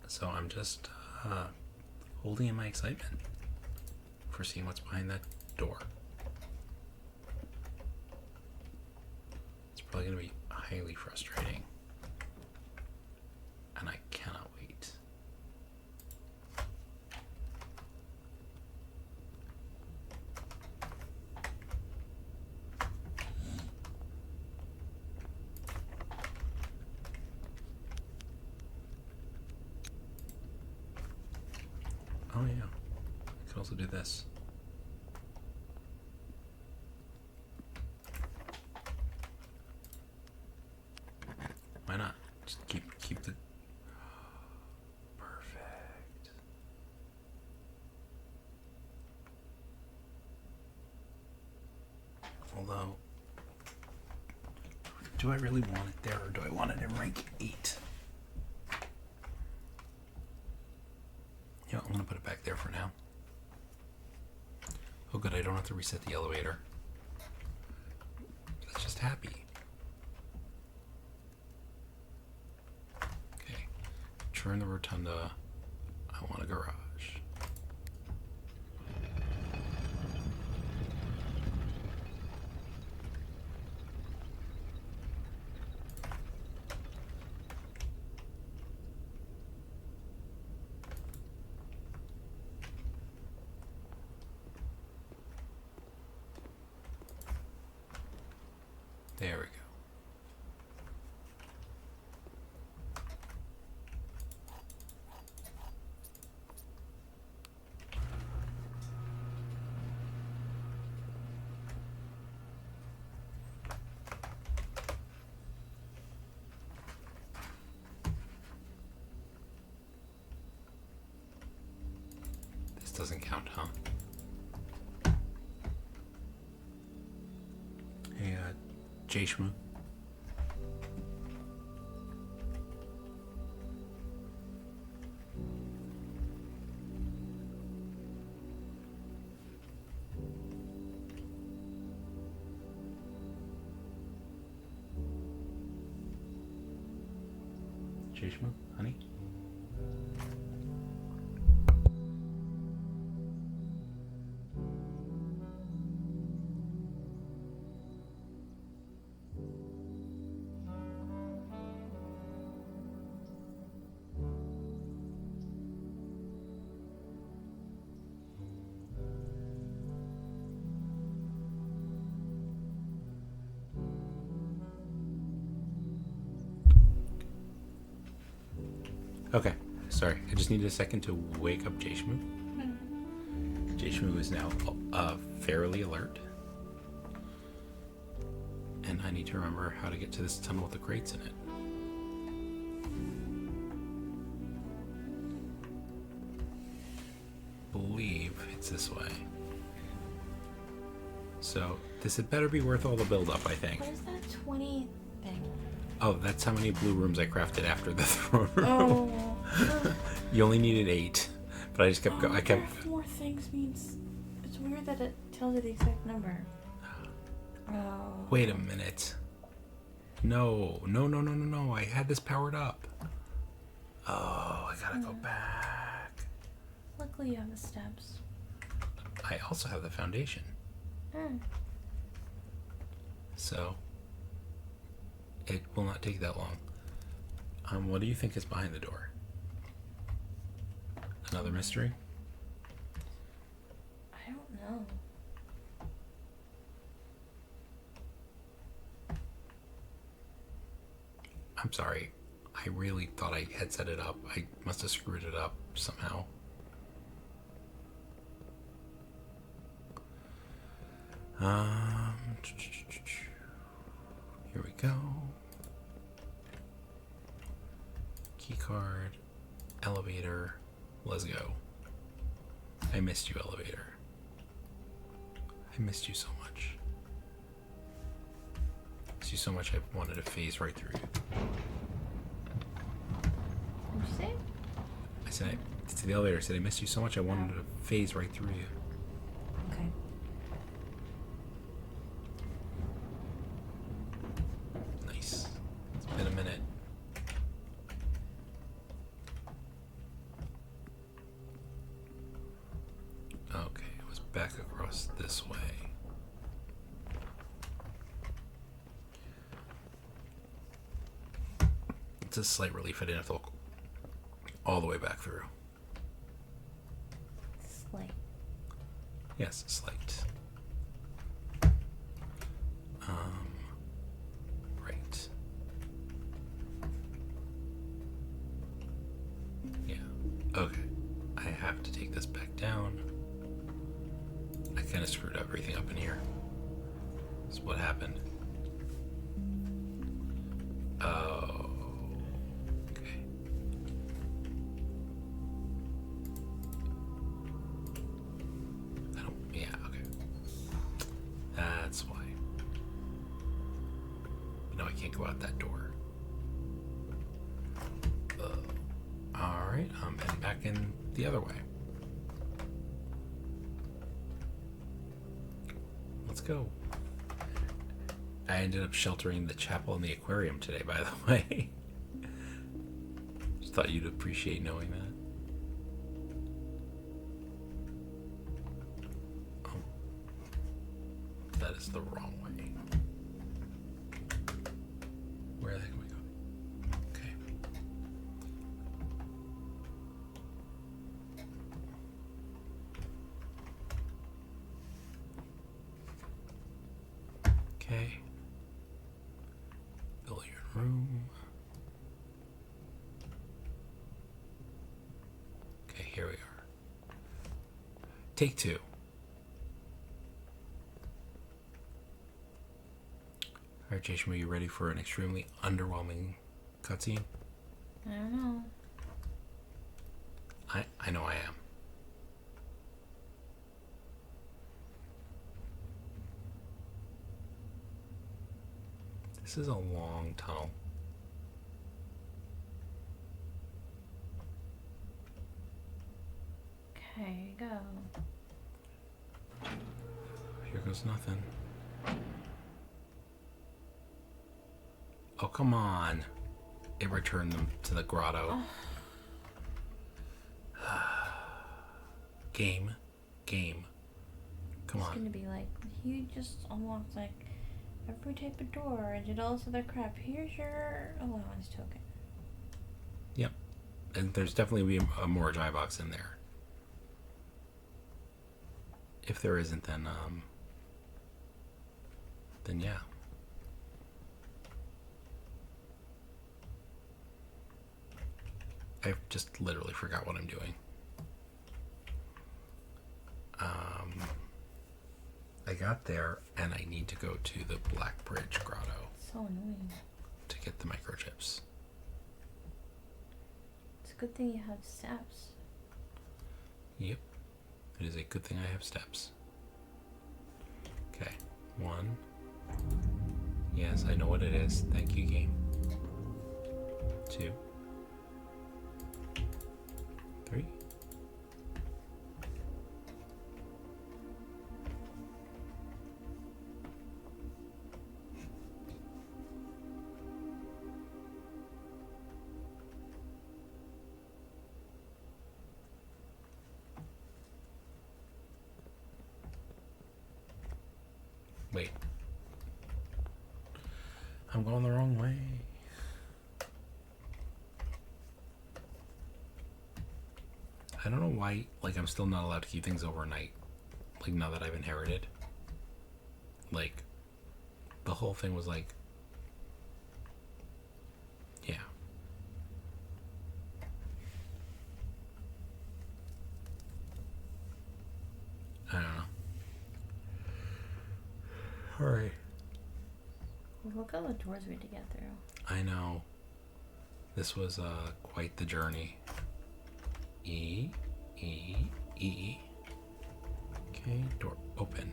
So I'm just holding in my excitement for seeing what's behind that door. It's probably going to be highly frustrating. And I cannot wait. Oh yeah, I could also do this. Why not? Just keep the... Perfect. Although, do I really want it there, or do I want it in rank 8? Yeah, I'm gonna put it back there for now. Oh good, I don't have to reset the elevator. That's just happy. Okay, turn the rotunda. I want a garage. There we go. doesn't count, huh? Hey, JShmoo. JShmoo, honey? Okay, sorry. I just needed a second to wake up JShmoo. JShmoo is now fairly alert. And I need to remember how to get to this tunnel with the crates in it. Believe it's this way. So this had better be worth all the build-up, I think. What is that 20 thing? Oh, that's how many blue rooms I crafted after the throne room. Oh. You only needed 8, but I just kept going. I kept. Craft more things means it's weird that it tells you the exact number. Oh. Wait a minute. No. I had this powered up. Oh, I gotta go back. Luckily, you have the steps. I also have the foundation. So it will not take that long. What do you think is behind the door? Another mystery? I don't know. I'm sorry. I really thought I had set it up. I must have screwed it up somehow. Here we go. Keycard, elevator, let's go. I missed you, elevator. I missed you so much. Missed you so much I wanted to phase right through you. What'd you say? I said, to the elevator, I said, I missed you so much I wanted to phase right through you. Okay. Nice. It's been a minute. Okay, it was back across this way. It's a slight relief I didn't have to look all the way back through. Slight. Yes, slight. Right. Yeah. Okay. I have to take this back down. I kind of screwed everything up in here. That's what happened. Oh. Okay. Yeah, okay. That's why. No, I can't go out that door. Alright, I'm heading back in the other way. Let's go. I ended up sheltering the chapel and the aquarium today, by the way. Just thought you'd appreciate knowing that. Oh. That is the wrong way. Where the heck am I going? Okay. Okay. Billiard room. Okay, here we are. Take 2. Alright, JShmoo, you ready for an extremely underwhelming cutscene? I don't know. I know I am. This is a long tunnel. Okay, go. Here goes nothing. Oh, come on. It returned them to the grotto. Game. Come on. It's gonna be like, you just unlocked like every type of door and did all this other crap. Here's your allowance token. Yep. And there's definitely a more dry box in there. If there isn't, then yeah. I just literally forgot what I'm doing. I got there, and I need to go to the Black Bridge Grotto So annoying. to get the microchips. It's a good thing you have steps. Yep. It is a good thing I have steps. Okay. 1. Yes, I know what it is. Thank you, game. 2. 3. Wait. I'm going the wrong way. I don't know why, like, I'm still not allowed to keep things overnight. Like, now that I've inherited. Like, the whole thing was like, yeah. I don't know. Alright. Well, look at all the doors we had to get through. I know. This was quite the journey. E. Okay, door open.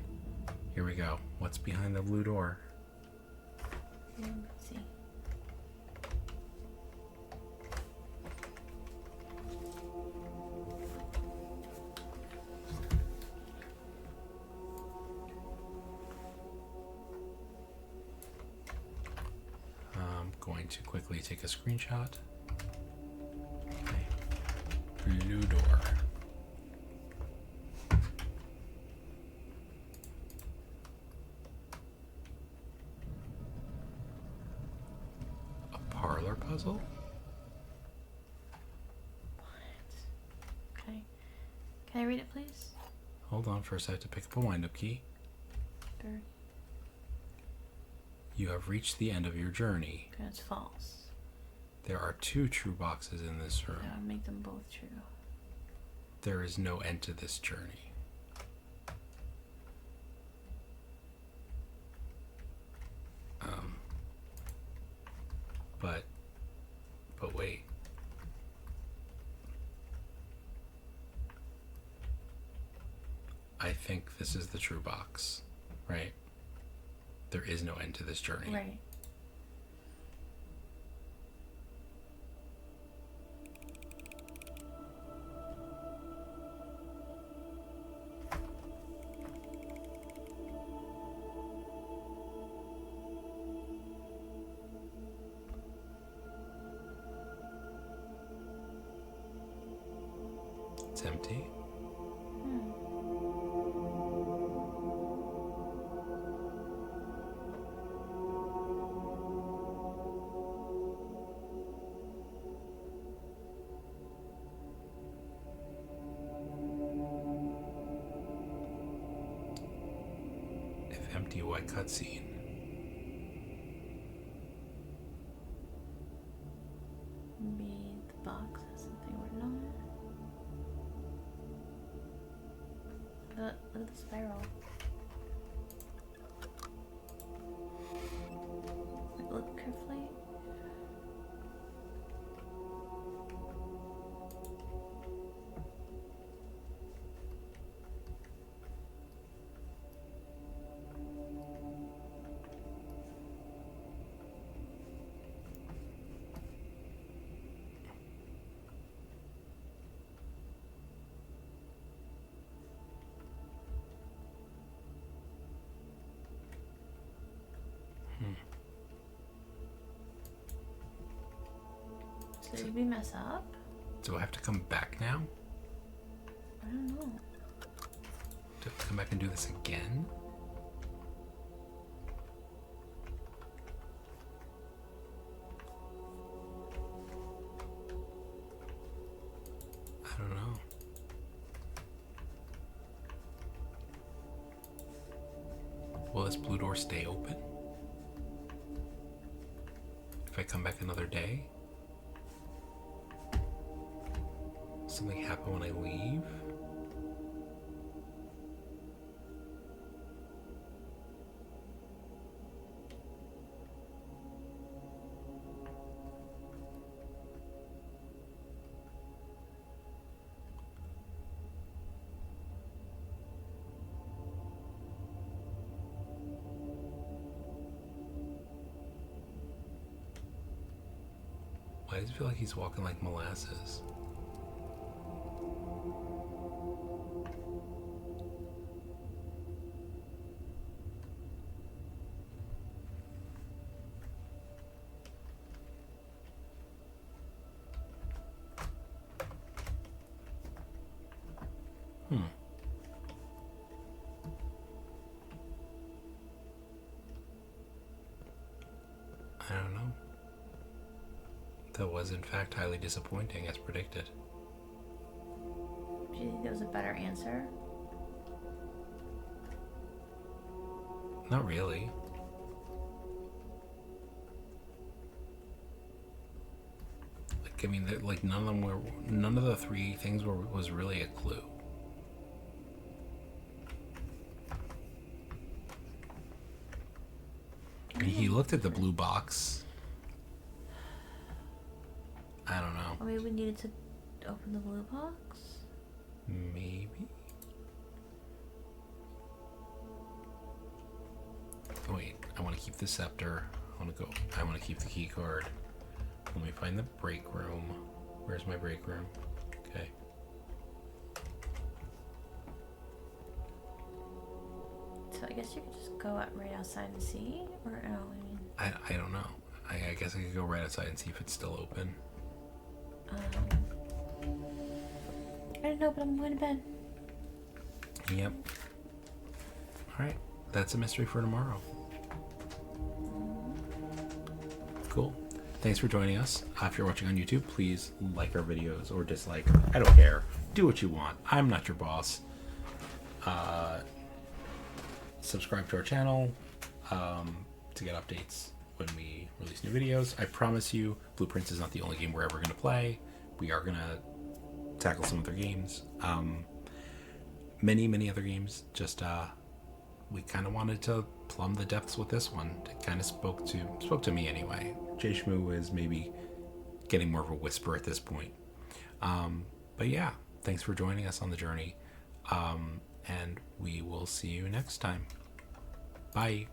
Here we go. What's behind the blue door? Let's see. I'm going to quickly take a screenshot. Okay. Blue door. A parlor puzzle? What? Okay. Can I read it, please? Hold on, first I have to pick up a wind-up key. Or You have reached the end of your journey. that's false. There are 2 true boxes in this room. That would make them both true. There is no end to this journey. But wait. I think this is the true box, right? There is no end to this journey. Right. It's empty. If empty, why cutscene? Maybe the box has something written on it. Look at the spiral. Like, look carefully. So did we mess up? Do I have to come back now? I don't know. Do I have to come back and do this again? I don't know. Will this blue door stay open? If I come back another day? Something happen when I leave? Why does it feel like he's walking like molasses? I don't know. That was in fact highly disappointing as predicted. Do you think there was a better answer? Not really. Like, I mean, like none of the three things was really a clue. I mean, he looked at the blue box. I don't know. Or maybe we needed to open the blue box? Maybe. Wait, I want to keep the scepter. I want to keep the key card. Let me find the break room. Where's my break room? Okay. So I guess you could just go out right outside and see? Or no, I mean... I don't know. I guess I could go right outside and see if it's still open. I don't know, but I'm going to bed. Yep. Alright. That's a mystery for tomorrow. Cool. Thanks for joining us. If you're watching on YouTube, please like our videos or dislike. I don't care. Do what you want. I'm not your boss. Subscribe to our channel to get updates when we release new videos. I promise you, Blueprints is not the only game we're ever going to play. We are going to tackle some other games. Many other games. Just we kind of wanted to plumb the depths with this one. It kind of spoke to me anyway. JShmoo is maybe getting more of a whisper at this point. But yeah, thanks for joining us on the journey. And we will see you next time. Bye.